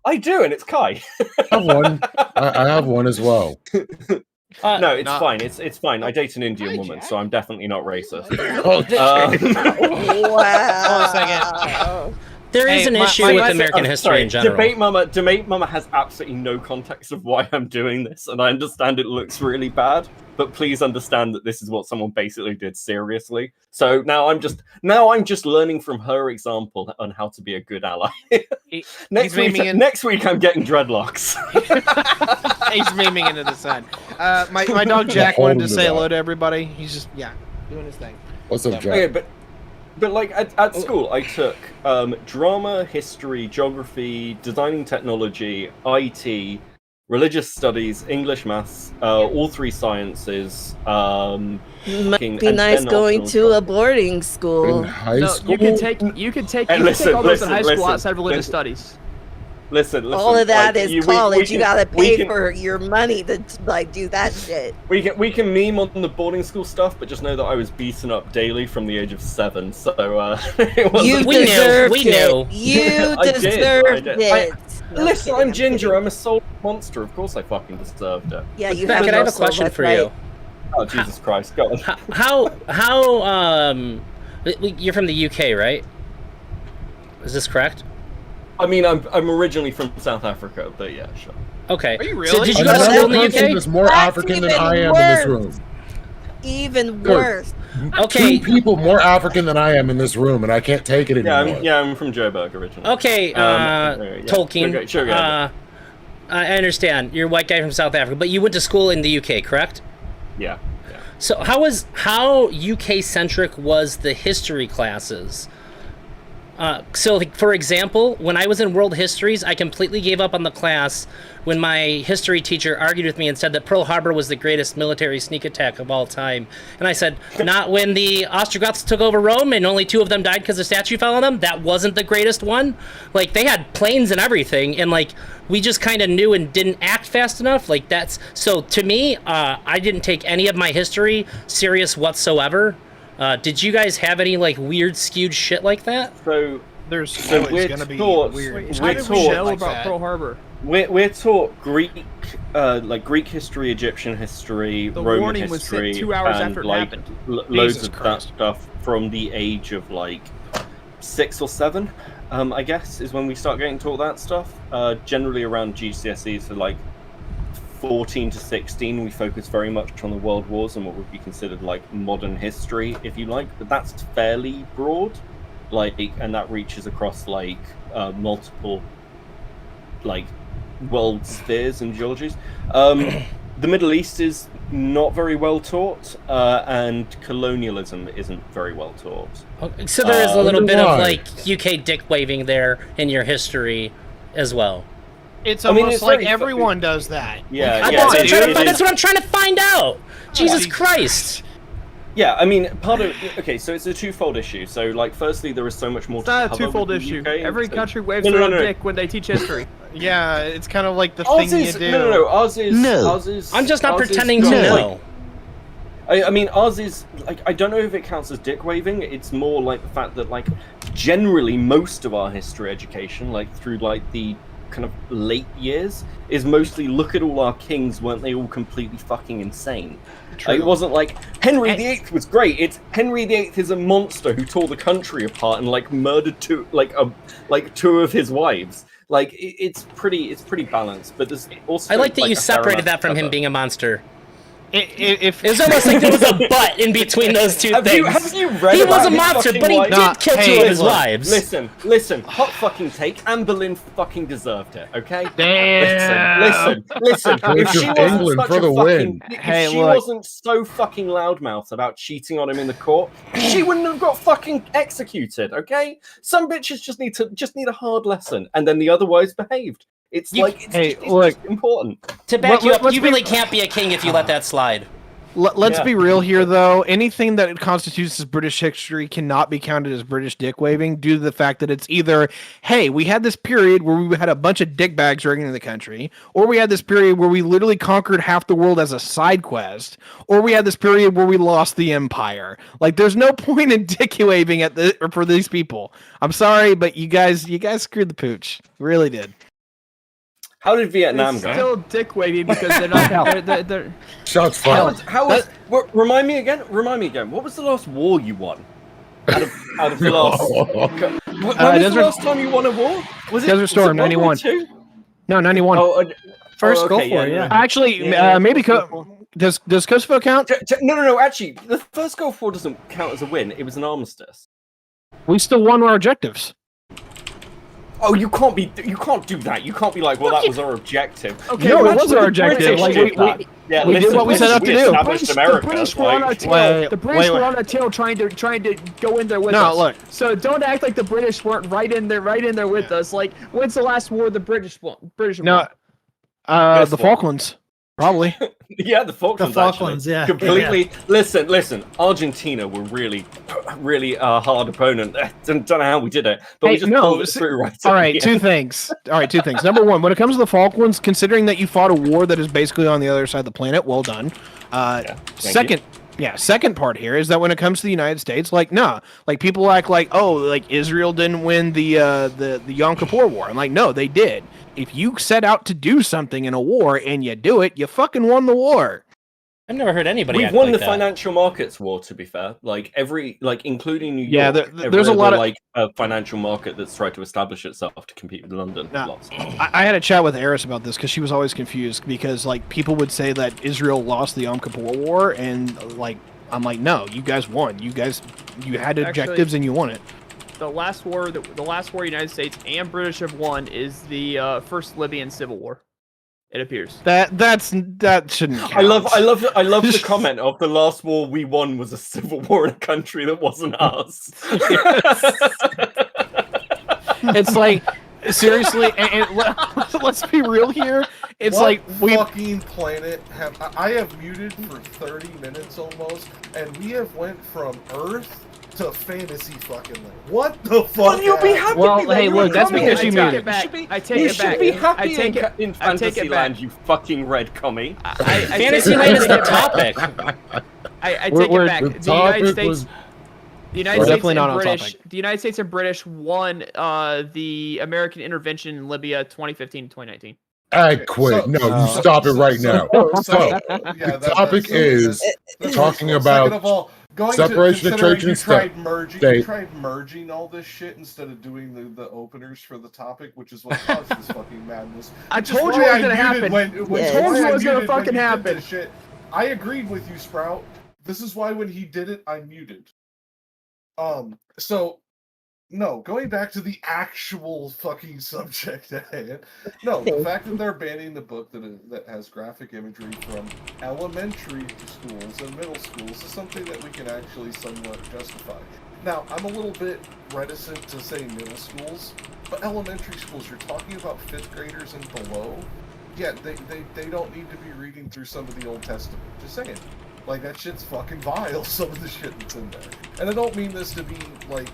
[SPEAKER 2] I do, and it's Kai.
[SPEAKER 1] I have one. I have one as well.
[SPEAKER 2] No, it's
[SPEAKER 4] Not-
[SPEAKER 2] fine. It's fine. I date an Indian woman, so I'm definitely not racist.
[SPEAKER 8] Wow.
[SPEAKER 9] Hold on a second.
[SPEAKER 3] There is
[SPEAKER 9] Hey,
[SPEAKER 3] an
[SPEAKER 9] my-
[SPEAKER 3] issue
[SPEAKER 9] my-
[SPEAKER 3] with
[SPEAKER 9] my-
[SPEAKER 3] American history in general.
[SPEAKER 2] Debate Mama has absolutely no context of why I'm doing this, and I understand it looks really bad, but please understand that this is what someone basically did seriously. So now I'm just learning from her example on how to be a good ally. next week I'm getting dreadlocks.
[SPEAKER 9] He's memeing into the sun. My dog Jack
[SPEAKER 1] Hold
[SPEAKER 9] wanted to
[SPEAKER 1] him to
[SPEAKER 9] say
[SPEAKER 1] that.
[SPEAKER 9] hello to everybody. He's just doing his thing.
[SPEAKER 1] What's up, Jack?
[SPEAKER 2] Okay, but like at school, I took drama, history, geography, designing technology, IT, religious studies, English, maths, all 3 sciences.
[SPEAKER 8] Might
[SPEAKER 2] and
[SPEAKER 8] be nice
[SPEAKER 2] 10
[SPEAKER 8] going
[SPEAKER 2] optional
[SPEAKER 8] to a
[SPEAKER 2] stuff.
[SPEAKER 8] boarding
[SPEAKER 1] In
[SPEAKER 8] school.
[SPEAKER 1] high
[SPEAKER 4] No,
[SPEAKER 1] school?
[SPEAKER 4] you can take
[SPEAKER 2] Hey, listen,
[SPEAKER 4] all those in high
[SPEAKER 2] listen,
[SPEAKER 4] school outside of religious
[SPEAKER 2] listen.
[SPEAKER 4] studies.
[SPEAKER 2] Listen.
[SPEAKER 8] All of that
[SPEAKER 2] like,
[SPEAKER 8] is
[SPEAKER 2] we
[SPEAKER 8] college. You
[SPEAKER 2] can-
[SPEAKER 8] gotta
[SPEAKER 2] we
[SPEAKER 8] pay
[SPEAKER 2] can-
[SPEAKER 8] for your money to like do that shit.
[SPEAKER 2] We can meme on the boarding school stuff, but just know that I was beaten up daily from the age of 7. So it wasn't.
[SPEAKER 8] You
[SPEAKER 3] We knew,
[SPEAKER 8] deserved
[SPEAKER 3] we
[SPEAKER 8] it.
[SPEAKER 3] knew.
[SPEAKER 8] You
[SPEAKER 2] I did,
[SPEAKER 8] deserved
[SPEAKER 2] I did.
[SPEAKER 8] it. No
[SPEAKER 2] Listen,
[SPEAKER 8] kidding,
[SPEAKER 2] I'm ginger.
[SPEAKER 8] kidding.
[SPEAKER 2] I'm a soul monster. Of course, I fucking deserved it.
[SPEAKER 8] Yeah, you
[SPEAKER 3] Beckett,
[SPEAKER 8] have
[SPEAKER 3] I have
[SPEAKER 8] no
[SPEAKER 3] a question
[SPEAKER 8] soul, that's
[SPEAKER 3] for
[SPEAKER 8] right.
[SPEAKER 3] you.
[SPEAKER 2] Oh Jesus Christ! Go on.
[SPEAKER 3] How you're from the UK, right? Is this correct?
[SPEAKER 2] I mean, I'm originally from South Africa, but yeah, sure.
[SPEAKER 3] Okay.
[SPEAKER 4] Are you
[SPEAKER 3] So
[SPEAKER 4] really?
[SPEAKER 3] did you go to
[SPEAKER 8] Another
[SPEAKER 3] school in the
[SPEAKER 1] person
[SPEAKER 3] UK?
[SPEAKER 1] is more
[SPEAKER 8] That's
[SPEAKER 1] African than
[SPEAKER 8] even
[SPEAKER 1] I am in this room.
[SPEAKER 8] worse. Even
[SPEAKER 1] Good.
[SPEAKER 8] worse.
[SPEAKER 3] Okay.
[SPEAKER 1] 2 people more African than I am in this room, and I can't take it anymore.
[SPEAKER 2] I'm from Joburg originally.
[SPEAKER 3] Okay,
[SPEAKER 2] yeah,
[SPEAKER 3] Tolkien.
[SPEAKER 2] Sure, go ahead.
[SPEAKER 3] I understand. You're a white guy from South Africa, but you went to school in the UK, correct?
[SPEAKER 2] Yeah.
[SPEAKER 3] So how UK centric was the history classes? So, like, for example, when I was in World Histories, I completely gave up on the class when my history teacher argued with me and said that Pearl Harbor was the greatest military sneak attack of all time. And I said, not when the Ostrogoths took over Rome and only 2 of them died because a statue fell on them. That wasn't the greatest one. Like, they had planes and everything, and like we just kind of knew and didn't act fast enough. Like, that's so to me. I didn't take any of my history serious whatsoever. Did you guys have any like weird skewed shit like that?
[SPEAKER 2] So
[SPEAKER 9] There's
[SPEAKER 2] So
[SPEAKER 9] always
[SPEAKER 2] we're
[SPEAKER 9] gonna be
[SPEAKER 2] taught-
[SPEAKER 9] weird.
[SPEAKER 4] How did we
[SPEAKER 2] taught
[SPEAKER 4] know
[SPEAKER 9] like
[SPEAKER 4] about
[SPEAKER 9] that.
[SPEAKER 4] Pearl Harbor?
[SPEAKER 2] we're taught Greek, like Greek history, Egyptian history,
[SPEAKER 4] The
[SPEAKER 2] Roman
[SPEAKER 4] warning was
[SPEAKER 2] history,
[SPEAKER 4] sent 2 hours
[SPEAKER 2] and
[SPEAKER 4] after it
[SPEAKER 2] like
[SPEAKER 4] happened.
[SPEAKER 2] loads
[SPEAKER 9] Jesus
[SPEAKER 2] of
[SPEAKER 9] Christ.
[SPEAKER 2] that stuff from the age of like 6 or 7. I guess is when we start getting taught that stuff. Generally around GCSEs, so like 14 to 16, we focus very much on the world wars and what would be considered like modern history, if you like. But that's fairly broad, like, and that reaches across like multiple like world spheres and geologies. The Middle East is not very well taught, and colonialism isn't very well taught.
[SPEAKER 3] Okay, so there is a little bit
[SPEAKER 1] why?
[SPEAKER 3] of like UK dick waving there in your history as well.
[SPEAKER 9] It's
[SPEAKER 2] I mean,
[SPEAKER 9] almost
[SPEAKER 2] it's
[SPEAKER 9] like
[SPEAKER 2] very
[SPEAKER 9] everyone does that.
[SPEAKER 2] Yeah,
[SPEAKER 3] I-
[SPEAKER 2] yeah,
[SPEAKER 3] that's, what I'm
[SPEAKER 2] it-
[SPEAKER 3] trying to
[SPEAKER 2] it
[SPEAKER 3] find,
[SPEAKER 2] is-
[SPEAKER 3] that's what I'm trying to find out. Jesus
[SPEAKER 9] Jesus.
[SPEAKER 3] Christ.
[SPEAKER 2] Yeah, I mean, part of okay, so it's a twofold issue. So, like, firstly, there is so much more.
[SPEAKER 4] It's not
[SPEAKER 2] to
[SPEAKER 4] a
[SPEAKER 2] cover
[SPEAKER 4] twofold
[SPEAKER 2] with the
[SPEAKER 4] issue.
[SPEAKER 2] UK,
[SPEAKER 4] Every
[SPEAKER 2] so-
[SPEAKER 4] country waves
[SPEAKER 2] No, no,
[SPEAKER 4] their
[SPEAKER 2] no,
[SPEAKER 4] own
[SPEAKER 2] no.
[SPEAKER 4] dick when they teach history.
[SPEAKER 9] Yeah, it's kind of like the
[SPEAKER 2] Ours
[SPEAKER 9] thing
[SPEAKER 2] is
[SPEAKER 9] you do.
[SPEAKER 2] no. Ours is
[SPEAKER 8] No.
[SPEAKER 2] Ours is.
[SPEAKER 3] I'm just not
[SPEAKER 2] ours is
[SPEAKER 3] pretending to
[SPEAKER 2] got,
[SPEAKER 3] know.
[SPEAKER 2] like, I mean, ours is like I don't know if it counts as dick waving. It's more like the fact that like generally most of our history education, like through like the kind of late years, is mostly look at all our kings. Weren't they all completely fucking insane? Like, it wasn't like Henry VIII was great. It's Henry VIII is a monster who tore the country apart and like murdered two of his wives. Like it's pretty balanced. But there's also
[SPEAKER 3] I like that you
[SPEAKER 2] a fair
[SPEAKER 3] separated
[SPEAKER 2] amount
[SPEAKER 3] that from
[SPEAKER 2] of
[SPEAKER 3] him
[SPEAKER 2] cover.
[SPEAKER 3] being a monster.
[SPEAKER 9] If
[SPEAKER 3] It was almost like there was a butt in between those two
[SPEAKER 2] Have you
[SPEAKER 3] things.
[SPEAKER 2] read
[SPEAKER 3] He was
[SPEAKER 2] about
[SPEAKER 3] a
[SPEAKER 2] his
[SPEAKER 3] monster,
[SPEAKER 2] fucking
[SPEAKER 3] but he
[SPEAKER 2] wife?
[SPEAKER 3] did
[SPEAKER 9] Nah,
[SPEAKER 3] kill two
[SPEAKER 9] hey,
[SPEAKER 3] of his
[SPEAKER 2] Look,
[SPEAKER 3] wives.
[SPEAKER 2] Listen, hot fucking take. Anne Boleyn fucking deserved it, okay?
[SPEAKER 9] Damn.
[SPEAKER 2] Listen. If
[SPEAKER 1] Church
[SPEAKER 2] she
[SPEAKER 1] of
[SPEAKER 2] wasn't
[SPEAKER 1] England
[SPEAKER 2] such
[SPEAKER 1] for
[SPEAKER 2] a
[SPEAKER 1] the
[SPEAKER 2] fucking,
[SPEAKER 1] win.
[SPEAKER 9] Hey,
[SPEAKER 2] if she
[SPEAKER 9] look.
[SPEAKER 2] wasn't so fucking loudmouth about cheating on him in the court, she wouldn't have got fucking executed, okay? Some bitches just need a hard lesson, and then the other wives behaved. It's
[SPEAKER 3] You-
[SPEAKER 2] like it's,
[SPEAKER 9] Hey,
[SPEAKER 2] just, it's
[SPEAKER 9] look.
[SPEAKER 2] just important.
[SPEAKER 3] To back you up,
[SPEAKER 9] let's
[SPEAKER 3] you
[SPEAKER 9] be-
[SPEAKER 3] really can't be a king if you let that slide.
[SPEAKER 9] Let's
[SPEAKER 2] Yeah.
[SPEAKER 9] be real here, though. Anything that constitutes as British history cannot be counted as British dick waving due to the fact that it's either, hey, we had this period where we had a bunch of dick bags running in the country, or we had this period where we literally conquered half the world as a side quest, or we had this period where we lost the empire. Like, there's no point in dick waving for these people. I'm sorry, but you guys screwed the pooch. Really did.
[SPEAKER 2] How did Vietnam
[SPEAKER 4] It's
[SPEAKER 2] go?
[SPEAKER 4] still dick waving because they're not. they're
[SPEAKER 1] Shots
[SPEAKER 2] How
[SPEAKER 1] fired.
[SPEAKER 2] was remind me again? What was the last war you won? Out of the last. When was
[SPEAKER 9] Desert-
[SPEAKER 2] the last time you won a war? Was it
[SPEAKER 9] Desert Storm,
[SPEAKER 2] was it World War
[SPEAKER 9] 91.
[SPEAKER 2] II?
[SPEAKER 9] No, 91.
[SPEAKER 6] First
[SPEAKER 2] okay,
[SPEAKER 6] Gulf War, yeah.
[SPEAKER 9] Actually,
[SPEAKER 2] Yeah,
[SPEAKER 9] maybe
[SPEAKER 2] Kosovo.
[SPEAKER 9] does Kosovo count?
[SPEAKER 2] No. Actually, the first Gulf War doesn't count as a win. It was an armistice.
[SPEAKER 9] We still won our objectives.
[SPEAKER 2] Oh, you can't do that. You can't be like, well, that was our objective.
[SPEAKER 4] Okay,
[SPEAKER 9] No,
[SPEAKER 4] well,
[SPEAKER 9] it was
[SPEAKER 4] that's
[SPEAKER 9] our
[SPEAKER 4] what the
[SPEAKER 9] objective.
[SPEAKER 4] British
[SPEAKER 9] Like,
[SPEAKER 4] did.
[SPEAKER 9] we
[SPEAKER 2] Yeah,
[SPEAKER 9] we did
[SPEAKER 2] listen,
[SPEAKER 9] what we set out to do.
[SPEAKER 2] established America.
[SPEAKER 4] The British were on our
[SPEAKER 2] like-
[SPEAKER 4] tail.
[SPEAKER 9] Wait,
[SPEAKER 4] The British
[SPEAKER 9] wait.
[SPEAKER 4] were on our tail trying to go in there with
[SPEAKER 9] No,
[SPEAKER 4] us.
[SPEAKER 9] look.
[SPEAKER 4] So don't act like the British weren't right in there with us. Like, when's the last war the British won?
[SPEAKER 9] No,
[SPEAKER 2] Guess
[SPEAKER 9] the
[SPEAKER 2] what?
[SPEAKER 9] Falklands, probably.
[SPEAKER 2] Yeah, the Falklands.
[SPEAKER 6] Falklands,
[SPEAKER 2] actually.
[SPEAKER 6] yeah.
[SPEAKER 2] Completely. Listen. Argentina were really a hard opponent. Don't know how we did it, but
[SPEAKER 9] Hey,
[SPEAKER 2] we just
[SPEAKER 9] no,
[SPEAKER 2] pulled it
[SPEAKER 9] s-
[SPEAKER 2] through right.
[SPEAKER 9] All
[SPEAKER 2] at
[SPEAKER 9] right,
[SPEAKER 2] the
[SPEAKER 9] two
[SPEAKER 2] end.
[SPEAKER 9] things. Number one, when it comes to the Falklands, considering that you fought a war that is basically on the other side of the planet, well done.
[SPEAKER 2] thank
[SPEAKER 9] Second part here is that when it comes to the United States, like, nah, like people act like, oh, like Israel didn't win the Yom Kippur War. I'm like, no, they did. If you set out to do something in a war and you do it, you fucking won the war.
[SPEAKER 3] I've never heard anybody
[SPEAKER 2] We've
[SPEAKER 3] act
[SPEAKER 2] won
[SPEAKER 3] like
[SPEAKER 2] the
[SPEAKER 3] that.
[SPEAKER 2] financial markets war. To be fair, like including New York.
[SPEAKER 9] Yeah, there's a
[SPEAKER 2] every
[SPEAKER 9] lot
[SPEAKER 2] other,
[SPEAKER 9] of-
[SPEAKER 2] like a financial market that's tried to establish itself to compete with London.
[SPEAKER 9] Nah.
[SPEAKER 2] Lots.
[SPEAKER 9] I had a chat with Eris about this because she was always confused because like people would say that Israel lost the Yom Kippur War and like I'm like, no, you guys won. You had objectives and you won it.
[SPEAKER 4] The last war the United States and British have won is the first Libyan Civil War. It appears.
[SPEAKER 9] That shouldn't count.
[SPEAKER 2] I love the comment of the last war we won was a civil war in a country that wasn't us.
[SPEAKER 9] It's like seriously, let's be real here. It's
[SPEAKER 5] What
[SPEAKER 9] like we
[SPEAKER 5] fucking planet have I have muted for 30 minutes almost, and we have went from Earth to fantasy fucking land. What the fuck?
[SPEAKER 2] Well, you'll be
[SPEAKER 5] happened?
[SPEAKER 2] happy.
[SPEAKER 9] Well,
[SPEAKER 2] that
[SPEAKER 9] hey,
[SPEAKER 2] you're
[SPEAKER 9] look, that's
[SPEAKER 2] coming
[SPEAKER 9] because
[SPEAKER 2] in.
[SPEAKER 9] you
[SPEAKER 4] I
[SPEAKER 9] muted.
[SPEAKER 4] take it back. I take
[SPEAKER 2] You
[SPEAKER 4] it
[SPEAKER 2] should
[SPEAKER 4] back.
[SPEAKER 2] be
[SPEAKER 4] I
[SPEAKER 2] happy
[SPEAKER 4] take it.
[SPEAKER 2] in
[SPEAKER 4] I take
[SPEAKER 2] fantasy
[SPEAKER 4] it back.
[SPEAKER 2] land, you fucking red commie.
[SPEAKER 4] I take
[SPEAKER 3] Fantasyland is
[SPEAKER 4] it
[SPEAKER 3] the
[SPEAKER 4] back.
[SPEAKER 3] topic.
[SPEAKER 4] I take
[SPEAKER 9] We're-
[SPEAKER 4] it back.
[SPEAKER 1] The
[SPEAKER 4] The United
[SPEAKER 1] topic
[SPEAKER 4] States.
[SPEAKER 1] was
[SPEAKER 4] The United
[SPEAKER 9] We're
[SPEAKER 4] States
[SPEAKER 9] definitely
[SPEAKER 4] and
[SPEAKER 9] not on
[SPEAKER 4] British.
[SPEAKER 9] topic.
[SPEAKER 4] The United States and British won the American intervention in Libya 2015 to 2019.
[SPEAKER 1] I quit.
[SPEAKER 5] So-
[SPEAKER 1] No,
[SPEAKER 2] Oh.
[SPEAKER 1] you stop it right now. So,
[SPEAKER 5] yeah,
[SPEAKER 1] the topic is talking about
[SPEAKER 5] Second of all,
[SPEAKER 1] separation of church and
[SPEAKER 5] you
[SPEAKER 1] state.
[SPEAKER 5] you tried merging all this shit instead of doing the openers for the topic, which is what caused this fucking madness.
[SPEAKER 4] I
[SPEAKER 5] Which is
[SPEAKER 4] told you
[SPEAKER 5] why
[SPEAKER 4] it was
[SPEAKER 5] I
[SPEAKER 4] gonna
[SPEAKER 5] muted
[SPEAKER 4] happen.
[SPEAKER 5] When,
[SPEAKER 8] Yes.
[SPEAKER 5] why
[SPEAKER 8] Told you
[SPEAKER 5] I
[SPEAKER 4] it was gonna
[SPEAKER 5] muted when
[SPEAKER 4] fucking
[SPEAKER 5] you did
[SPEAKER 4] happen.
[SPEAKER 5] this shit. I agreed with you, Sprout. This is why when he did it, I muted. So no, going back to the actual fucking subject at hand. No, the fact that they're banning the book that has graphic imagery from elementary schools and middle schools is something that we can actually somewhat justify. Now, I'm a little bit reticent to say middle schools, but elementary schools, you're talking about 5th graders and below. Yeah, they don't need to be reading through some of the Old Testament. Just saying. Like, that shit's fucking vile, some of the shit that's in there. And I don't mean this to be, like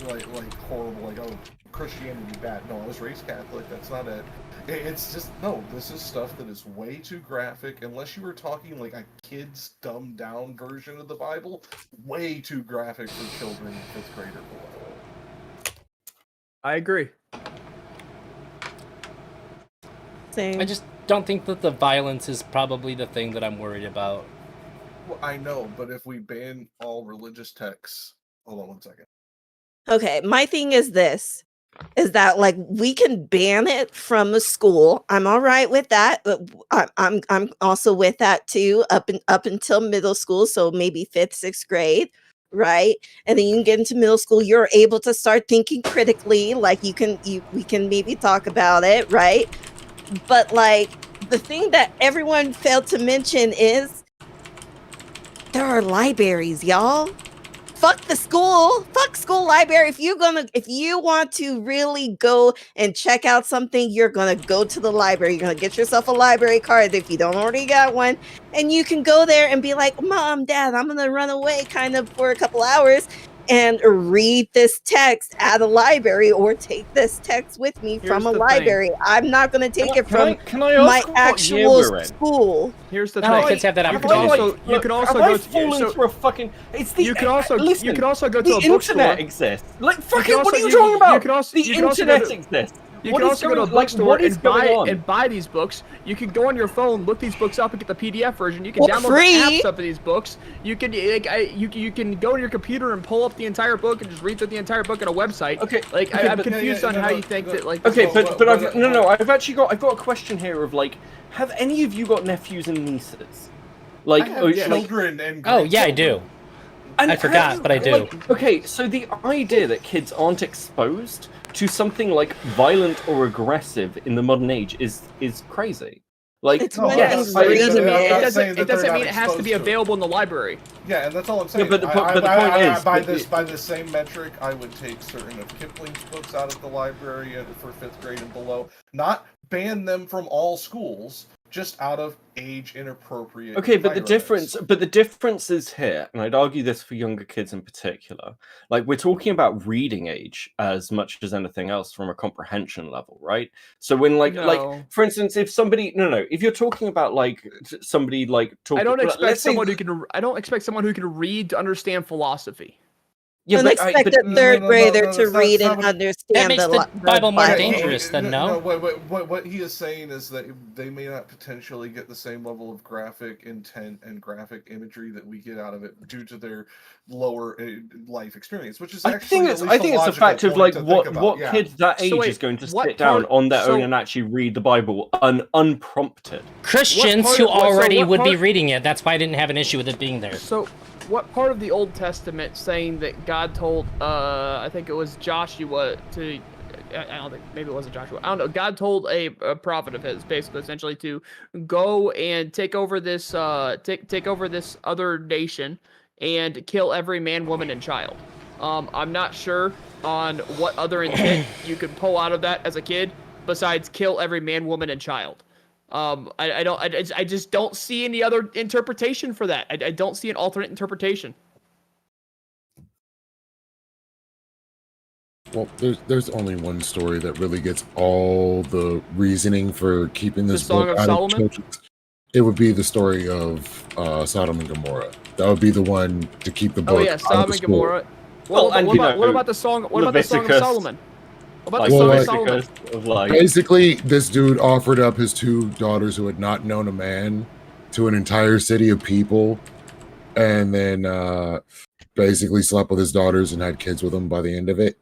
[SPEAKER 5] horrible, like, oh, Christianity bad. No, I was raised Catholic, that's not it. It's just, no, this is stuff that is way too graphic, unless you were talking, like, a kid's dumbed-down version of the Bible, way too graphic for children in 5th grade or below.
[SPEAKER 4] I agree.
[SPEAKER 8] Same.
[SPEAKER 3] I just don't think that the violence is probably the thing that I'm worried about.
[SPEAKER 5] Well, I know, but if we ban all religious texts... Hold on one second.
[SPEAKER 8] Okay, my thing is this, is that like we can ban it from a school. I'm all right with that, but I'm also with that too, up until middle school, so maybe 5th, 6th grade, right? And then you can get into middle school, you're able to start thinking critically, like we can maybe talk about it, right? But like the thing that everyone failed to mention is there are libraries, y'all. Fuck the school. Fuck school library. If you want to really go and check out something, you're gonna go to the library. You're gonna get yourself a library card if you don't already got one, and you can go there and be like, Mom, Dad, I'm gonna run away kind of for a couple hours and read this text at a library, or take this text with me
[SPEAKER 4] Here's
[SPEAKER 8] from a
[SPEAKER 4] the thing.
[SPEAKER 8] library. I'm not gonna take it from
[SPEAKER 2] Can I
[SPEAKER 8] my
[SPEAKER 2] ask what year
[SPEAKER 8] actual
[SPEAKER 2] we're in?
[SPEAKER 8] school.
[SPEAKER 4] Here's the
[SPEAKER 3] No,
[SPEAKER 4] thing.
[SPEAKER 3] kids have that
[SPEAKER 4] You can
[SPEAKER 3] opportunity.
[SPEAKER 4] also you can also
[SPEAKER 2] have
[SPEAKER 4] go
[SPEAKER 2] I
[SPEAKER 4] to
[SPEAKER 2] fallen
[SPEAKER 4] so
[SPEAKER 2] for a fucking. It's the.
[SPEAKER 4] you can also
[SPEAKER 2] listen,
[SPEAKER 4] you can also go to
[SPEAKER 2] the
[SPEAKER 4] a bookstore.
[SPEAKER 2] internet exists. Like
[SPEAKER 4] You
[SPEAKER 2] fucking.
[SPEAKER 4] can
[SPEAKER 2] What
[SPEAKER 4] also-
[SPEAKER 2] are you
[SPEAKER 4] you-
[SPEAKER 2] talking about?
[SPEAKER 4] you can also-
[SPEAKER 2] the
[SPEAKER 4] you can also go
[SPEAKER 2] internet
[SPEAKER 4] to-
[SPEAKER 2] exists.
[SPEAKER 4] You
[SPEAKER 2] What
[SPEAKER 4] can
[SPEAKER 2] is
[SPEAKER 4] also go to a
[SPEAKER 2] going- like,
[SPEAKER 4] bookstore
[SPEAKER 2] what is going on?
[SPEAKER 4] buy these books. You can go on your phone, look these books up, and get the PDF version. You can
[SPEAKER 8] For
[SPEAKER 4] download
[SPEAKER 8] free.
[SPEAKER 4] the apps of these books. You can you can go on your computer and pull up the entire book and just read through the entire book on a website.
[SPEAKER 2] Okay,
[SPEAKER 4] Like
[SPEAKER 2] okay,
[SPEAKER 4] I'm
[SPEAKER 2] but-
[SPEAKER 4] confused on how you think that like.
[SPEAKER 2] Okay,
[SPEAKER 5] Well,
[SPEAKER 2] but
[SPEAKER 5] well,
[SPEAKER 2] I've no.
[SPEAKER 5] well-
[SPEAKER 2] I've actually got a question here of like, have any of you got nephews and nieces? Like,
[SPEAKER 5] I have
[SPEAKER 2] like-
[SPEAKER 5] children and
[SPEAKER 3] Oh, yeah, I do.
[SPEAKER 2] And
[SPEAKER 3] I forgot,
[SPEAKER 2] have-
[SPEAKER 3] but I do.
[SPEAKER 2] like, okay, so the idea that kids aren't exposed to something like violent or aggressive in the modern age is crazy. Like,
[SPEAKER 8] It's
[SPEAKER 5] No,
[SPEAKER 8] one
[SPEAKER 2] yes,
[SPEAKER 8] thing
[SPEAKER 2] I-
[SPEAKER 8] reading
[SPEAKER 4] It doesn't mean
[SPEAKER 5] I'm
[SPEAKER 8] it.
[SPEAKER 5] not
[SPEAKER 4] it
[SPEAKER 5] saying
[SPEAKER 4] doesn't,
[SPEAKER 5] that
[SPEAKER 4] it doesn't
[SPEAKER 5] they're
[SPEAKER 4] mean
[SPEAKER 5] not
[SPEAKER 4] it has to be
[SPEAKER 5] exposed to it.
[SPEAKER 4] available in the library.
[SPEAKER 5] Yeah, and that's all I'm saying.
[SPEAKER 2] but the point is
[SPEAKER 5] by
[SPEAKER 2] that
[SPEAKER 5] by the same metric, I would take certain of Kipling's books out of the library for 5th grade and below. Not ban them from all schools, just out of age inappropriate.
[SPEAKER 2] Okay, but the
[SPEAKER 5] environments.
[SPEAKER 2] difference is here, and I'd argue this for younger kids in particular. Like, we're talking about reading age as much as anything else from a comprehension level, right? So when like
[SPEAKER 4] No.
[SPEAKER 2] for instance, if somebody if you're talking about like somebody like talking,
[SPEAKER 4] I don't expect
[SPEAKER 2] let's say-
[SPEAKER 4] someone who can. I don't expect someone who can read to understand philosophy.
[SPEAKER 2] yeah,
[SPEAKER 8] Don't
[SPEAKER 2] but I-
[SPEAKER 8] expect
[SPEAKER 2] but-
[SPEAKER 8] a third grader
[SPEAKER 5] no,
[SPEAKER 8] to
[SPEAKER 5] that's not-
[SPEAKER 8] read
[SPEAKER 5] that's not
[SPEAKER 8] and
[SPEAKER 5] what-
[SPEAKER 8] understand
[SPEAKER 3] That makes the Bible more
[SPEAKER 8] Bible.
[SPEAKER 3] dangerous than no.
[SPEAKER 5] What he is saying is that they may not potentially get the same level of graphic intent and graphic imagery that we get out of it due to their lower life experience, which is
[SPEAKER 2] I
[SPEAKER 5] actually
[SPEAKER 2] think
[SPEAKER 5] at
[SPEAKER 2] it's
[SPEAKER 5] least
[SPEAKER 2] I think it's a
[SPEAKER 5] logical
[SPEAKER 2] fact of
[SPEAKER 5] point
[SPEAKER 2] like
[SPEAKER 5] to think
[SPEAKER 2] what
[SPEAKER 5] about, yeah.
[SPEAKER 2] kid that age
[SPEAKER 4] wait,
[SPEAKER 2] is going to
[SPEAKER 4] what
[SPEAKER 2] sit down
[SPEAKER 4] part-
[SPEAKER 2] on their
[SPEAKER 4] so-
[SPEAKER 2] own and actually read the Bible unprompted.
[SPEAKER 3] Christians
[SPEAKER 4] part
[SPEAKER 3] who
[SPEAKER 4] of- what- so
[SPEAKER 3] already
[SPEAKER 4] what
[SPEAKER 3] would be
[SPEAKER 4] part-
[SPEAKER 3] reading it. That's why I didn't have an issue with it being there.
[SPEAKER 4] So, what part of the Old Testament saying that God told, I think it was Joshua to, I don't think, maybe it wasn't Joshua. I don't know. God told a prophet of his, basically, essentially, to go and take over this, take over this other nation and kill every man, woman, and child. I'm not sure on what other intent you could pull out of that as a kid besides kill every man, woman, and child. I just don't see any other interpretation for that. I don't see an alternate interpretation.
[SPEAKER 1] Well, there's only one story that really gets all the reasoning for keeping this
[SPEAKER 4] Song
[SPEAKER 1] book
[SPEAKER 4] of
[SPEAKER 1] out
[SPEAKER 4] Solomon?
[SPEAKER 1] of children's. It would be the story of Sodom and Gomorrah. That would be the one to keep the book
[SPEAKER 4] Oh yeah,
[SPEAKER 1] out
[SPEAKER 4] Sodom
[SPEAKER 1] of the
[SPEAKER 4] and
[SPEAKER 1] school.
[SPEAKER 4] Gomorrah.
[SPEAKER 2] Well, and
[SPEAKER 4] What
[SPEAKER 2] you
[SPEAKER 4] about
[SPEAKER 2] know,
[SPEAKER 4] the song? What about the Song of
[SPEAKER 2] Leviticus.
[SPEAKER 4] Solomon? What about
[SPEAKER 2] Like,
[SPEAKER 4] the Song
[SPEAKER 1] Well,
[SPEAKER 4] of Solomon?
[SPEAKER 2] because of like,
[SPEAKER 1] Basically, this dude offered up his 2 daughters who had not known a man to an entire city of people, and then basically slept with his daughters and had kids with them by the end of it.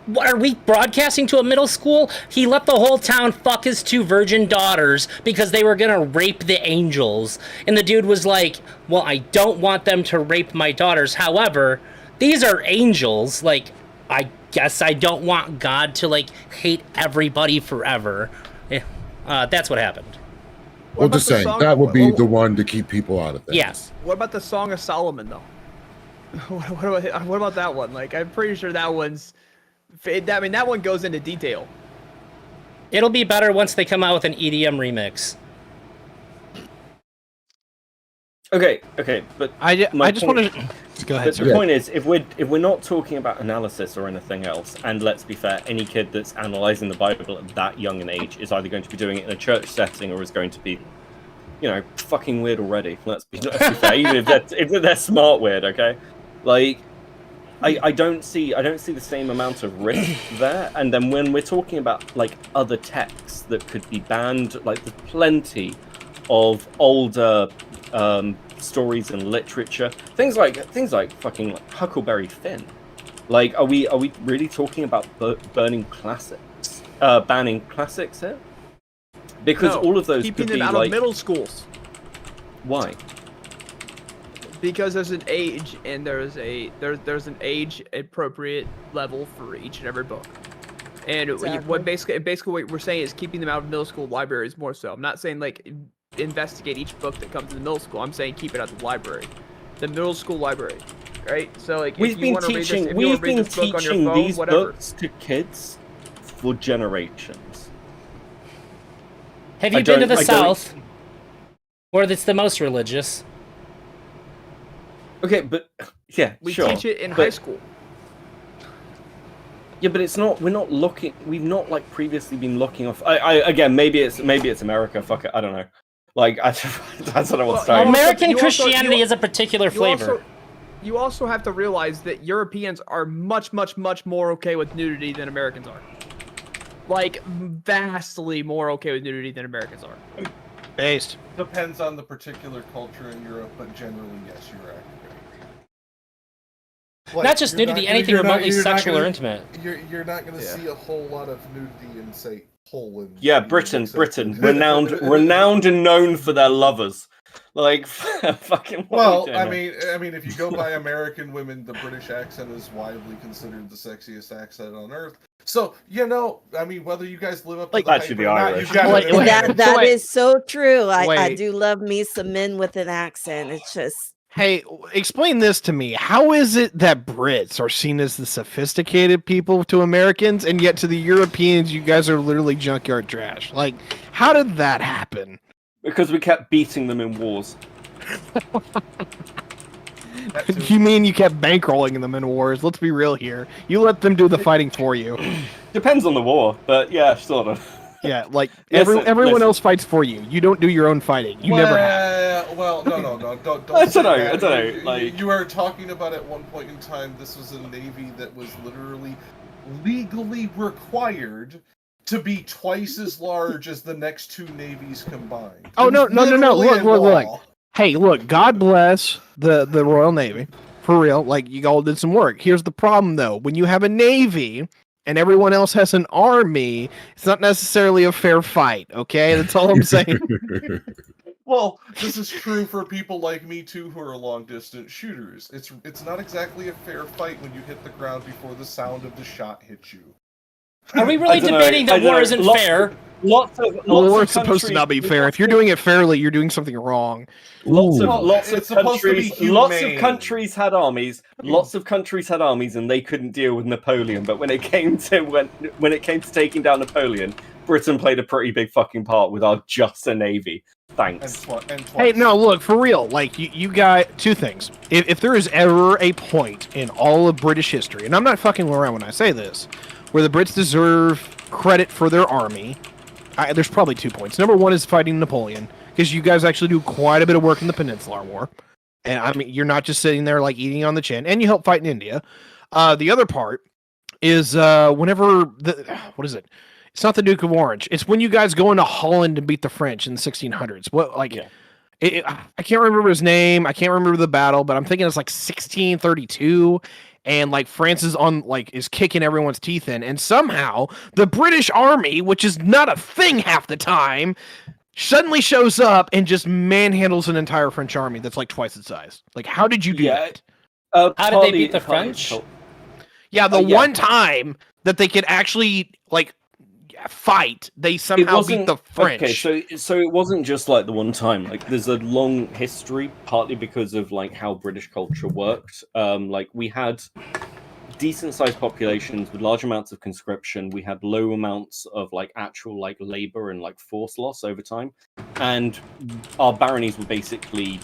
[SPEAKER 3] What are we broadcasting to a middle school? He let the whole town fuck his 2 virgin daughters because they were gonna rape the angels. And the dude was like, well, I don't want them to rape my daughters. However, these are angels. Like, I guess I don't want God to, like, hate everybody forever. That's what happened.
[SPEAKER 1] Well,
[SPEAKER 4] about
[SPEAKER 1] just
[SPEAKER 4] the
[SPEAKER 1] saying,
[SPEAKER 4] song-
[SPEAKER 1] that would be
[SPEAKER 4] what-
[SPEAKER 1] the one to keep people out of things.
[SPEAKER 3] Yes.
[SPEAKER 4] What about the Song of Solomon, though? What about that one? Like, I'm pretty sure that one's. I mean, that one goes into detail.
[SPEAKER 3] It'll be better once they come out with an EDM remix.
[SPEAKER 2] okay, but
[SPEAKER 9] I just
[SPEAKER 2] My
[SPEAKER 9] want
[SPEAKER 2] point-
[SPEAKER 9] to go ahead,
[SPEAKER 2] But
[SPEAKER 9] sir.
[SPEAKER 2] the point is, if we're not talking about analysis or anything else, and let's be fair, any kid that's analyzing the Bible at that young an age is either going to be doing it in a church setting or is going to be, fucking weird already. Let's be fair, even if they're smart weird, okay? Like, I don't see the same amount of risk there. And then when we're talking about like other texts that could be banned, like there's plenty of older stories and literature, things like fucking like Huckleberry Finn. Like, are we really talking about banning classics here? Because
[SPEAKER 4] No,
[SPEAKER 2] all of those
[SPEAKER 4] keeping
[SPEAKER 2] could
[SPEAKER 4] them
[SPEAKER 2] be
[SPEAKER 4] out
[SPEAKER 2] like,
[SPEAKER 4] of middle schools.
[SPEAKER 2] why?
[SPEAKER 4] Because there's an age, and there's an age appropriate level for each and every book. And what basically what we're saying is keeping them out of middle school libraries more so. I'm not saying like investigate each book that comes in the middle school. I'm saying keep it at the library, the middle school library, right? So like
[SPEAKER 2] We've been teaching these
[SPEAKER 4] whatever.
[SPEAKER 2] books to kids for generations.
[SPEAKER 3] Have you been to the South, where it's the most religious?
[SPEAKER 2] Okay, but yeah,
[SPEAKER 4] We
[SPEAKER 2] sure.
[SPEAKER 4] teach it in
[SPEAKER 2] but-
[SPEAKER 4] high school.
[SPEAKER 2] Yeah, but it's not. We're not looking. We've not like previously been looking off. Again, maybe it's America. Fuck it. I don't know. Like I don't know what's
[SPEAKER 4] Well,
[SPEAKER 2] going.
[SPEAKER 3] American
[SPEAKER 4] you also-
[SPEAKER 3] Christianity is a particular flavor.
[SPEAKER 4] You also have to realize that Europeans are much more okay with nudity than Americans are. Like, vastly more okay with nudity than Americans are.
[SPEAKER 9] Based.
[SPEAKER 5] Depends on the particular culture in Europe, but generally, yes, you're accurate. Like,
[SPEAKER 3] Not just
[SPEAKER 5] you're
[SPEAKER 3] nudity,
[SPEAKER 5] gonna-
[SPEAKER 3] anything
[SPEAKER 5] you're not-
[SPEAKER 3] remotely
[SPEAKER 5] you're not
[SPEAKER 3] sexual or
[SPEAKER 5] gonna-
[SPEAKER 3] intimate.
[SPEAKER 5] You're not going to
[SPEAKER 4] Yeah.
[SPEAKER 5] see a whole lot of nudity in, say, Poland.
[SPEAKER 2] Yeah,
[SPEAKER 5] being
[SPEAKER 2] Britain,
[SPEAKER 5] accepted.
[SPEAKER 2] renowned and known for their lovers. Like fucking. what are
[SPEAKER 5] Well,
[SPEAKER 2] we doing
[SPEAKER 5] I mean, if you go by American women, the British accent is widely considered the sexiest accent on earth. So I mean, whether you guys live up to
[SPEAKER 9] Like,
[SPEAKER 5] the
[SPEAKER 2] that
[SPEAKER 5] hype
[SPEAKER 2] should be
[SPEAKER 5] or not,
[SPEAKER 2] Irish.
[SPEAKER 5] you've got
[SPEAKER 9] Wait,
[SPEAKER 5] to
[SPEAKER 9] wait.
[SPEAKER 8] That
[SPEAKER 9] Wait.
[SPEAKER 8] is so true. I
[SPEAKER 9] Wait.
[SPEAKER 8] do love me some men with an accent. It's just
[SPEAKER 9] Hey, explain this to me. How is it that Brits are seen as the sophisticated people to Americans, and yet to the Europeans, you guys are literally junkyard trash? Like, how did that happen?
[SPEAKER 2] Because we kept beating them in wars.
[SPEAKER 5] That too.
[SPEAKER 9] You mean you kept bankrolling them in wars? Let's be real here. You let them do the fighting for you.
[SPEAKER 2] Depends on the war, but yeah, sort of.
[SPEAKER 9] Yeah, like
[SPEAKER 2] Listen,
[SPEAKER 9] everyone
[SPEAKER 2] listen.
[SPEAKER 9] else fights for you. You don't do your own fighting. You never have.
[SPEAKER 5] Well, no, don't.
[SPEAKER 2] I
[SPEAKER 5] say
[SPEAKER 2] don't know,
[SPEAKER 5] that.
[SPEAKER 2] I don't know,
[SPEAKER 5] You-
[SPEAKER 2] like-
[SPEAKER 5] you were talking about at one point in time, this was a navy that was literally legally required to be twice as large as the next 2 navies combined.
[SPEAKER 9] Oh,
[SPEAKER 5] It
[SPEAKER 9] no,
[SPEAKER 5] was
[SPEAKER 9] no, no, no.
[SPEAKER 5] literally
[SPEAKER 9] Look,
[SPEAKER 5] in
[SPEAKER 9] look,
[SPEAKER 5] law.
[SPEAKER 9] Hey, look, God bless the Royal Navy. For real, like you all did some work. Here's the problem though. When you have a navy and everyone else has an army, it's not necessarily a fair fight, okay? That's all I'm saying.
[SPEAKER 5] Well, this is true for people like me too, who are long distance shooters. It's not exactly a fair fight when you hit the ground before the sound of the shot hits you.
[SPEAKER 3] Are we
[SPEAKER 2] I
[SPEAKER 3] really
[SPEAKER 2] don't know,
[SPEAKER 3] debating
[SPEAKER 2] I
[SPEAKER 3] that
[SPEAKER 2] don't
[SPEAKER 3] war
[SPEAKER 2] know.
[SPEAKER 3] isn't
[SPEAKER 2] Lots
[SPEAKER 3] fair?
[SPEAKER 2] Lots of
[SPEAKER 9] War's supposed to
[SPEAKER 2] countries-
[SPEAKER 9] not be fair. If you're doing it fairly, you're doing something wrong.
[SPEAKER 2] Lots
[SPEAKER 1] Ooh.
[SPEAKER 2] of lots of
[SPEAKER 5] It's supposed to be
[SPEAKER 2] countries, lots of
[SPEAKER 5] humane.
[SPEAKER 2] countries had armies. Lots of countries had armies, and they couldn't deal with Napoleon. But when it came to taking down Napoleon, Britain played a pretty big fucking part with our just a navy. Thanks.
[SPEAKER 5] And
[SPEAKER 9] Hey,
[SPEAKER 5] twice.
[SPEAKER 9] no, look, for real. Like, you got 2 things. If there is ever a point in all of British history, and I'm not fucking around when I say this, where the Brits deserve credit for their army, there's probably 2 points. Number 1 is fighting Napoleon, because you guys actually do quite a bit of work in the Peninsular War. And I mean, you're not just sitting there like eating on the chin, and you help fight in India. The other part is whenever what is it? It's not the Duke of Orange. It's when you guys go into Holland and beat the French in the 1600s. What like?
[SPEAKER 2] Yeah.
[SPEAKER 9] I can't remember his name. I can't remember the battle, but I'm thinking it's like 1632, and like France is kicking everyone's teeth in, and somehow the British Army, which is not a thing half the time, suddenly shows up and just manhandles an entire French army that's like twice its size. Like, how did you do that?
[SPEAKER 3] How did they beat the French?
[SPEAKER 9] Yeah, one time that they could actually like fight, they somehow beat the French.
[SPEAKER 2] Okay, so it wasn't just like the one time. Like, there's a long history, partly because of like how British culture worked. Like, we had decent-sized populations with large amounts of conscription. We had low amounts of like actual like labor and like force loss over time, and our baronies were basically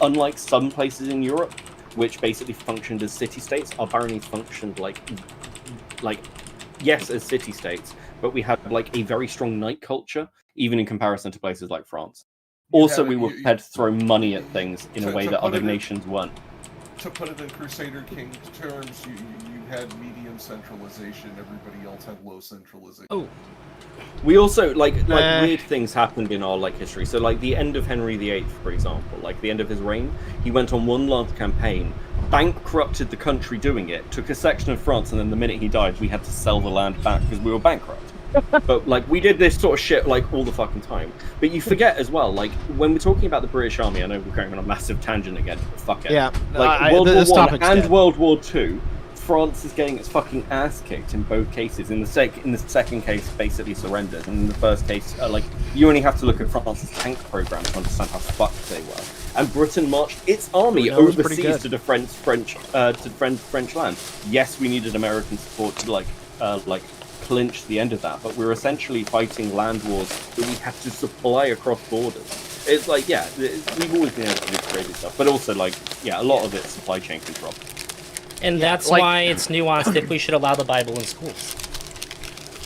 [SPEAKER 2] unlike some places in Europe, which basically functioned as city-states. Our baronies functioned like yes, as city-states, but we had like a very strong knight culture, even in comparison to places like France. Also, we were prepared to throw money at things in a way that other nations weren't.
[SPEAKER 5] To put it in Crusader King terms, you had medium centralization, everybody else had low centralization.
[SPEAKER 2] Oh. We also, like weird things happened in our like history. So like the end of Henry VIII, for example, like the end of his reign, he went on one large campaign, bankrupted the country doing it, took a section of France, and then the minute he died, we had to sell the land back because we were bankrupt. But like we did this sort of shit like all the fucking time. But you forget as well, like when we're talking about the British Army, I know we're going on a massive tangent again, but fuck it.
[SPEAKER 9] Yeah,
[SPEAKER 2] like World War One and World War II, France is getting its fucking ass kicked in both cases. In the second case, basically surrenders, and in the first case, like you only have to look at France's tank program to understand how fucked they were. And Britain marched its army overseas to defend French land. Yes, we needed American support to like clinch the end of that, but we're essentially fighting land wars that we have to supply across borders. It's like, yeah, we've always been able to do crazy stuff, but also like, yeah, a lot of it's supply chain control.
[SPEAKER 3] And that's why it's nuanced if we should allow the Bible in schools.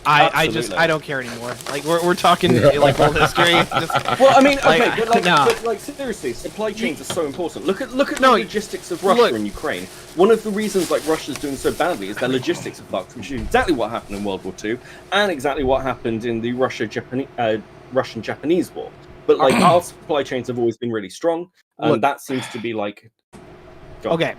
[SPEAKER 9] I don't care anymore. Like we're talking like world history.
[SPEAKER 2] Well, I mean, okay, but like seriously, supply chains are so important. Look at the logistics of Russia and Ukraine. One of the reasons like Russia's doing so badly is their logistics are fucked, which is exactly what happened in World War II, and exactly what happened in the Russian-Japanese War. But like our supply chains have always been really strong, and that seems to be like.
[SPEAKER 9] Okay,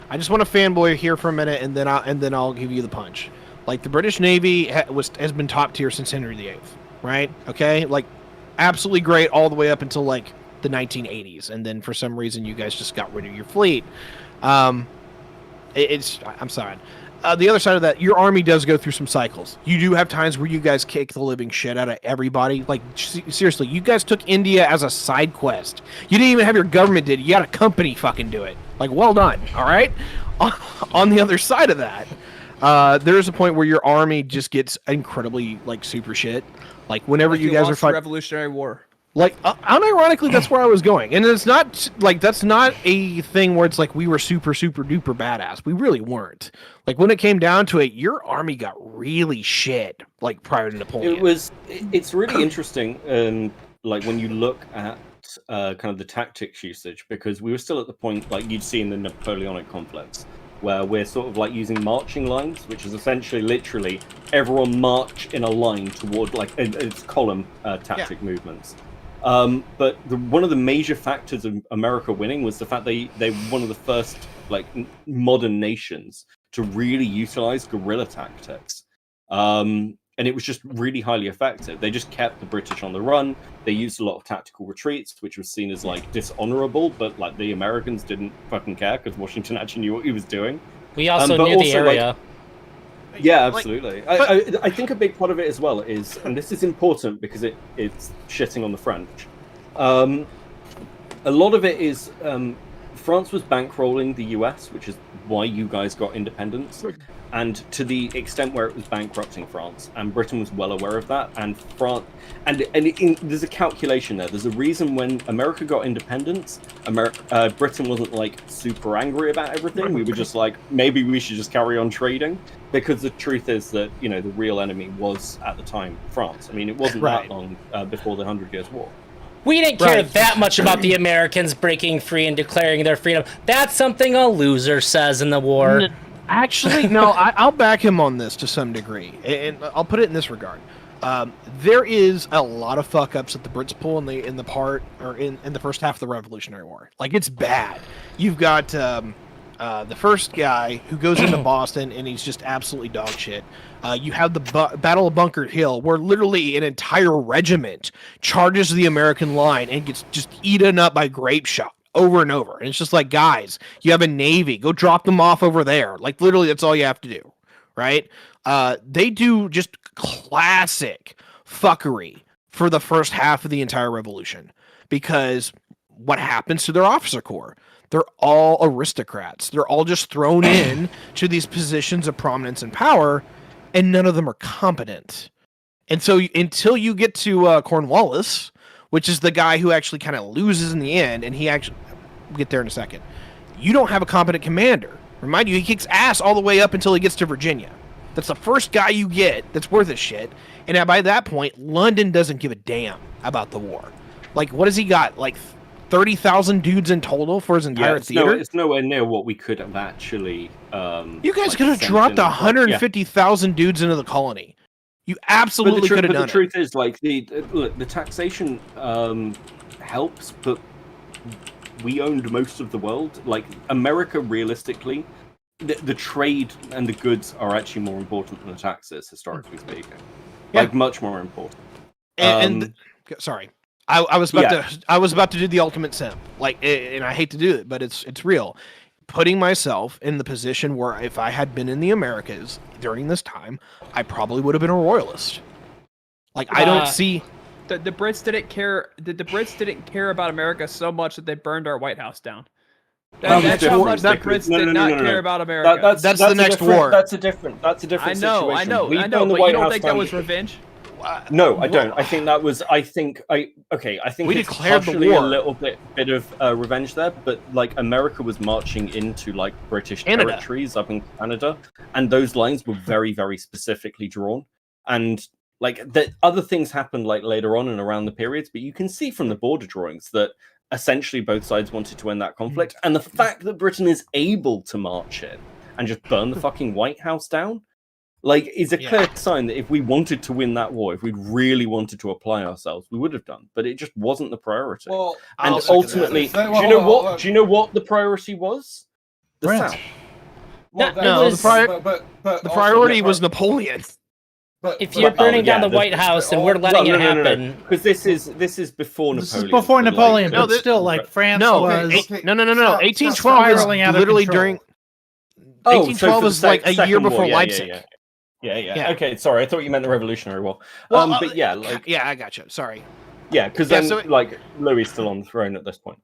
[SPEAKER 9] I just want to fanboy here for a minute, and then I'll give you the punch. Like, the British Navy has been top tier since Henry VIII, right? Okay? Like, absolutely great all the way up until, like, the 1980s. And then, for some reason, you guys just got rid of your fleet. I'm sorry. The other side of that, your army does go through some cycles. You do have times where you guys kick the living shit out of everybody. Like, seriously, you guys took India as a side quest. You didn't even have your government did it. You had a company fucking do it. Like, well done, all right? On the other side of that, there is a point where your army just gets incredibly like super shit. Like whenever you guys are fighting
[SPEAKER 4] Revolutionary War.
[SPEAKER 9] Like unironically, that's where I was going, and it's not like that's not a thing where it's like we were super duper badass. We really weren't. Like when it came down to it, your army got really shit. Like prior to Napoleon,
[SPEAKER 2] it's really interesting. Like when you look at kind of the tactics usage, because we were still at the point like you'd see in the Napoleonic conflicts, where we're sort of like using marching lines, which is essentially literally everyone march in a line toward like it's column tactic movements. But one of the major factors of America winning was the fact they were one of the first like modern nations to really utilize guerrilla tactics. And it was just really highly effective. They just kept the British on the run. They used a lot of tactical retreats, which was seen as like dishonorable, but like the Americans didn't fucking care because Washington actually knew what he was doing.
[SPEAKER 3] We also knew the area.
[SPEAKER 2] Like, yeah, absolutely. I think a big part of it as well is, and this is important because it's shitting on the French. A lot of it is France was bankrolling the US, which is why you guys got independence. And to the extent where it was bankrupting France, and Britain was well aware of that, and France, there's a calculation there. There's a reason when America got independence, Britain wasn't like super angry about everything. We were just like, maybe we should just carry on trading, because the truth is that the real enemy was at the time France. I mean, it wasn't that long before the 100 Years' War.
[SPEAKER 3] We didn't care that much about the Americans breaking free and declaring their freedom. That's something a loser says in the war.
[SPEAKER 9] Actually, no, I'll back him on this to some degree, and I'll put it in this regard. There is a lot of fuck ups that the Brits pull in the first half of the Revolutionary War. Like, it's bad. You've got the first guy who goes into Boston and he's just absolutely dog shit. You have the Battle of Bunker Hill, where literally an entire regiment charges the American line and gets just eaten up by grape shot over and over. And it's just like, guys, you have a navy, go drop them off over there. Like, literally, that's all you have to do, right? They do just classic fuckery for the first half of the entire revolution, because what happens to their officer corps? They're all aristocrats. They're all just thrown in to these positions of prominence and power, and none of them are competent. And so until you get to Cornwallis, which is the guy who actually kind of loses in the end, and we'll get there in a second, you don't have a competent commander. Remind you, he kicks ass all the way up until he gets to Virginia. That's the first guy you get that's worth a shit. And by that point, London doesn't give a damn about the war. Like, what has he got? Like 30,000 dudes in total for his entire theater?
[SPEAKER 2] It's nowhere near what we could have actually...
[SPEAKER 9] you guys could have dropped 150,000 dudes into the colony. You absolutely could have done it.
[SPEAKER 2] But the truth is, like, the taxation helps, but we owned most of the world. Like, America, realistically, the trade and the goods are actually more important than the taxes, historically speaking. Like, much more important.
[SPEAKER 9] Sorry, I was about to do the ultimate simp. Like, and I hate to do it, but it's real. Putting myself in the position where if I had been in the Americas during this time, I probably would have been a royalist. Like, I don't see.
[SPEAKER 4] The Brits didn't care. The Brits didn't care about America so much that they burned our White House down. That's how much the Brits did not care about America.
[SPEAKER 9] That's the next war.
[SPEAKER 2] That's a different situation.
[SPEAKER 4] I know. But you don't think that was revenge?
[SPEAKER 2] No, I don't. I think that was. I think we
[SPEAKER 9] declared the war.
[SPEAKER 2] A little bit of revenge there, but like America was marching into like British territories up in Canada, and those lines were very, very specifically drawn. And like the other things happened like later on and around the periods, but you can see from the border drawings that essentially both sides wanted to end that conflict. And the fact that Britain is able to march in and just burn the fucking White House down, like, is a clear sign that if we wanted to win that war, if we'd really wanted to apply ourselves, we would have done. But it just wasn't the priority. Well, and ultimately, do you know what the priority was? The South.
[SPEAKER 9] Well, the priority was Napoleon.
[SPEAKER 3] If you're burning down the White House and we're letting it happen,
[SPEAKER 2] because this is before Napoleon.
[SPEAKER 6] This is before Napoleon, but still, like, France was.
[SPEAKER 9] No. 1812 was literally during. 1812 was like a year before Leipzig.
[SPEAKER 2] Yeah. Okay, sorry. I thought you meant the Revolutionary War. But yeah, like,
[SPEAKER 9] I gotcha. Sorry.
[SPEAKER 2] Yeah, because then like Louis still on the throne at this point.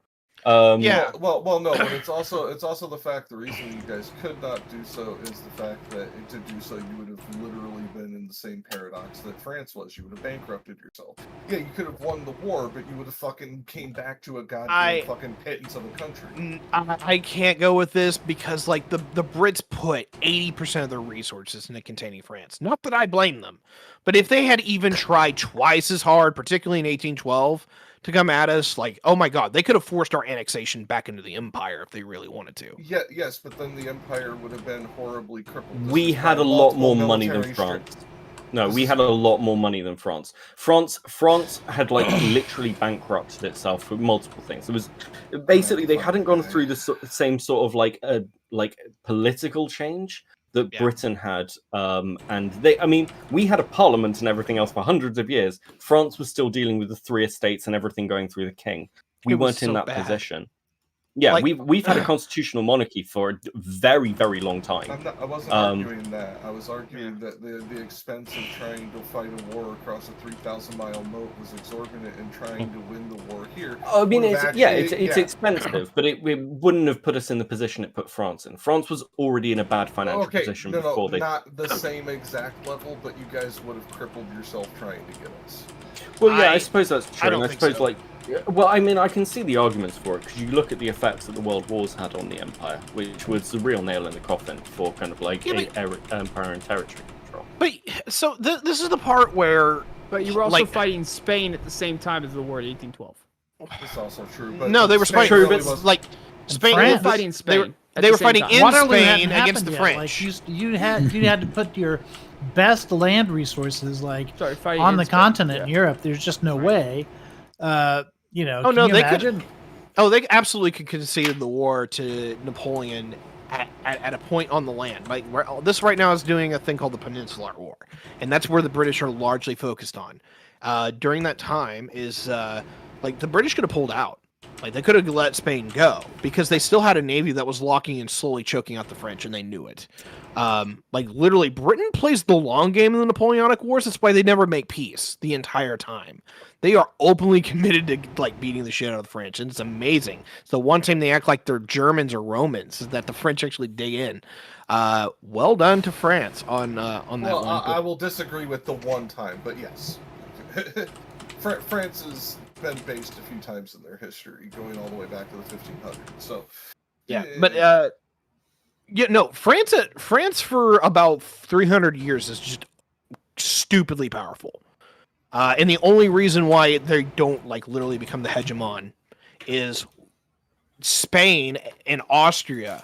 [SPEAKER 5] Well, no, but it's also the fact the reason you guys could not do so is the fact that to do so you would have literally been in the same paradox that France was. You would have bankrupted yourself. Yeah, you could have won the war, but you would have fucking came back to a goddamn fucking pittance of a country.
[SPEAKER 9] I can't go with this because like the Brits put 80% of their resources into containing France. Not that I blame them, but if they had even tried twice as hard, particularly in 1812. To come at us, like, oh my god, they could have forced our annexation back into the Empire if they really wanted to.
[SPEAKER 5] Yeah, yes, but then the Empire would have been horribly crippled.
[SPEAKER 2] We had a lot more money than France. No, we had a lot more money than France. France had like literally bankrupted itself for multiple things. It was basically they hadn't gone through the same sort of like political change that Britain had, and we had a parliament and everything else for hundreds of years. France was still dealing with the 3 estates and everything going through the king. We weren't in that position. Yeah, like, we've had a constitutional monarchy for a very, very long time.
[SPEAKER 5] I wasn't arguing that. I was arguing that the expense of trying to fight a war across a 3,000-mile moat was exorbitant, and trying to win the war here.
[SPEAKER 2] I mean, it's expensive, but it wouldn't have put us in the position it put France in. France was already in a bad financial position before they.
[SPEAKER 5] Not the same exact level, but you guys would have crippled yourself trying to get us.
[SPEAKER 2] Well, yeah, I suppose that's true. I suppose so. Well, I mean, I can see the arguments for it, because you look at the effects that the World Wars had on the Empire, which was the real nail in the coffin for kind of like empire and territory control.
[SPEAKER 9] But so this is the part where.
[SPEAKER 4] But you were also fighting Spain at the same time as the war in 1812.
[SPEAKER 5] That's also true. But
[SPEAKER 9] no, they were fighting.
[SPEAKER 5] Really
[SPEAKER 9] like Spain
[SPEAKER 4] were fighting Spain. At
[SPEAKER 9] They
[SPEAKER 4] the
[SPEAKER 9] were
[SPEAKER 4] same
[SPEAKER 9] fighting
[SPEAKER 4] time.
[SPEAKER 9] in
[SPEAKER 6] Waterloo
[SPEAKER 9] Spain
[SPEAKER 6] hadn't
[SPEAKER 9] against
[SPEAKER 6] happened
[SPEAKER 9] the
[SPEAKER 6] yet.
[SPEAKER 9] French.
[SPEAKER 6] Like you had to put your best land resources like
[SPEAKER 4] Sorry, fighting
[SPEAKER 6] on
[SPEAKER 4] in
[SPEAKER 6] the
[SPEAKER 4] Spain,
[SPEAKER 6] continent
[SPEAKER 4] yeah.
[SPEAKER 6] in Europe. There's just no
[SPEAKER 4] Right.
[SPEAKER 6] way.
[SPEAKER 9] Oh,
[SPEAKER 6] Can
[SPEAKER 9] no,
[SPEAKER 6] you
[SPEAKER 9] they could-
[SPEAKER 6] imagine?
[SPEAKER 9] Oh, they absolutely could concede the war to Napoleon at a point on the land. Like this right now is doing a thing called the Peninsular War, and that's where the British are largely focused on. During that time is like the British could have pulled out. Like they could have let Spain go because they still had a navy that was locking and slowly choking out the French, and they knew it. Like literally, Britain plays the long game in the Napoleonic Wars. That's why they never make peace the entire time. They are openly committed to like beating the shit out of the French, and it's amazing. So one time they act like they're Germans or Romans, is that the French actually dig in. Well done to France on that
[SPEAKER 5] Well,
[SPEAKER 9] one.
[SPEAKER 5] I will disagree with the one time, but yes. France has been based a few times in their history, going all the way back to the 1500s. So,
[SPEAKER 9] Yeah, but yeah, no, France for about 300 years is just stupidly powerful. And the only reason why they don't like literally become the hegemon is Spain and Austria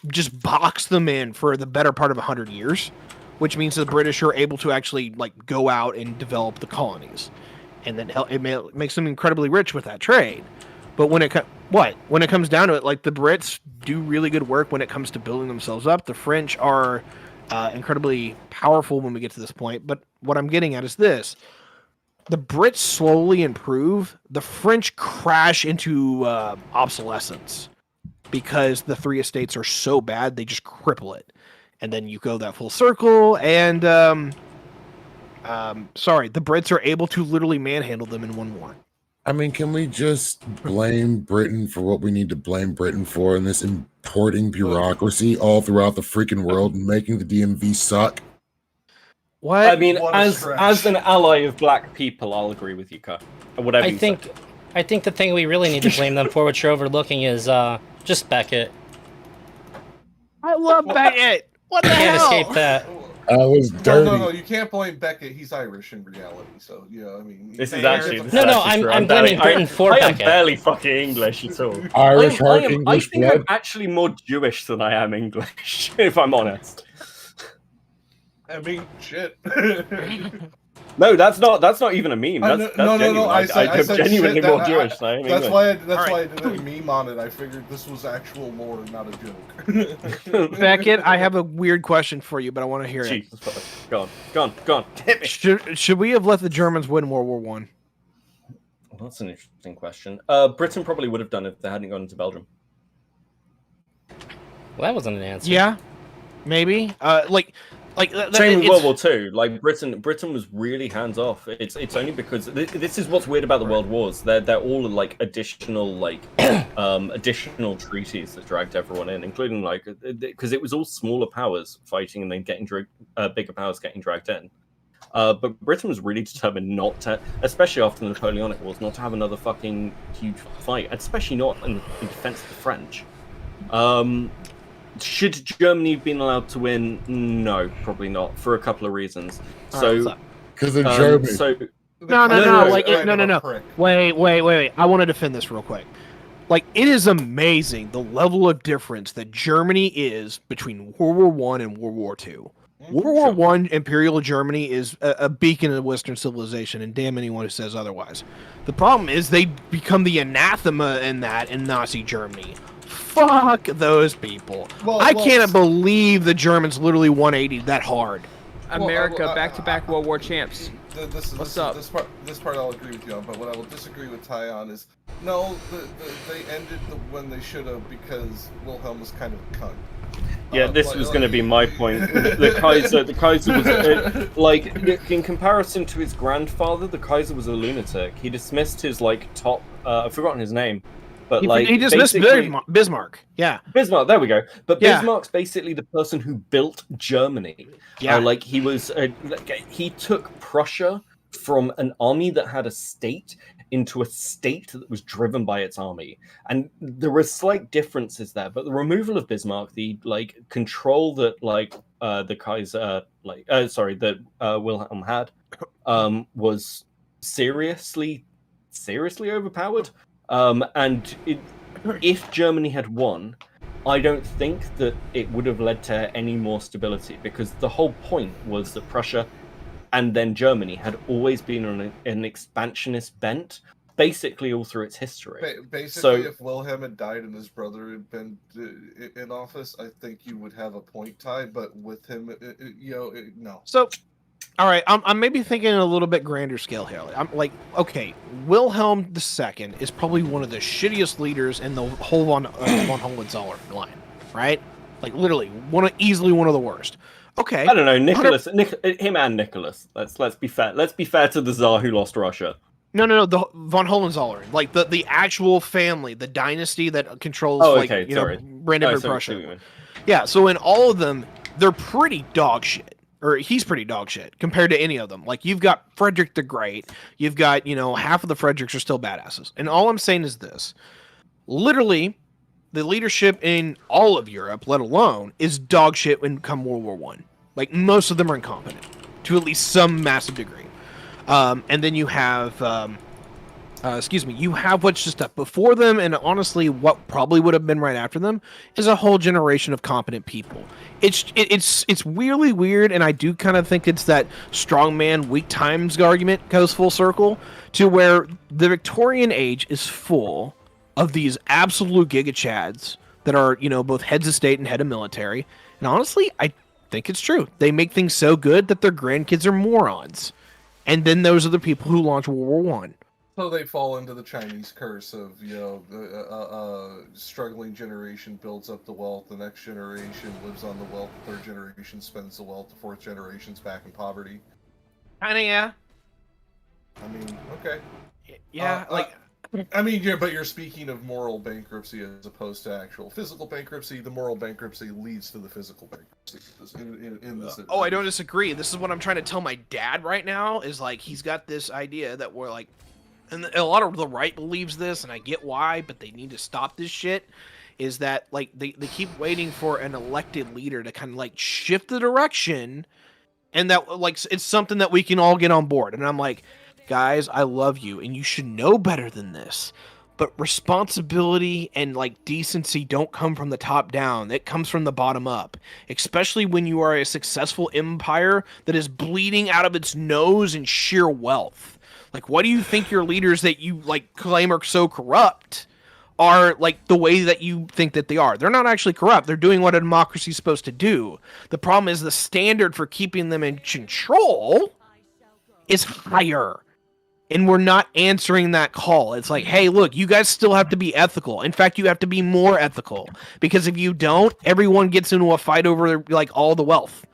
[SPEAKER 9] just box them in for the better part of 100 years, which means the British are able to actually like go out and develop the colonies, and then it makes them incredibly rich with that trade. But when it comes down to it, like the Brits do really good work when it comes to building themselves up. The French are incredibly powerful when we get to this point. But what I'm getting at is this: the Brits slowly improve. The French crash into obsolescence because the Three Estates are so bad they just cripple it. And then you go that full circle, and the Brits are able to literally manhandle them in one war.
[SPEAKER 1] I mean, can we just blame Britain for what we need to blame Britain for in this importing bureaucracy all throughout the freaking world and making the DMV suck?
[SPEAKER 9] What?
[SPEAKER 2] I mean,
[SPEAKER 5] What a
[SPEAKER 2] as
[SPEAKER 5] stretch.
[SPEAKER 2] an ally of black people, I'll agree with you, Kai. Whatever
[SPEAKER 3] I
[SPEAKER 2] you say.
[SPEAKER 3] think the thing we really need to blame them for, which you're overlooking, is just Beckett.
[SPEAKER 9] I love Beckett. What the
[SPEAKER 3] Can't
[SPEAKER 9] hell?
[SPEAKER 3] escape that.
[SPEAKER 1] I was dirty.
[SPEAKER 5] No, you can't blame Beckett. He's Irish in reality, so I mean.
[SPEAKER 2] This is
[SPEAKER 5] fair.
[SPEAKER 2] actually
[SPEAKER 3] I'm blaming Britain for
[SPEAKER 2] I am
[SPEAKER 3] Beckett.
[SPEAKER 2] barely fucking English at all.
[SPEAKER 1] Irish heart,
[SPEAKER 2] I
[SPEAKER 1] English
[SPEAKER 2] think
[SPEAKER 1] blood.
[SPEAKER 2] I'm actually more Jewish than I am English, if I'm honest.
[SPEAKER 5] I mean, shit.
[SPEAKER 2] No, that's not even a meme. That's genuine.
[SPEAKER 5] I said
[SPEAKER 2] I'm
[SPEAKER 5] shit.
[SPEAKER 2] genuinely
[SPEAKER 5] That-
[SPEAKER 2] more Jewish than I am
[SPEAKER 5] That's
[SPEAKER 2] English.
[SPEAKER 5] why I
[SPEAKER 9] Alright.
[SPEAKER 5] did a meme on it. I figured this was actual lore, not a joke.
[SPEAKER 9] Beckett, I have a weird question for you, but I want to hear it.
[SPEAKER 2] Jesus Christ. Go on. Hit me.
[SPEAKER 9] Should we have let the Germans win World War One?
[SPEAKER 2] Well, that's an interesting question. Britain probably would have done it if they hadn't gone into Belgium.
[SPEAKER 3] Well, that wasn't an answer.
[SPEAKER 9] Yeah, maybe.
[SPEAKER 2] Same with World War II. Like Britain was really hands off. It's only because this is what's weird about the World Wars. They're all like additional additional treaties that dragged everyone in, including like because it was all smaller powers fighting and then getting bigger powers getting dragged in. But Britain was really determined not to, especially after the Napoleonic Wars, not to have another fucking huge fight, especially not in defense of the French. Should Germany have been allowed to win? No, probably not, for a couple of reasons. So,
[SPEAKER 1] Because of Germany.
[SPEAKER 9] No. Wait. I want to defend this real quick. Like, it is amazing the level of difference that Germany is between World War One and World War Two. World War One, Imperial Germany is a beacon of Western civilization, and damn anyone who says otherwise. The problem is they become the anathema in Nazi Germany. Fuck those people. I can't believe the Germans literally 180 that hard.
[SPEAKER 4] America, back-to-back World War champs.
[SPEAKER 5] This part I'll agree with you on, but what I will disagree with Ty on is no, they ended when they should have because Wilhelm was kind of a cunt.
[SPEAKER 2] Yeah, this was going to be my point. The Kaiser was like in comparison to his grandfather. The Kaiser was a lunatic. He dismissed his top. I've forgotten his name, but
[SPEAKER 9] He dismissed Bismarck. Yeah,
[SPEAKER 2] Bismarck. There we go. But
[SPEAKER 9] Yeah.
[SPEAKER 2] Bismarck's basically the person who built Germany.
[SPEAKER 9] Yeah.
[SPEAKER 2] He was. He took Prussia from an army that had a state into a state that was driven by its army, and there were slight differences there. But the removal of Bismarck, the control that the Kaiser, that Wilhelm had, was seriously overpowered. If Germany had won, I don't think that it would have led to any more stability, because the whole point was that Prussia and then Germany had always been on an expansionist bent, basically all through its history.
[SPEAKER 5] Basically,
[SPEAKER 2] So-
[SPEAKER 5] if Wilhelm had died and his brother had been in office, I think you would have a point tie. But with him, no.
[SPEAKER 9] So, all right, I'm maybe thinking a little bit grander scale here. I'm like, okay, Wilhelm II is probably one of the shittiest leaders in the whole von Hohenzollern line, right? Like literally easily one of the worst. Okay,
[SPEAKER 2] I don't know, him and Nicholas. Let's be fair. Let's be fair to the Tsar who lost Russia.
[SPEAKER 9] No, the von Hohenzollern, like the actual family, the dynasty that controls Brandenburg, Prussia. Yeah, so in all of them, they're pretty dog shit. Or he's pretty dog shit compared to any of them. Like, you've got Frederick the Great, you've got, half of the Fredericks are still badasses. And all I'm saying is this. Literally, the leadership in all of Europe, let alone, is dog shit when come World War I. Like, most of them are incompetent, to at least some massive degree. And then you have, you have what's just up before them, and honestly, what probably would have been right after them, is a whole generation of competent people. It's weirdly weird, and I do kind of think it's that strongman weak times argument goes full circle to where the Victorian age is full of these absolute giga-chads that are, both heads of state and head of military. And honestly, I think it's true. They make things so good that their grandkids are morons. And then those are the people who launch World War I.
[SPEAKER 5] So they fall into the Chinese curse of, struggling generation builds up the wealth, the next generation lives on the wealth, the third generation spends the wealth, the fourth generation's back in poverty.
[SPEAKER 9] Kinda, yeah.
[SPEAKER 5] I mean, okay.
[SPEAKER 9] Yeah,
[SPEAKER 5] but you're speaking of moral bankruptcy as opposed to actual physical bankruptcy. The moral bankruptcy leads to the physical bankruptcy in this.
[SPEAKER 9] Oh, I don't disagree. This is what I'm trying to tell my dad right now, is like, he's got this idea that we're like, and a lot of the right believes this, and I get why, but they need to stop this shit, is that, like, they keep waiting for an elected leader to kind of, like, shift the direction, and that, like, it's something that we can all get on board. And I'm like, guys, I love you, and you should know better than this. But responsibility and, like, decency don't come from the top down. It comes from the bottom up. Especially when you are a successful empire that is bleeding out of its nose in sheer wealth. Like, what do you think your leaders that you, like, claim are so corrupt are, like, the way that you think that they are? They're not actually corrupt. They're doing what a democracy is supposed to do. The problem is the standard for keeping them in control is higher. And we're not answering that call. It's like, hey, look, you guys still have to be ethical. In fact, you have to be more ethical. Because if you don't, everyone gets into a fight over, like, all the wealth.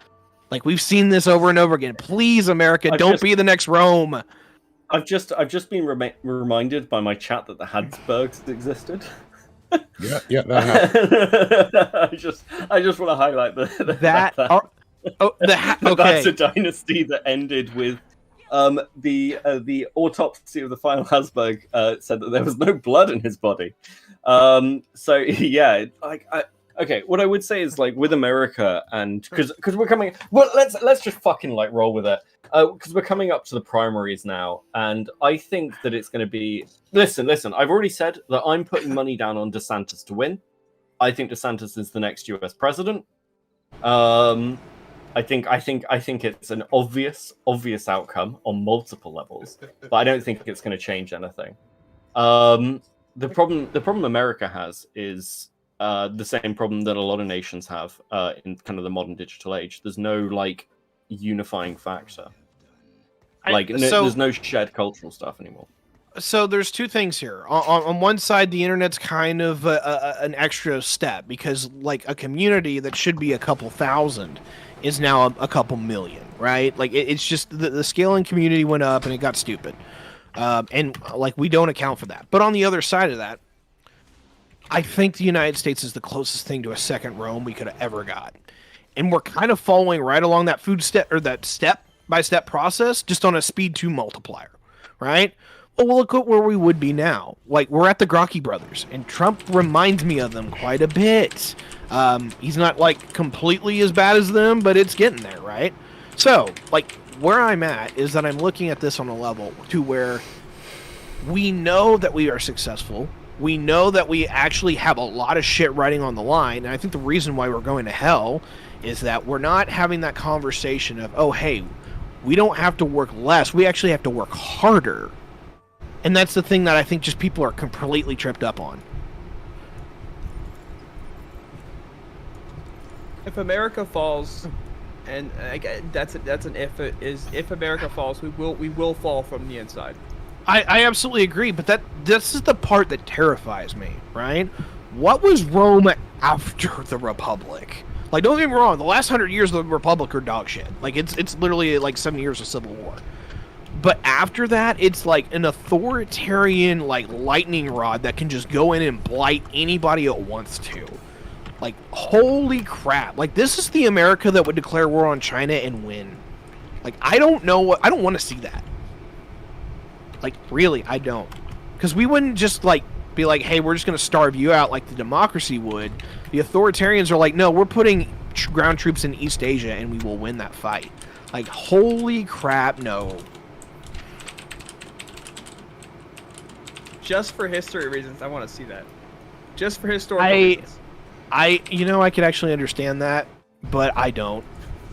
[SPEAKER 9] Like, we've seen this over and over again. Please, America, don't be the next Rome.
[SPEAKER 2] I've just been reminded by my chat that the Habsburgs existed.
[SPEAKER 1] Yeah, that happened.
[SPEAKER 2] I just want to highlight
[SPEAKER 9] Okay.
[SPEAKER 2] that's a dynasty that ended with the autopsy of the final Habsburg said that there was no blood in his body. So yeah, okay. What I would say is, like, with America, and because we're coming, well, let's just fucking, like, roll with it. Because we're coming up to the primaries now, and I think that it's going to be. Listen. I've already said that I'm putting money down on DeSantis to win. I think DeSantis is the next U.S. president. I think it's an obvious outcome on multiple levels, but I don't think it's going to change anything. The problem America has is the same problem that a lot of nations have in kind of the modern digital age. There's no, like, unifying factor. There's no shared cultural stuff anymore.
[SPEAKER 9] So there's two things here. On one side, the internet's kind of an extra step, because, like, a community that should be a couple thousand is now a couple million, right? Like, it's just the scaling community went up and it got stupid. And, like, we don't account for that. But on the other side of that, I think the United States is the closest thing to a second Rome we could have ever got. And we're kind of following right along that that step-by-step process, just on a speed 2 multiplier, right? Well, look at where we would be now. Like, we're at the Grocki brothers, and Trump reminds me of them quite a bit. He's not, like, completely as bad as them, but it's getting there, right? So, like, where I'm at is that I'm looking at this on a level to where we know that we are successful We know that we actually have a lot of shit riding on the line, and I think the reason why we're going to hell is that we're not having that conversation of, oh, hey, we don't have to work less, we actually have to work harder. And that's the thing that I think just people are completely tripped up on.
[SPEAKER 4] If America falls, and that's an if America falls, we will fall from the inside.
[SPEAKER 9] I absolutely agree, but this is the part that terrifies me, right? What was Rome after the Republic? Like, don't get me wrong, the last 100 years of the Republic are dog shit. Like, it's literally like 7 years of civil war. But after that, it's like an authoritarian, like, lightning rod that can just go in and blight anybody it wants to. Like, holy crap. Like, this is the America that would declare war on China and win. Like, I don't want to see that. Like, really, I don't. Because we wouldn't just, like, be like, hey, we're just going to starve you out like the democracy would. The authoritarians are like, no, we're putting ground troops in East Asia and we will win that fight. Like, holy crap, no.
[SPEAKER 4] Just for history reasons, I want to see that. Just for historical reasons.
[SPEAKER 9] I could actually understand that, but I don't.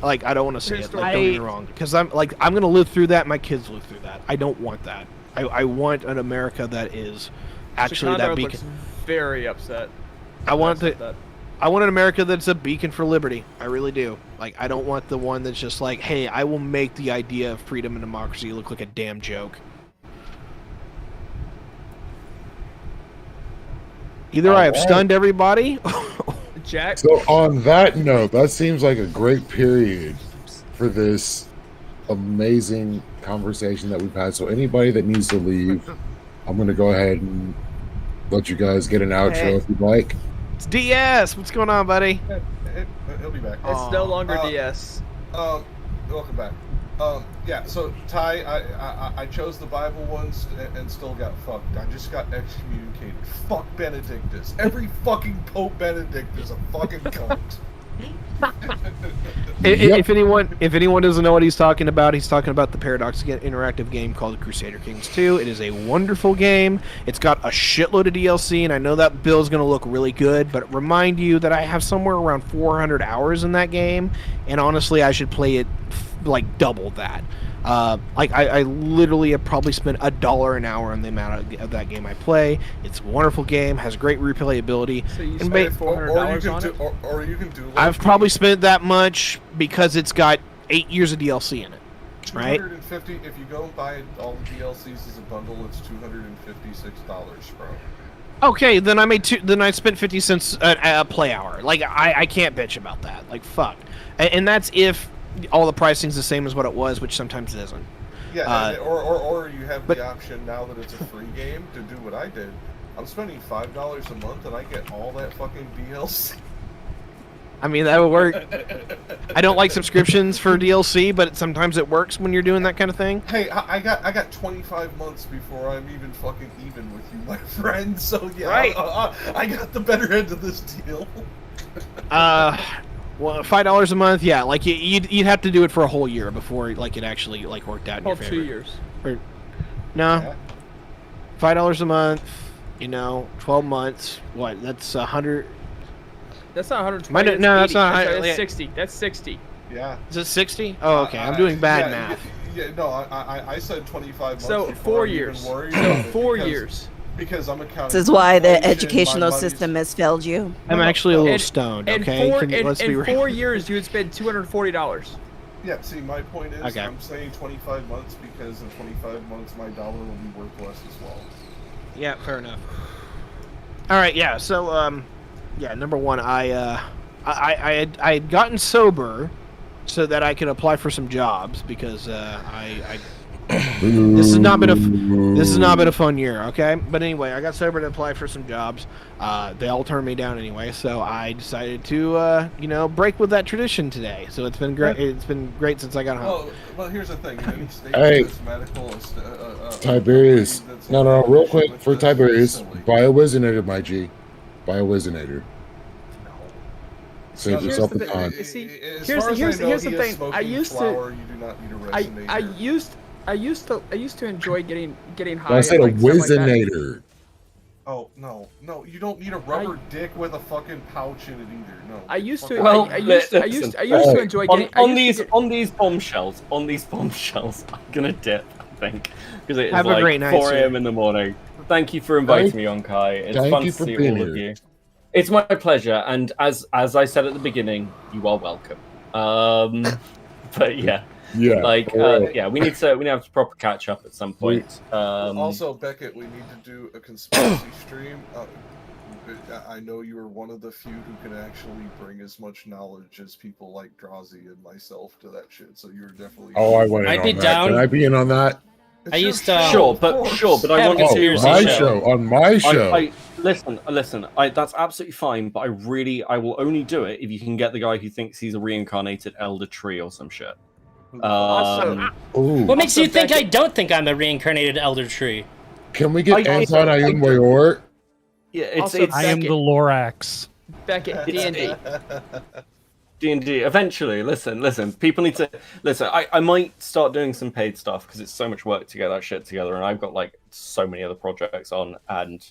[SPEAKER 9] Like, I don't want to see it. Like, don't get me wrong. Because I'm going to live through that. My kids live through that. I don't want that. I want an America that is actually
[SPEAKER 4] Chicago
[SPEAKER 9] that beacon.
[SPEAKER 4] looks very upset.
[SPEAKER 9] I want an America that's a beacon for liberty. I really do. Like, I don't want the one that's just like, hey, I will make the idea of freedom and democracy look like a damn joke. Either I have stunned everybody.
[SPEAKER 4] Jack.
[SPEAKER 1] So on that note, that seems like a great period for this amazing conversation that we've had. So anybody that needs to leave, I'm going to go ahead and let you guys get an outro if you'd like.
[SPEAKER 9] It's DS. What's going on, buddy?
[SPEAKER 5] He'll be back.
[SPEAKER 4] It's no longer DS.
[SPEAKER 5] Welcome back. Yeah, so Ty, I chose the Bible ones and still got fucked. I just got excommunicated. Fuck Benedictus. Every fucking Pope Benedict is a fucking cunt.
[SPEAKER 9] If anyone doesn't know what he's talking about the Paradox interactive game called Crusader Kings 2. It is a wonderful game. It's got a shitload of DLC, and I know that build's going to look really good, but remind you that I have somewhere around 400 hours in that game, and honestly, I should play it like double that. I literally have probably spent $1 an hour on the amount of that game I play. It's a wonderful game, has great replayability.
[SPEAKER 4] So you spent $400 on it?
[SPEAKER 5] Or you can do. Like
[SPEAKER 9] I've probably spent that much because it's got 8 years of DLC in it. Right?
[SPEAKER 5] 250. If you go and buy all the DLCs as a bundle, it's $256, bro.
[SPEAKER 9] Okay, then I spent 50 cents a play hour. Like, I can't bitch about that. Like, fuck. And that's if all the pricing's the same as what it was, which sometimes it isn't.
[SPEAKER 5] Yeah, or you have the option now that it's a free game to do what I did. I'm spending $5 a month and I get all that fucking DLC.
[SPEAKER 9] I mean, that would work. I don't like subscriptions for DLC, but sometimes it works when you're doing that kind of thing.
[SPEAKER 5] Hey, I got 25 months before I'm even fucking even with you, my friend. So yeah,
[SPEAKER 9] right.
[SPEAKER 5] I got the better end of this deal.
[SPEAKER 9] Well, $5 a month, yeah. Like you'd have to do it for a whole year before like it actually like worked out in your favor.
[SPEAKER 4] 2 years.
[SPEAKER 9] No, $5 a month. 12 months. What? That's 100.
[SPEAKER 4] That's not 120.
[SPEAKER 9] No, that's not.
[SPEAKER 4] That's 60. That's 60.
[SPEAKER 5] Yeah.
[SPEAKER 9] Is it 60? Oh, okay. I'm doing bad math.
[SPEAKER 5] Yeah, no, I said 25 months.
[SPEAKER 4] So 4 years. So 4 years.
[SPEAKER 5] Because I'm accounting.
[SPEAKER 8] This is why the educational system has failed you.
[SPEAKER 9] I'm actually a little stoned. Okay,
[SPEAKER 4] let's be real. In 4 years, you would spend $240.
[SPEAKER 5] Yeah. See, my point is,
[SPEAKER 9] okay.
[SPEAKER 5] I'm saying 25 months because in 25 months my dollar will be worth less as well.
[SPEAKER 9] Yeah, fair enough. All right. Yeah. So, yeah. Number one, I had gotten sober so that I could apply for some jobs because this has not been a fun year, okay? But anyway, I got sober to apply for some jobs. They all turned me down anyway, so I decided to break with that tradition today. So it's been great. It's been great since I got home.
[SPEAKER 5] Well, here's the thing.
[SPEAKER 1] Hey, Tiberius. No, real quick for Tiberius. Biowizinator, my G. Biowizinator. Save yourself the time.
[SPEAKER 4] Here's the thing. I used to enjoy getting high.
[SPEAKER 1] I said a Wizinator.
[SPEAKER 5] Oh no, you don't need a rubber dick with a fucking pouch in it either. No.
[SPEAKER 4] I used to.
[SPEAKER 5] Fuck
[SPEAKER 2] Well,
[SPEAKER 5] off.
[SPEAKER 4] I used to enjoy getting
[SPEAKER 2] on these bombshells, I'm gonna dip. I think because it is
[SPEAKER 9] Have a
[SPEAKER 2] like
[SPEAKER 9] great night,
[SPEAKER 2] 4
[SPEAKER 9] sir.
[SPEAKER 2] a.m. in the morning. Thank you for inviting me on, Kai. It's
[SPEAKER 1] thank
[SPEAKER 2] fun
[SPEAKER 1] you
[SPEAKER 2] to
[SPEAKER 1] for
[SPEAKER 2] see
[SPEAKER 1] being
[SPEAKER 2] all of
[SPEAKER 1] here.
[SPEAKER 2] you. It's my pleasure, and as I said at the beginning, you are welcome. But yeah,
[SPEAKER 1] Yeah.
[SPEAKER 2] like
[SPEAKER 1] for real.
[SPEAKER 2] yeah, we need to have a proper catch up at some point.
[SPEAKER 5] Also, Beckett, we need to do a conspiracy stream. I know you are one of the few who can actually bring as much knowledge as people like Drazi and myself to that shit. So you're definitely.
[SPEAKER 1] Oh, I went in
[SPEAKER 3] I'd
[SPEAKER 1] on
[SPEAKER 3] be
[SPEAKER 1] that.
[SPEAKER 3] down.
[SPEAKER 1] Can I be in on that?
[SPEAKER 5] It's
[SPEAKER 3] I
[SPEAKER 5] your
[SPEAKER 3] used to-
[SPEAKER 5] show,
[SPEAKER 2] Sure,
[SPEAKER 5] of
[SPEAKER 2] but
[SPEAKER 5] course.
[SPEAKER 2] I
[SPEAKER 3] Have
[SPEAKER 2] want
[SPEAKER 3] a
[SPEAKER 2] to
[SPEAKER 1] Oh,
[SPEAKER 3] conspiracy
[SPEAKER 1] my
[SPEAKER 3] show.
[SPEAKER 1] show. On my show.
[SPEAKER 2] Listen. That's absolutely fine, but I will only do it if you can get the guy who thinks he's a reincarnated elder tree or some shit.
[SPEAKER 4] Also,
[SPEAKER 1] Ooh.
[SPEAKER 3] What makes
[SPEAKER 4] Also,
[SPEAKER 3] you think I
[SPEAKER 4] Beckett-
[SPEAKER 3] don't think I'm a reincarnated elder tree?
[SPEAKER 1] Can we get
[SPEAKER 2] I-
[SPEAKER 1] Anton Ayun Mayor?
[SPEAKER 2] Yeah, it's
[SPEAKER 4] Also,
[SPEAKER 2] it's
[SPEAKER 10] I am the Lorax.
[SPEAKER 4] Beckett, D&D.
[SPEAKER 2] D&D. Eventually, listen. People need to listen. I might start doing some paid stuff because it's so much work to get that shit together, and I've got like so many other projects on, and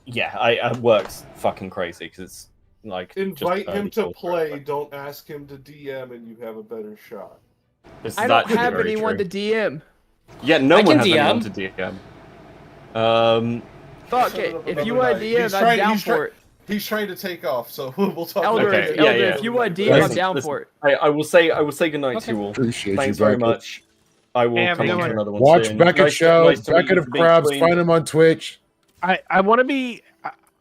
[SPEAKER 2] yeah, I work's fucking crazy because it's like
[SPEAKER 5] Invite
[SPEAKER 2] just
[SPEAKER 5] him to
[SPEAKER 2] early
[SPEAKER 5] play.
[SPEAKER 2] progress.
[SPEAKER 5] Don't ask him to DM, and you have a better shot.
[SPEAKER 2] This is
[SPEAKER 4] I don't
[SPEAKER 2] actually
[SPEAKER 4] have
[SPEAKER 2] very
[SPEAKER 4] anyone
[SPEAKER 2] true.
[SPEAKER 4] to DM.
[SPEAKER 2] Yeah, no
[SPEAKER 3] I
[SPEAKER 2] one
[SPEAKER 3] can
[SPEAKER 2] has anyone
[SPEAKER 3] DM.
[SPEAKER 2] to DM.
[SPEAKER 4] Fuck it. If you want to DM, I'm down for it.
[SPEAKER 5] He's trying to take off, so we'll talk.
[SPEAKER 4] Elder,
[SPEAKER 5] about
[SPEAKER 2] Okay,
[SPEAKER 5] it.
[SPEAKER 2] yeah,
[SPEAKER 4] Elder,
[SPEAKER 2] yeah.
[SPEAKER 4] if you want to DM, I'm
[SPEAKER 2] Listen,
[SPEAKER 4] down
[SPEAKER 2] listen.
[SPEAKER 4] for it.
[SPEAKER 2] I will say goodnight to you all.
[SPEAKER 1] Appreciate
[SPEAKER 2] Thanks
[SPEAKER 1] you,
[SPEAKER 2] very
[SPEAKER 1] Beckett.
[SPEAKER 2] much. I will
[SPEAKER 9] Hey, have a
[SPEAKER 2] come
[SPEAKER 9] good
[SPEAKER 2] on to
[SPEAKER 9] one.
[SPEAKER 2] another one
[SPEAKER 1] Watch
[SPEAKER 2] soon.
[SPEAKER 1] Beckett's show.
[SPEAKER 2] Nice to meet
[SPEAKER 1] Beckett
[SPEAKER 2] you,
[SPEAKER 1] of
[SPEAKER 2] Big
[SPEAKER 1] Crabs.
[SPEAKER 2] Queen.
[SPEAKER 1] Find him on Twitch.
[SPEAKER 9] I want to be,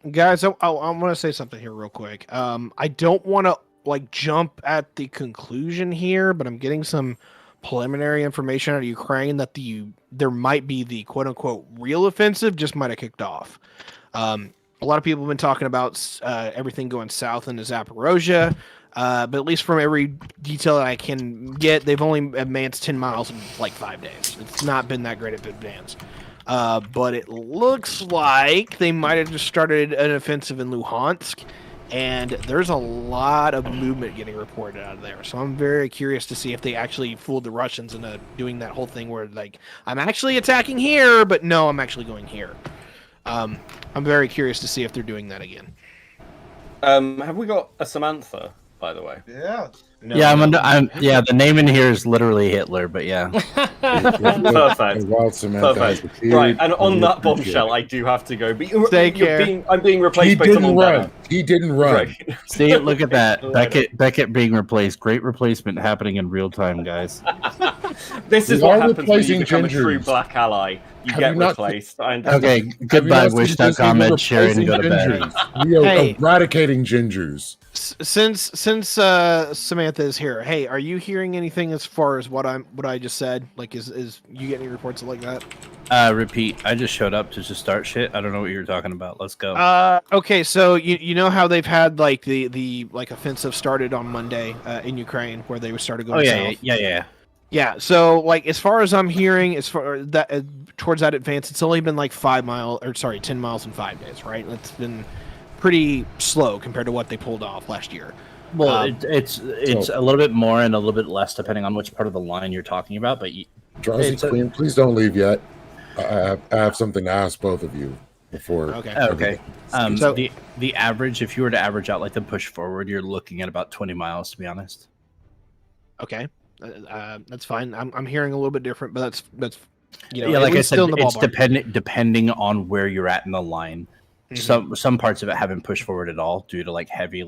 [SPEAKER 9] guys. I want to say something here real quick. I don't want to like jump at the conclusion here, but I'm getting some preliminary information out of Ukraine that there might be the quote unquote real offensive just might have kicked off. A lot of people have been talking about everything going south into Zaporozhye, but at least from every detail that I can get, they've only advanced 10 miles in like 5 days. It's not been that great of an advance. But it looks like they might have just started an offensive in Luhansk, and there's a lot of movement getting reported out of there. So I'm very curious to see if they actually fooled the Russians into doing that whole thing where, like, I'm actually attacking here, but no, I'm actually going here. I'm very curious to see if they're doing that again.
[SPEAKER 2] Have we got a Samantha, by the way?
[SPEAKER 5] Yeah.
[SPEAKER 9] No,
[SPEAKER 10] Yeah,
[SPEAKER 9] no.
[SPEAKER 10] yeah, the name in here is literally Hitler, but yeah.
[SPEAKER 2] Perfect.
[SPEAKER 1] Wild Samantha has
[SPEAKER 2] Perfect.
[SPEAKER 1] appeared.
[SPEAKER 2] Right, and on
[SPEAKER 1] We
[SPEAKER 2] that
[SPEAKER 1] appreciate
[SPEAKER 2] bombshell,
[SPEAKER 1] it.
[SPEAKER 2] I do have to go. But
[SPEAKER 9] Take care.
[SPEAKER 2] I'm being
[SPEAKER 1] He
[SPEAKER 2] replaced by
[SPEAKER 1] didn't
[SPEAKER 2] someone
[SPEAKER 1] run.
[SPEAKER 2] better.
[SPEAKER 1] He didn't run.
[SPEAKER 2] Right.
[SPEAKER 10] See, look at that.
[SPEAKER 2] Later.
[SPEAKER 10] Beckett being replaced. Great replacement happening in real time, guys.
[SPEAKER 2] This is
[SPEAKER 1] We
[SPEAKER 2] what
[SPEAKER 1] are
[SPEAKER 2] happens when you
[SPEAKER 1] replacing
[SPEAKER 2] become a true
[SPEAKER 1] gingers.
[SPEAKER 2] black ally. You
[SPEAKER 1] Have
[SPEAKER 2] get
[SPEAKER 1] you not-
[SPEAKER 2] replaced. I understand.
[SPEAKER 10] Okay, goodbye,
[SPEAKER 1] Have you not seen this
[SPEAKER 10] wish.com,
[SPEAKER 1] even
[SPEAKER 10] Ed Sheeran, go to
[SPEAKER 1] replacing
[SPEAKER 10] bed.
[SPEAKER 1] gingers? We are
[SPEAKER 9] Hey.
[SPEAKER 1] eradicating gingers.
[SPEAKER 9] Since Samantha is here, hey, are you hearing anything as far as what I just said? Like, is you get any reports like that?
[SPEAKER 10] Repeat. I just showed up to just start shit. I don't know what you're talking about. Let's go.
[SPEAKER 9] Okay, so you know how they've had like the like offensive started on Monday in Ukraine where they started going south. Yeah, so like as far as I'm hearing, as far that towards that advance, it's only been like 10 miles in 5 days, right? That's been pretty slow compared to what they pulled off last year.
[SPEAKER 10] Well, it's a little bit more and a little bit less depending on which part of the line you're talking about. But
[SPEAKER 1] Drowsy
[SPEAKER 10] It's a-
[SPEAKER 1] Queen, please don't leave yet. I have something to ask both of you before.
[SPEAKER 9] Okay.
[SPEAKER 10] okay,
[SPEAKER 9] So-
[SPEAKER 10] the average, if you were to average out like the push forward, you're looking at about 20 miles, to be honest.
[SPEAKER 9] Okay, that's fine. I'm hearing a little bit different, but that's you know,
[SPEAKER 10] Yeah,
[SPEAKER 9] at
[SPEAKER 10] like I
[SPEAKER 9] least
[SPEAKER 10] said,
[SPEAKER 9] still in the
[SPEAKER 10] it's
[SPEAKER 9] ballpark.
[SPEAKER 10] depending on where you're at in the line.
[SPEAKER 9] Mhm.
[SPEAKER 10] Some parts of it haven't pushed forward at all due to like heavy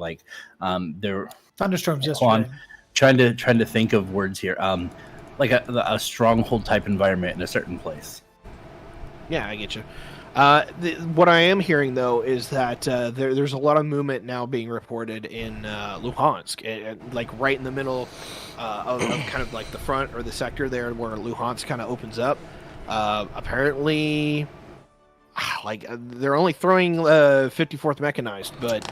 [SPEAKER 10] they're
[SPEAKER 6] Thunderstorms
[SPEAKER 10] Quan,
[SPEAKER 6] yesterday.
[SPEAKER 10] trying to think of words here. Like a stronghold type environment in a certain place.
[SPEAKER 9] Yeah, I get you. What I am hearing though is that there's a lot of movement now being reported in Luhansk, like right in the middle of kind of like the front or the sector there where Luhansk kind of opens up. Apparently, like they're only throwing 54th Mechanized, but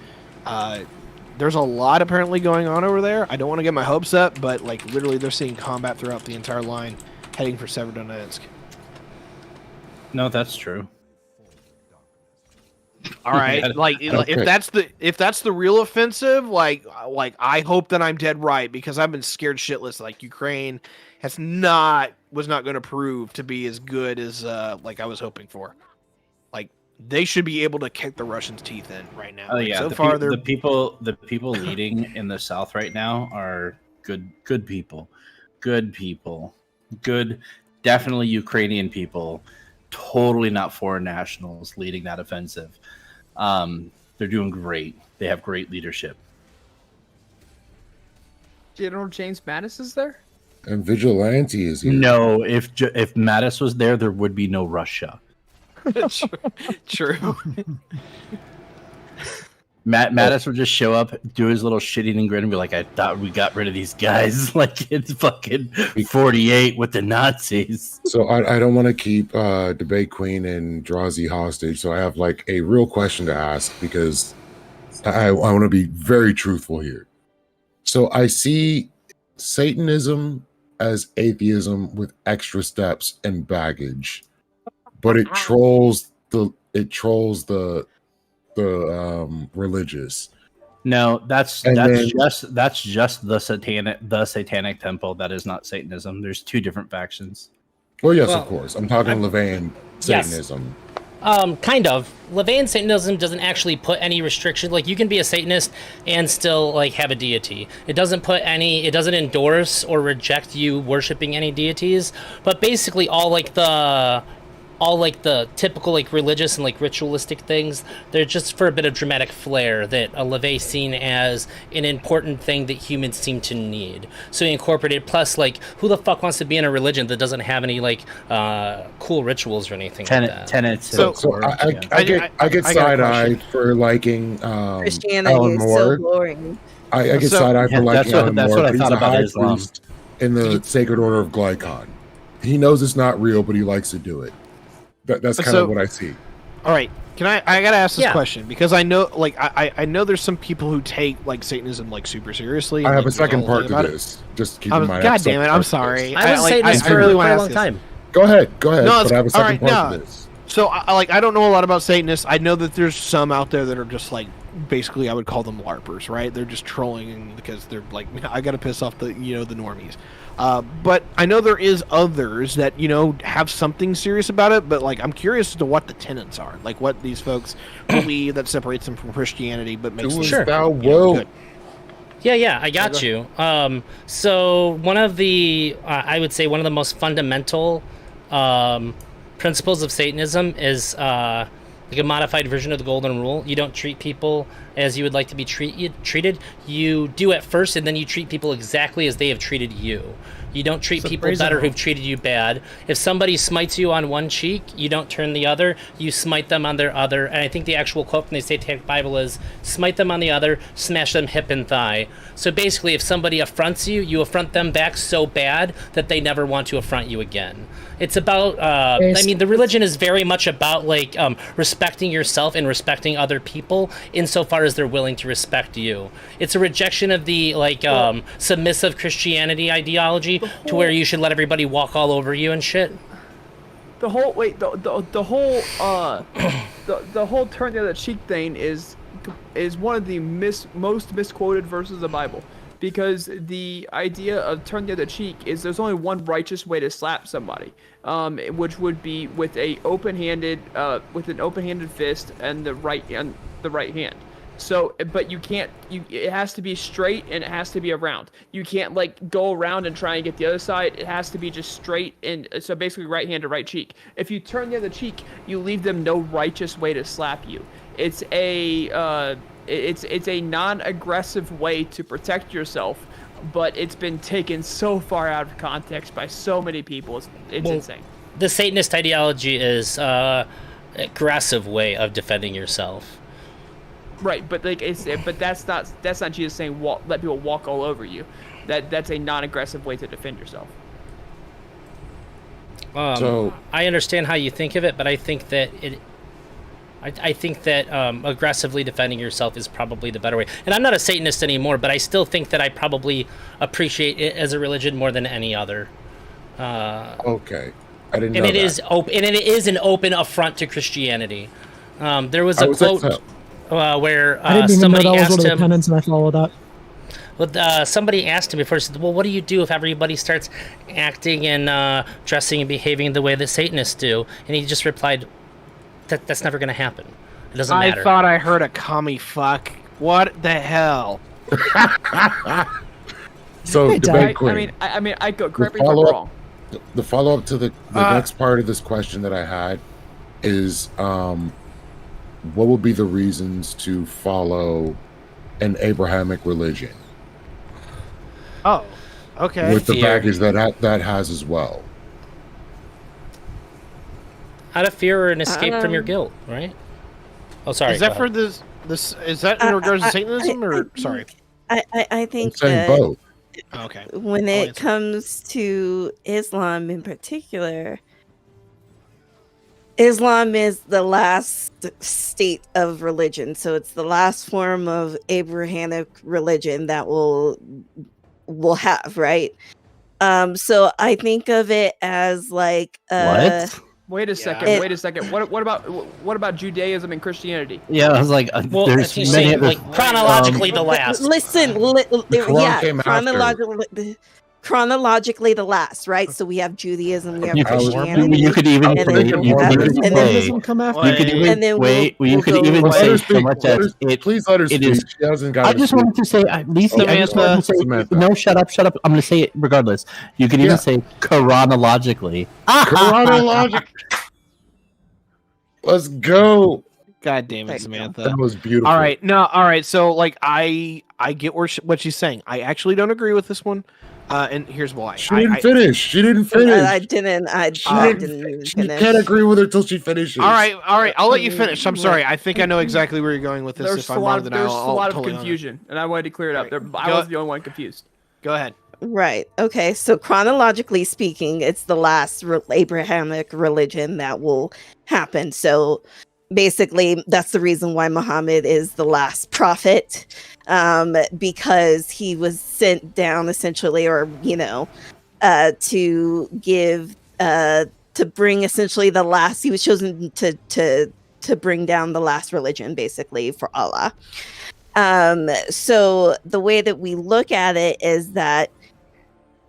[SPEAKER 9] there's a lot apparently going on over there. I don't want to get my hopes up, but like literally they're seeing combat throughout the entire line, heading for Severodonetsk.
[SPEAKER 10] No, that's true.
[SPEAKER 9] All right,
[SPEAKER 10] Yeah.
[SPEAKER 9] like if that's the real offensive, like I hope that I'm dead right because I've been scared shitless. Like Ukraine was not going to prove to be as good as like I was hoping for. Like they should be able to kick the Russians' teeth in right now.
[SPEAKER 10] Oh
[SPEAKER 9] Like,
[SPEAKER 10] yeah,
[SPEAKER 9] so
[SPEAKER 10] the,
[SPEAKER 9] far
[SPEAKER 10] the
[SPEAKER 9] they're
[SPEAKER 10] people leading in the South right now are good people, good, definitely Ukrainian people, totally not foreign nationals leading that offensive. They're doing great. They have great leadership.
[SPEAKER 4] General James Mattis is there.
[SPEAKER 1] And Vigilante is here.
[SPEAKER 10] No, if Mattis was there, there would be no Russia.
[SPEAKER 9] true.
[SPEAKER 10] Mattis would just show up, do his little shit-eating grin, and be like, "I thought we got rid of these guys like it's fucking 48 with the Nazis."
[SPEAKER 1] So I don't want to keep Debate Queen and Drazi hostage. So I have like a real question to ask because I want to be very truthful here. So I see Satanism as atheism with extra steps and baggage, but it trolls the religious.
[SPEAKER 10] No, that's
[SPEAKER 1] And then-
[SPEAKER 10] just the satanic temple. That is not Satanism. There's two different factions.
[SPEAKER 1] Well, yes,
[SPEAKER 3] Well,
[SPEAKER 1] of course. I'm talking Levian
[SPEAKER 3] Yes.
[SPEAKER 1] Satanism.
[SPEAKER 3] Kind of. Levian Satanism doesn't actually put any restriction. Like, you can be a Satanist and still like have a deity. It doesn't endorse or reject you worshiping any deities. But basically, all the typical like religious and like ritualistic things, they're just for a bit of dramatic flair that a Levay seen as an important thing that humans seem to need. So he incorporated. Plus, like, who the fuck wants to be in a religion that doesn't have any like cool rituals or anything like that?
[SPEAKER 10] Tenets.
[SPEAKER 1] So I get
[SPEAKER 9] I got a
[SPEAKER 1] side-eyed for liking
[SPEAKER 8] Christianity
[SPEAKER 1] Alan
[SPEAKER 8] is
[SPEAKER 1] Moore.
[SPEAKER 8] so boring.
[SPEAKER 1] I get
[SPEAKER 9] So-
[SPEAKER 1] side-eyed for
[SPEAKER 10] Yeah,
[SPEAKER 1] liking Alan
[SPEAKER 10] that's
[SPEAKER 1] Moore.
[SPEAKER 10] what I
[SPEAKER 1] but he's
[SPEAKER 10] thought
[SPEAKER 1] a
[SPEAKER 10] about
[SPEAKER 1] high
[SPEAKER 10] Islam.
[SPEAKER 1] priest in the Sacred Order of Glycon. He knows it's not real, but he likes to do it. That's kind
[SPEAKER 9] So-
[SPEAKER 1] of what I see.
[SPEAKER 9] All right, can I gotta ask this
[SPEAKER 3] Yeah.
[SPEAKER 9] question because I know, like, I know there's some people who take like Satanism like super seriously.
[SPEAKER 1] I
[SPEAKER 9] and,
[SPEAKER 1] have a
[SPEAKER 9] like, there's
[SPEAKER 1] second
[SPEAKER 9] whole
[SPEAKER 1] part
[SPEAKER 9] thing
[SPEAKER 1] to
[SPEAKER 9] about it.
[SPEAKER 1] this. Just keep in mind. I have
[SPEAKER 9] God
[SPEAKER 1] a second
[SPEAKER 9] damn it!
[SPEAKER 1] part
[SPEAKER 9] I'm
[SPEAKER 1] to
[SPEAKER 9] sorry.
[SPEAKER 1] this.
[SPEAKER 3] I was a Satanist for
[SPEAKER 9] really
[SPEAKER 3] a
[SPEAKER 9] want
[SPEAKER 3] very
[SPEAKER 9] to
[SPEAKER 3] long
[SPEAKER 9] ask
[SPEAKER 3] time.
[SPEAKER 1] Go ahead.
[SPEAKER 9] No,
[SPEAKER 1] but
[SPEAKER 9] it's-
[SPEAKER 1] I have a
[SPEAKER 9] all
[SPEAKER 1] second
[SPEAKER 9] right,
[SPEAKER 1] part
[SPEAKER 9] no.
[SPEAKER 1] to this.
[SPEAKER 9] So, I don't know a lot about Satanists. I know that there's some out there that are just like, basically, I would call them LARPers, right? They're just trolling because they're like, I gotta piss off the the normies. But I know there is others that have something serious about it. But like, I'm curious as to what the tenets are, like what these folks believe that separates them from Christianity, but makes them
[SPEAKER 1] Do as
[SPEAKER 3] Sure.
[SPEAKER 1] thou
[SPEAKER 9] you know,
[SPEAKER 1] wilt.
[SPEAKER 9] good.
[SPEAKER 3] Yeah, I got you. So one of the, I would say one of the most fundamental principles of Satanism is like a modified version of the Golden Rule. You don't treat people as you would like to be treated. You do at first, and then you treat people exactly as they have treated you. You don't treat people
[SPEAKER 6] brazen
[SPEAKER 3] better
[SPEAKER 6] rule.
[SPEAKER 3] who've treated you bad. If somebody smites you on one cheek, you don't turn the other. You smite them on their other. And I think the actual quote from the Satanic Bible is, smite them on the other, smash them hip and thigh. So basically, if somebody affronts you, you affront them back so bad that they never want to affront you again. It's about, I mean, the religion is very much about like respecting yourself and respecting other people insofar as they're willing to respect you. It's a rejection of the like submissive Christianity ideology to where you should let everybody walk all over you and shit.
[SPEAKER 4] The whole the whole turn the other cheek thing is one of the most misquoted verses of the Bible, because the idea of turn the other cheek is there's only one righteous way to slap somebody, which would be with an open-handed fist and the right hand. So, but you can't. It has to be straight and it has to be around. You can't like go around and try and get the other side. It has to be just straight, and so basically right hand to right cheek. If you turn the other cheek, you leave them no righteous way to slap you. It's a non-aggressive way to protect yourself, but it's been taken so far out of context by so many people. It's
[SPEAKER 3] Well,
[SPEAKER 4] insane.
[SPEAKER 3] The Satanist ideology is aggressive way of defending yourself.
[SPEAKER 4] Right, but like that's not Jesus saying let people walk all over you. That's a non-aggressive way to defend yourself.
[SPEAKER 1] So-
[SPEAKER 3] I understand how you think of it, but I think that aggressively defending yourself is probably the better way. And I'm not a Satanist anymore, but I still think that I probably appreciate it as a religion more than any other.
[SPEAKER 1] Okay, I didn't know
[SPEAKER 3] And it
[SPEAKER 1] that.
[SPEAKER 3] is open, and it is an open affront to Christianity. There was
[SPEAKER 1] I
[SPEAKER 3] a
[SPEAKER 1] was
[SPEAKER 3] quote
[SPEAKER 1] upset.
[SPEAKER 3] where
[SPEAKER 11] I didn't even know
[SPEAKER 3] somebody
[SPEAKER 11] that was
[SPEAKER 3] asked
[SPEAKER 11] one of the
[SPEAKER 3] him.
[SPEAKER 11] tenets, and I followed up.
[SPEAKER 3] Well, somebody asked him before. Said, "Well, what do you do if everybody starts acting and dressing and behaving the way that Satanists do?" And he just replied, that's never going to happen. It doesn't
[SPEAKER 9] I
[SPEAKER 3] matter.
[SPEAKER 9] thought I heard a commie fuck. What the hell?
[SPEAKER 1] So, debate queen.
[SPEAKER 4] I mean, I go. Correct me if I'm
[SPEAKER 1] follow-up-
[SPEAKER 4] wrong.
[SPEAKER 1] The follow-up to the next part of this question that I had is, what would be the reasons to follow an Abrahamic religion
[SPEAKER 9] Oh, okay.
[SPEAKER 1] with the
[SPEAKER 3] Fear.
[SPEAKER 1] baggage that has as well?
[SPEAKER 3] Out of fear or an escape from your
[SPEAKER 8] Um,
[SPEAKER 3] guilt, right? Oh, sorry.
[SPEAKER 9] Is that
[SPEAKER 3] go
[SPEAKER 9] for
[SPEAKER 3] ahead.
[SPEAKER 9] this? Is that in regards to Satanism or sorry?
[SPEAKER 8] I
[SPEAKER 1] I'm
[SPEAKER 8] think
[SPEAKER 1] saying
[SPEAKER 8] that
[SPEAKER 1] both.
[SPEAKER 9] Okay.
[SPEAKER 8] when
[SPEAKER 9] I'll
[SPEAKER 8] it
[SPEAKER 9] answer.
[SPEAKER 8] comes to Islam in particular, Islam is the last state of religion. So it's the last form of Abrahamic religion that we'll have, right? So I think of it as like
[SPEAKER 10] What?
[SPEAKER 4] Wait a second.
[SPEAKER 8] It-
[SPEAKER 4] Wait a second. What about Judaism and Christianity?
[SPEAKER 10] Yeah, I was like,
[SPEAKER 3] Well,
[SPEAKER 10] there's
[SPEAKER 3] he's
[SPEAKER 10] many
[SPEAKER 3] saying,
[SPEAKER 10] other.
[SPEAKER 3] like, chronologically the last.
[SPEAKER 8] Listen,
[SPEAKER 1] Quran came after.
[SPEAKER 8] chronologically the last, right? So we have Judaism, we have
[SPEAKER 10] You
[SPEAKER 8] Christianity.
[SPEAKER 10] you could even
[SPEAKER 8] and
[SPEAKER 10] say,
[SPEAKER 8] then
[SPEAKER 10] you
[SPEAKER 8] we have-
[SPEAKER 10] could even
[SPEAKER 8] and then-
[SPEAKER 10] say,
[SPEAKER 6] come after.
[SPEAKER 10] you could even
[SPEAKER 8] And then
[SPEAKER 10] wait.
[SPEAKER 8] we'll
[SPEAKER 10] You could
[SPEAKER 8] go
[SPEAKER 10] even
[SPEAKER 8] with-
[SPEAKER 1] Let
[SPEAKER 10] say
[SPEAKER 1] her
[SPEAKER 10] so
[SPEAKER 1] speak.
[SPEAKER 10] much
[SPEAKER 1] Let
[SPEAKER 10] as
[SPEAKER 1] her-
[SPEAKER 10] it.
[SPEAKER 1] Please let her
[SPEAKER 10] it
[SPEAKER 1] speak.
[SPEAKER 10] is-
[SPEAKER 1] She hasn't got
[SPEAKER 10] I
[SPEAKER 1] to
[SPEAKER 10] just
[SPEAKER 1] speak.
[SPEAKER 10] wanted to say, Lisa, I just wanted to say,
[SPEAKER 1] Samantha.
[SPEAKER 10] no, shut up. I'm going to say it regardless. You could even
[SPEAKER 1] Yeah.
[SPEAKER 10] say chronologically.
[SPEAKER 1] Chronologic. Let's go.
[SPEAKER 9] God damn it,
[SPEAKER 8] Thank you.
[SPEAKER 9] Samantha.
[SPEAKER 1] That was beautiful.
[SPEAKER 9] All right, no, all right. So like, I get what she's saying. I actually don't agree with this one, and here's why.
[SPEAKER 1] She didn't finish. She didn't finish.
[SPEAKER 8] I didn't even
[SPEAKER 1] She
[SPEAKER 8] finish.
[SPEAKER 1] can't agree with her till she finishes.
[SPEAKER 9] All right. I'll let you finish. I'm sorry. I think I know exactly where you're going with this.
[SPEAKER 4] There's
[SPEAKER 9] If
[SPEAKER 4] a
[SPEAKER 9] I'm
[SPEAKER 4] lot
[SPEAKER 9] wrong,
[SPEAKER 4] of
[SPEAKER 9] then
[SPEAKER 4] there's a
[SPEAKER 9] I'll
[SPEAKER 4] lot of
[SPEAKER 9] totally own it.
[SPEAKER 4] confusion, and I wanted to clear it up.
[SPEAKER 9] Right.
[SPEAKER 4] I
[SPEAKER 9] Go-
[SPEAKER 4] was the only one confused.
[SPEAKER 9] Go ahead.
[SPEAKER 8] Right. Okay. So chronologically speaking, it's the last Abrahamic religion that will happen. So basically, that's the reason why Muhammad is the last prophet, because he was sent down essentially, or to give to bring essentially the last. He was chosen to bring down the last religion, basically, for Allah. So the way that we look at it is that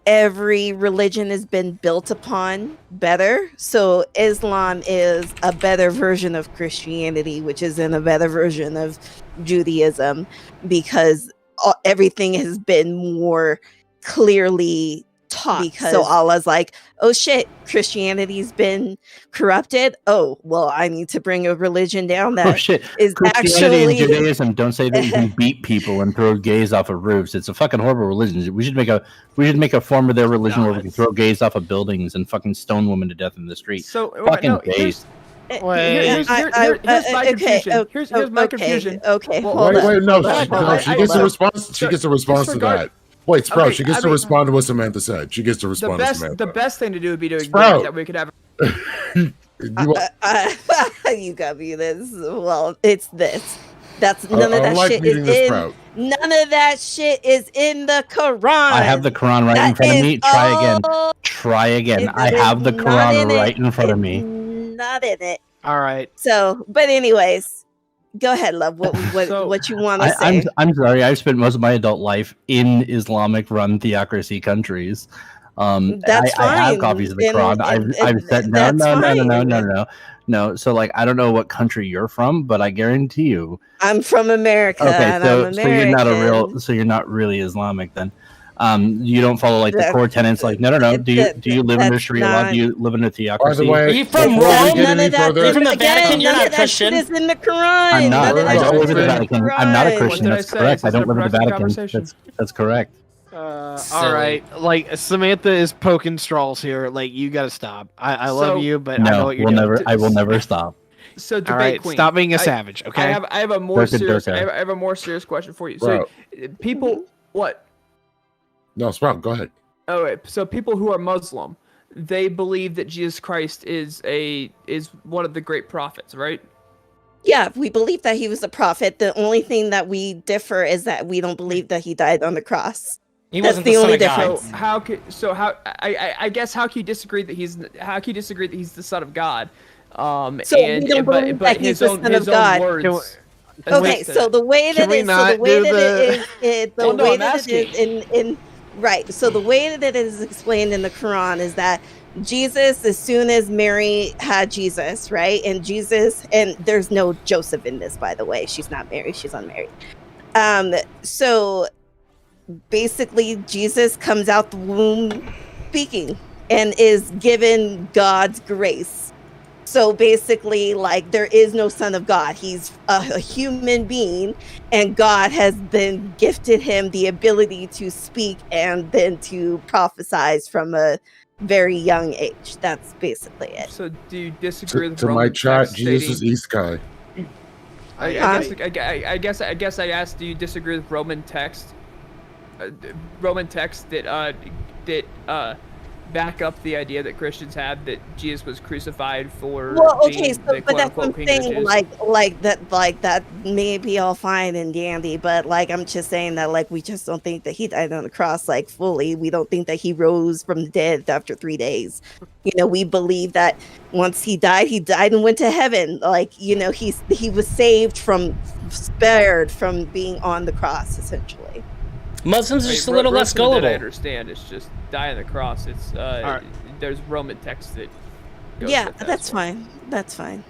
[SPEAKER 8] every religion has been built upon better. So Islam is a better version of Christianity, which is in a better version of Judaism, because everything has been more clearly taught. So Allah's like, oh shit, Christianity's been corrupted. Oh, well, I need to bring a religion down that
[SPEAKER 10] Oh shit!
[SPEAKER 8] is
[SPEAKER 10] Christianity and
[SPEAKER 8] actually
[SPEAKER 10] Judaism don't say that you can beat people and throw gays off of roofs. It's a fucking horrible religion. We should make a form of their religion where we can throw gays off of buildings and fucking stone women to death in the street.
[SPEAKER 4] So
[SPEAKER 10] Fucking gays.
[SPEAKER 4] here's my confusion. Here's my confusion.
[SPEAKER 8] Okay,
[SPEAKER 4] Well,
[SPEAKER 8] hold
[SPEAKER 1] Wait,
[SPEAKER 8] on.
[SPEAKER 1] wait, no.
[SPEAKER 8] hold on,
[SPEAKER 1] She,
[SPEAKER 8] hold
[SPEAKER 1] no,
[SPEAKER 8] on,
[SPEAKER 1] she
[SPEAKER 8] hold
[SPEAKER 1] gets a
[SPEAKER 8] on.
[SPEAKER 1] response. She gets a response to
[SPEAKER 4] disregard-
[SPEAKER 1] that. Wait, Sprout.
[SPEAKER 4] Okay,
[SPEAKER 1] She gets
[SPEAKER 4] I
[SPEAKER 1] to
[SPEAKER 4] mean-
[SPEAKER 1] respond to what Samantha said. She gets to
[SPEAKER 4] The
[SPEAKER 1] respond to Samantha.
[SPEAKER 4] the best thing to do would be to
[SPEAKER 1] Sprout.
[SPEAKER 4] acknowledge that we could have.
[SPEAKER 1] You want-
[SPEAKER 8] You got me this. Well, it's this. That's none of
[SPEAKER 1] I
[SPEAKER 8] that
[SPEAKER 1] like
[SPEAKER 8] shit
[SPEAKER 1] meeting
[SPEAKER 8] is
[SPEAKER 1] this
[SPEAKER 8] in.
[SPEAKER 1] Sprout.
[SPEAKER 8] None of that shit is in the Quran.
[SPEAKER 10] I have the Quran right in
[SPEAKER 8] That
[SPEAKER 10] front of
[SPEAKER 8] is
[SPEAKER 10] me. Try again.
[SPEAKER 8] all-
[SPEAKER 10] Try again.
[SPEAKER 8] it
[SPEAKER 10] I
[SPEAKER 8] is
[SPEAKER 10] have the
[SPEAKER 8] not
[SPEAKER 10] Quran
[SPEAKER 8] in it.
[SPEAKER 10] right in front of
[SPEAKER 8] It's
[SPEAKER 10] me.
[SPEAKER 8] Not in it.
[SPEAKER 9] All right.
[SPEAKER 8] So, but anyways, go ahead, love. What
[SPEAKER 4] So-
[SPEAKER 8] what you want to say?
[SPEAKER 10] I'm sorry. I've spent most of my adult life in Islamic-run theocracy countries.
[SPEAKER 8] That's
[SPEAKER 10] I have
[SPEAKER 8] fine.
[SPEAKER 10] copies of the
[SPEAKER 8] And-
[SPEAKER 10] Quran.
[SPEAKER 8] and-
[SPEAKER 10] I've
[SPEAKER 8] and
[SPEAKER 10] said
[SPEAKER 8] that's
[SPEAKER 10] no. No. So like, I don't know what country you're from, but I guarantee you.
[SPEAKER 8] I'm from America.
[SPEAKER 10] Okay,
[SPEAKER 8] and I'm
[SPEAKER 10] so you're not a real.
[SPEAKER 8] American.
[SPEAKER 10] So you're not really Islamic then. You don't follow like the
[SPEAKER 8] That-
[SPEAKER 10] core tenets. Like no. Do you live under
[SPEAKER 8] that's
[SPEAKER 10] Sharia law?
[SPEAKER 8] not-
[SPEAKER 10] Do you live in a
[SPEAKER 1] By
[SPEAKER 10] theocracy?
[SPEAKER 1] the way,
[SPEAKER 3] Are you from
[SPEAKER 1] before we
[SPEAKER 3] Rome?
[SPEAKER 1] get
[SPEAKER 8] None
[SPEAKER 1] any
[SPEAKER 8] of that.
[SPEAKER 1] further,
[SPEAKER 3] You're from the
[SPEAKER 8] again,
[SPEAKER 3] Vatican, you're
[SPEAKER 8] none
[SPEAKER 3] not
[SPEAKER 8] of that
[SPEAKER 3] Christian?
[SPEAKER 8] shit is in the Quran.
[SPEAKER 10] I'm not.
[SPEAKER 8] None of
[SPEAKER 10] I
[SPEAKER 8] that
[SPEAKER 10] don't
[SPEAKER 8] shit
[SPEAKER 10] live
[SPEAKER 8] is
[SPEAKER 10] in the
[SPEAKER 8] in
[SPEAKER 10] Vatican.
[SPEAKER 8] Quran.
[SPEAKER 10] I'm not a
[SPEAKER 4] What
[SPEAKER 10] Christian.
[SPEAKER 4] did I
[SPEAKER 10] That's
[SPEAKER 4] say?
[SPEAKER 10] correct.
[SPEAKER 4] Is
[SPEAKER 10] I
[SPEAKER 4] this a
[SPEAKER 10] don't live in the
[SPEAKER 4] productive
[SPEAKER 10] Vatican.
[SPEAKER 4] conversation?
[SPEAKER 10] That's correct.
[SPEAKER 9] All
[SPEAKER 3] Silly.
[SPEAKER 9] right. Like Samantha is poking straws here. Like you got to stop. I love
[SPEAKER 4] So-
[SPEAKER 9] you, but I know
[SPEAKER 10] No,
[SPEAKER 9] what you're
[SPEAKER 10] we'll
[SPEAKER 9] doing.
[SPEAKER 10] never. I will never stop.
[SPEAKER 4] So debate
[SPEAKER 9] All right.
[SPEAKER 4] queen.
[SPEAKER 9] Stop being a
[SPEAKER 4] I-
[SPEAKER 9] savage. Okay.
[SPEAKER 4] I have a more
[SPEAKER 10] Durka,
[SPEAKER 4] serious.
[SPEAKER 10] Durka.
[SPEAKER 4] I have a more serious question for you.
[SPEAKER 1] Bro.
[SPEAKER 4] So people, what?
[SPEAKER 1] no, Sprout, go ahead.
[SPEAKER 4] Oh, wait, so people who are Muslim, they believe that Jesus Christ is one of the great prophets, right?
[SPEAKER 8] Yeah, we believe that he was a prophet. The only thing that we differ is that we don't believe that he died on the cross.
[SPEAKER 3] He
[SPEAKER 8] That's
[SPEAKER 3] wasn't
[SPEAKER 8] the
[SPEAKER 3] the son
[SPEAKER 8] only
[SPEAKER 3] of God.
[SPEAKER 8] difference.
[SPEAKER 4] I guess how can you disagree that he's the son of God?
[SPEAKER 8] So we don't believe that he's the son of God.
[SPEAKER 4] words.
[SPEAKER 8] Okay, so the way
[SPEAKER 9] Can
[SPEAKER 8] that
[SPEAKER 9] we
[SPEAKER 8] it, so
[SPEAKER 9] not
[SPEAKER 8] the way
[SPEAKER 9] do
[SPEAKER 8] that
[SPEAKER 9] the-
[SPEAKER 8] it is, the
[SPEAKER 4] Well, no,
[SPEAKER 8] way
[SPEAKER 4] I'm
[SPEAKER 8] that it is in Right. So the way that it is explained in the Quran is that Jesus, as soon as Mary had Jesus, right? And Jesus, and there's no Joseph in this, by the way. She's not married. She's unmarried. So basically, Jesus comes out the womb speaking and is given God's grace. So basically, like, there is no son of God. He's a human being, and God has then gifted him the ability to speak and then to prophesize from a very young age. That's basically it.
[SPEAKER 4] So do you disagree with
[SPEAKER 1] To my
[SPEAKER 4] Roman
[SPEAKER 1] chat,
[SPEAKER 4] text
[SPEAKER 1] Jesus
[SPEAKER 4] stating-
[SPEAKER 1] is East Guy.
[SPEAKER 4] I guess I asked, do you disagree with Roman text? Roman text that back up the idea that Christians have that Jesus was crucified for.
[SPEAKER 8] Well, okay,
[SPEAKER 4] being
[SPEAKER 8] so
[SPEAKER 4] the
[SPEAKER 8] but that's
[SPEAKER 4] quote-unquote
[SPEAKER 8] what I'm
[SPEAKER 4] king of the
[SPEAKER 8] saying.
[SPEAKER 4] Jews.
[SPEAKER 8] Like that may be all fine and dandy, but like I'm just saying that like we just don't think that he died on the cross like fully. We don't think that he rose from the dead after 3 days. You know, we believe that once he died and went to heaven. Like, you know, he was spared from being on the cross essentially.
[SPEAKER 3] Muslims are
[SPEAKER 4] Right,
[SPEAKER 3] just a little less
[SPEAKER 4] Rest of it I
[SPEAKER 3] gullible.
[SPEAKER 4] understand. It's just die on the cross. It's there's Roman text that. Goes
[SPEAKER 8] Yeah,
[SPEAKER 4] with that
[SPEAKER 8] that's
[SPEAKER 4] as well.
[SPEAKER 8] fine. That's fine.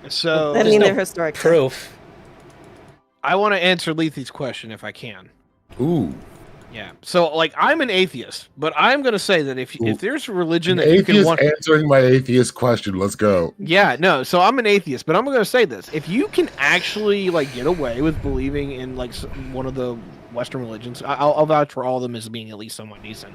[SPEAKER 9] So
[SPEAKER 8] I
[SPEAKER 3] There's
[SPEAKER 8] mean,
[SPEAKER 3] no
[SPEAKER 8] they're historic.
[SPEAKER 3] Proof.
[SPEAKER 9] I want to answer Lethe's question if I can.
[SPEAKER 1] Ooh.
[SPEAKER 9] Yeah. So like I'm an atheist, but I'm gonna say that if there's a religion
[SPEAKER 1] An
[SPEAKER 9] that you can
[SPEAKER 1] atheist
[SPEAKER 9] want,
[SPEAKER 1] answering my atheist question. Let's go.
[SPEAKER 9] yeah, no. So I'm an atheist, but I'm gonna say this: if you can actually like get away with believing in like one of the Western religions, I'll vouch for all of them as being at least somewhat decent.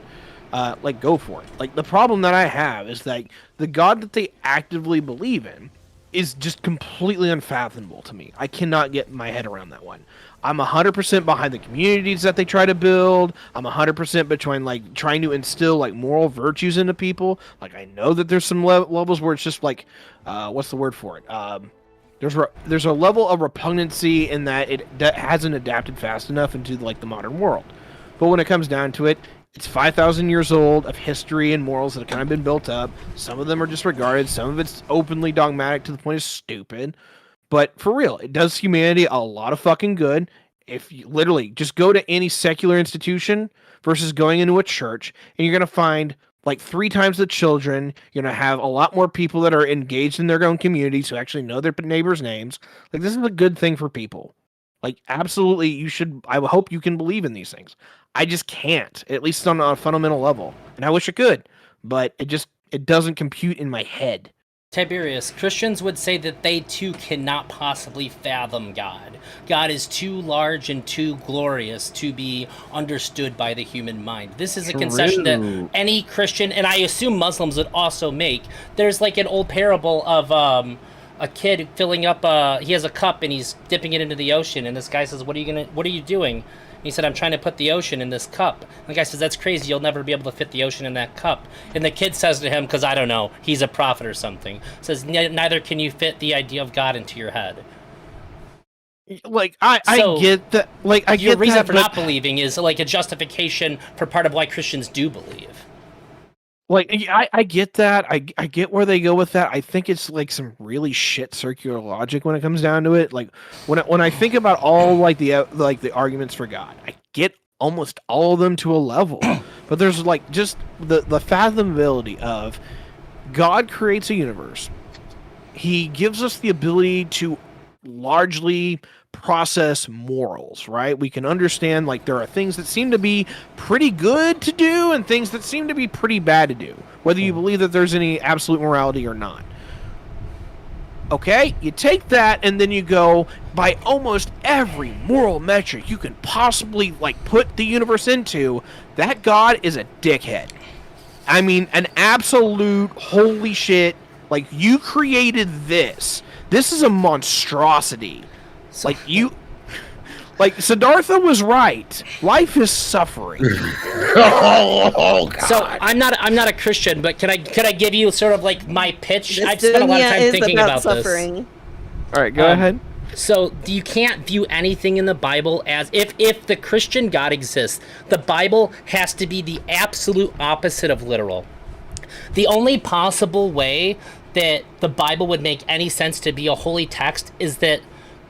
[SPEAKER 9] Like go for it. Like the problem that I have is that the God that they actively believe in is just completely unfathomable to me. I cannot get my head around that one. I'm 100% behind the communities that they try to build. I'm 100% between like trying to instill like moral virtues into people. Like I know that there's some levels where it's just like, what's the word for it? There's a level of repugnancy in that it hasn't adapted fast enough into like the modern world. But when it comes down to it, it's 5,000 years old of history and morals that have kind of been built up. Some of them are disregarded. Some of it's openly dogmatic to the point of stupid. But for real, it does humanity a lot of fucking good. If you literally just go to any secular institution versus going into a church, and you're going to find like 3 times the children. You're going to have a lot more people that are engaged in their own communities who actually know their neighbors' names. Like, this is a good thing for people. Like, absolutely, you should. I hope you can believe in these things. I just can't, at least on a fundamental level. And I wish I could, but it doesn't compute in my head.
[SPEAKER 3] Tiberius, Christians would say that they too cannot possibly fathom God. God is too large and too glorious to be understood by the human mind. This is a concession that any Christian, and I assume Muslims would also make. There's like an old parable of a kid filling up he has a cup and he's dipping it into the ocean, and this guy says, what are you doing? He said, I'm trying to put the ocean in this cup. And the guy says, that's crazy. You'll never be able to fit the ocean in that cup. And the kid says to him, because I don't know, he's a prophet or something, says, neither can you fit the idea of God into your head.
[SPEAKER 9] Like, I get that. Like, I
[SPEAKER 3] your
[SPEAKER 9] get
[SPEAKER 3] reason
[SPEAKER 9] that,
[SPEAKER 3] for
[SPEAKER 9] but,
[SPEAKER 3] not believing is like a justification for part of why Christians do believe.
[SPEAKER 9] like, I get that. I get where they go with that. I think it's like some really shit circular logic when it comes down to it. Like, when I think about all like the arguments for God, I get almost all of them to a level. But there's like just the fathomability of God creates a universe. He gives us the ability to largely process morals, right? We can understand like there are things that seem to be pretty good to do and things that seem to be pretty bad to do, whether you believe that there's any absolute morality or not. Okay, you take that and then you go by almost every moral metric you can possibly like put the universe into, that God is a dickhead. I mean, an absolute holy shit, like you created this. This is a monstrosity. Like you, like Siddhartha was right. Life is suffering.
[SPEAKER 1] Oh, God.
[SPEAKER 3] So I'm not a Christian, but can I give you sort of like my pitch?
[SPEAKER 8] This
[SPEAKER 3] I've spent a lot of
[SPEAKER 8] dunya
[SPEAKER 3] time
[SPEAKER 8] is
[SPEAKER 3] thinking about
[SPEAKER 8] suffering.
[SPEAKER 3] this.
[SPEAKER 9] All right, go ahead.
[SPEAKER 3] So you can't view anything in the Bible as if the Christian God exists, the Bible has to be the absolute opposite of literal. The only possible way that the Bible would make any sense to be a holy text is that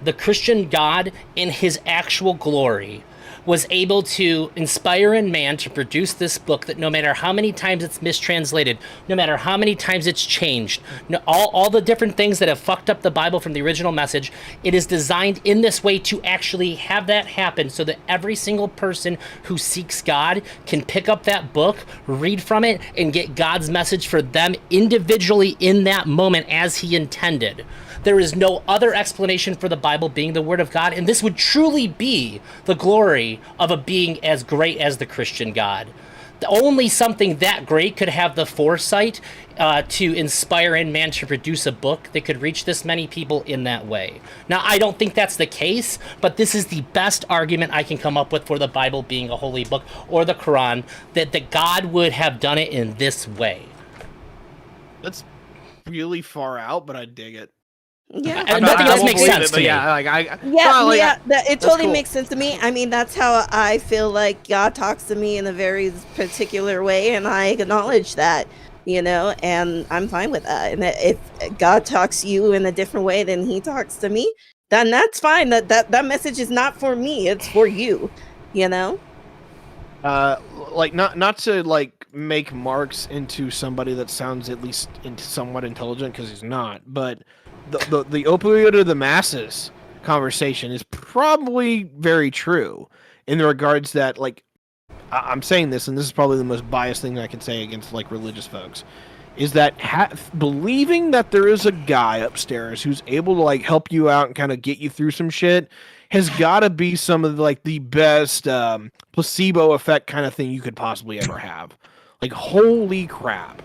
[SPEAKER 3] the Christian God in his actual glory was able to inspire in man to produce this book that no matter how many times it's mistranslated, no matter how many times it's changed, all the different things that have fucked up the Bible from the original message, it is designed in this way to actually have that happen so that every single person who seeks God can pick up that book, read from it, and get God's message for them individually in that moment as he intended. There is no other explanation for the Bible being the Word of God, and this would truly be the glory of a being as great as the Christian God. Only something that great could have the foresight to inspire in man to produce a book that could reach this many people in that way. Now, I don't think that's the case, but this is the best argument I can come up with for the Bible being a holy book, or the Quran, that God would have done it in this way.
[SPEAKER 9] That's really far out, but I dig it.
[SPEAKER 8] Yeah,
[SPEAKER 3] And nothing else makes sense to me.
[SPEAKER 9] Yeah,
[SPEAKER 8] it totally
[SPEAKER 9] cool.
[SPEAKER 8] makes sense to me. I mean, that's how I feel like God talks to me in a very particular way, and I acknowledge that, and I'm fine with that. And if God talks to you in a different way than he talks to me, then that's fine. That message is not for me, it's for you,
[SPEAKER 9] Not to make Marx into somebody that sounds at least somewhat intelligent, because he's not, but the opioid of the masses conversation is probably very true in the regards that, I'm saying this, and this is probably the most biased thing I can say against religious folks, is that believing that there is a guy upstairs who's able to help you out and kind of get you through some shit has got to be some of the best placebo effect kind of thing you could possibly ever have. Holy crap.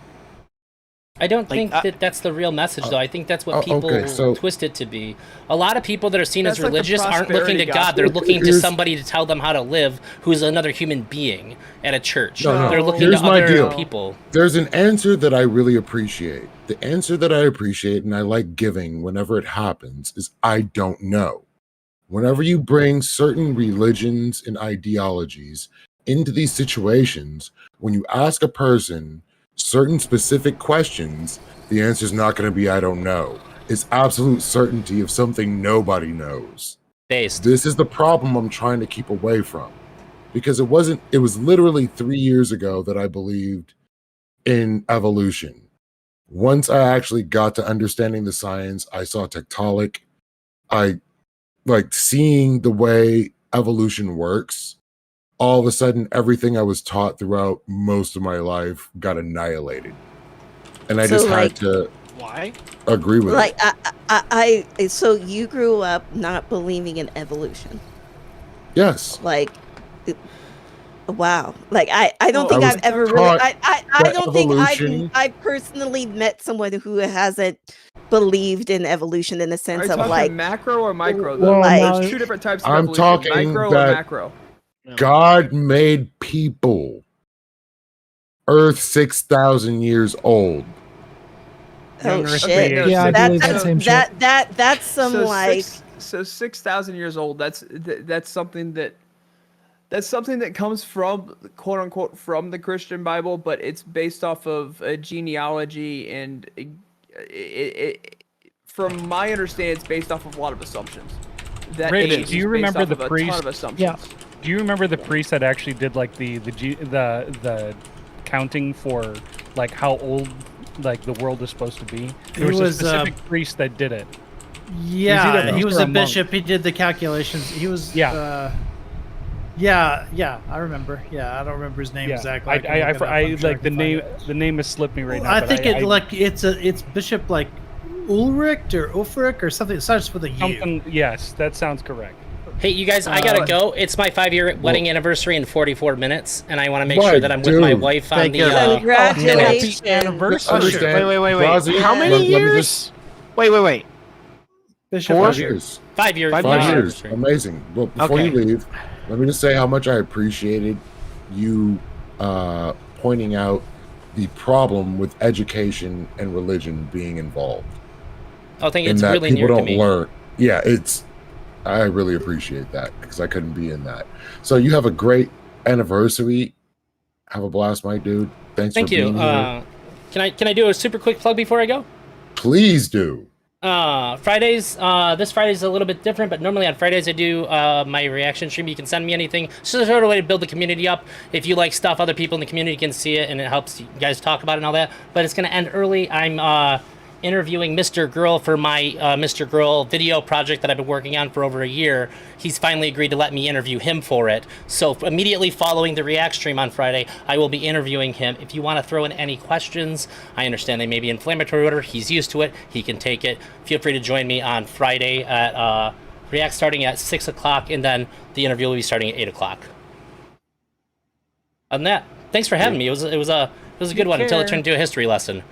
[SPEAKER 3] I don't think that's the real message, though. I think that's what people twist it to be. A lot of people that are seen as religious aren't looking to God. They're looking to somebody to tell them how to live who's another human being at a church. They're looking to other people.
[SPEAKER 1] There's an answer that I really appreciate. The answer that I appreciate and I like giving whenever it happens is I don't know. Whenever you bring certain religions and ideologies into these situations, when you ask a person certain specific questions, the answer is not going to be I don't know. It's absolute certainty of something nobody knows.
[SPEAKER 3] Based.
[SPEAKER 1] This is the problem I'm trying to keep away from, because it was literally 3 years ago that I believed in evolution. Once I actually got to understanding the science, I saw Tiktaalik. I seeing the way evolution works. All of a sudden, everything I was taught throughout most of my life got annihilated. And I just had to agree with it.
[SPEAKER 8] So you grew up not believing in evolution?
[SPEAKER 1] Yes.
[SPEAKER 8] Wow. I don't think I've ever really, I don't think I've personally met someone who hasn't believed in evolution in the sense
[SPEAKER 4] of macro or micro? There's two different types of evolution.
[SPEAKER 1] I'm talking
[SPEAKER 4] micro
[SPEAKER 1] that
[SPEAKER 4] or macro.
[SPEAKER 1] God made people. Earth 6,000 years old.
[SPEAKER 8] Oh shit!
[SPEAKER 6] Yeah, I believe that same shit.
[SPEAKER 8] That's some
[SPEAKER 4] so 6,000 years old. That's something that comes from, quote unquote, from the Christian Bible, but it's based off of a genealogy, and it from my understanding, it's based off of a lot of assumptions.
[SPEAKER 11] Rich, do you remember the
[SPEAKER 4] priest?
[SPEAKER 11] priest?
[SPEAKER 4] A ton of assumptions.
[SPEAKER 11] Yeah. Do you remember the priest that actually did the counting for how old the world is supposed to be? There was a specific priest that did it.
[SPEAKER 6] Yeah, he was a bishop. He did the calculations. He was yeah, I remember. Yeah, I don't remember his name exactly.
[SPEAKER 11] I the name has slipped me right now.
[SPEAKER 6] I think it's Bishop Ulrich or Ulfric or something. It starts with a U.
[SPEAKER 11] Yes, that sounds correct.
[SPEAKER 3] Hey, you guys, I gotta go. It's my 5-year wedding anniversary in 44 minutes, and I want to make sure that I'm with my wife on the.
[SPEAKER 8] Congratulations!
[SPEAKER 9] Anniversary. Wait. How many years? Wait.
[SPEAKER 1] Bishop, 4 years.
[SPEAKER 3] 5 years.
[SPEAKER 1] 5 years. Amazing. Well, before you leave, let me just say how much I appreciated you pointing out the problem with education and religion being involved.
[SPEAKER 3] I think it's really near to me.
[SPEAKER 1] Learn. Yeah, I really appreciate that, because I couldn't be in that. So you have a great anniversary. Have a blast, my dude. Thank
[SPEAKER 3] you.
[SPEAKER 1] Being here.
[SPEAKER 3] Can I do a super quick plug before I go?
[SPEAKER 1] Please do.
[SPEAKER 3] Fridays. This Friday's a little bit different, but normally on Fridays I do my reaction stream. You can send me anything. It's just a sort of way to build the community up. If you like stuff, other people in the community can see it, and it helps you guys talk about it and all that. But it's gonna end early. I'm interviewing Mr. Girl for my Mr. Girl video project that I've been working on for over a year. He's finally agreed to let me interview him for it. So immediately following the React stream on Friday, I will be interviewing him. If you want to throw in any questions, I understand they may be inflammatory, whatever. He's used to it. He can take it. Feel free to join me on Friday at React starting at 6 o'clock, and then the interview will be starting at 8 o'clock. Other than that, thanks for having me. It was a good one until it turned into a history lesson.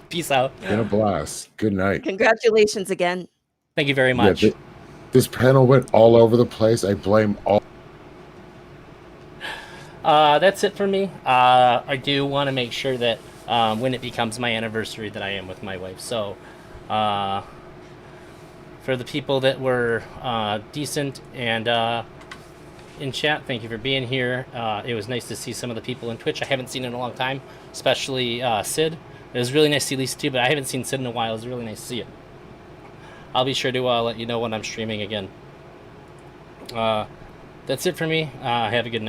[SPEAKER 3] Peace out.
[SPEAKER 1] Been a blast. Good night.
[SPEAKER 8] Congratulations again.
[SPEAKER 3] Thank you very much.
[SPEAKER 1] This panel went all over the place. I blame all.
[SPEAKER 3] That's it for me. I do want to make sure that when it becomes my anniversary that I am with my wife. So for the people that were decent and in chat, thank you for being here. It was nice to see some of the people in Twitch I haven't seen in a long time, especially Sid. It was really nice to see Lisa too, but I haven't seen Sid in a while. It was really nice to see you. I'll be sure to let you know when I'm streaming again. That's it for me. Have a good night.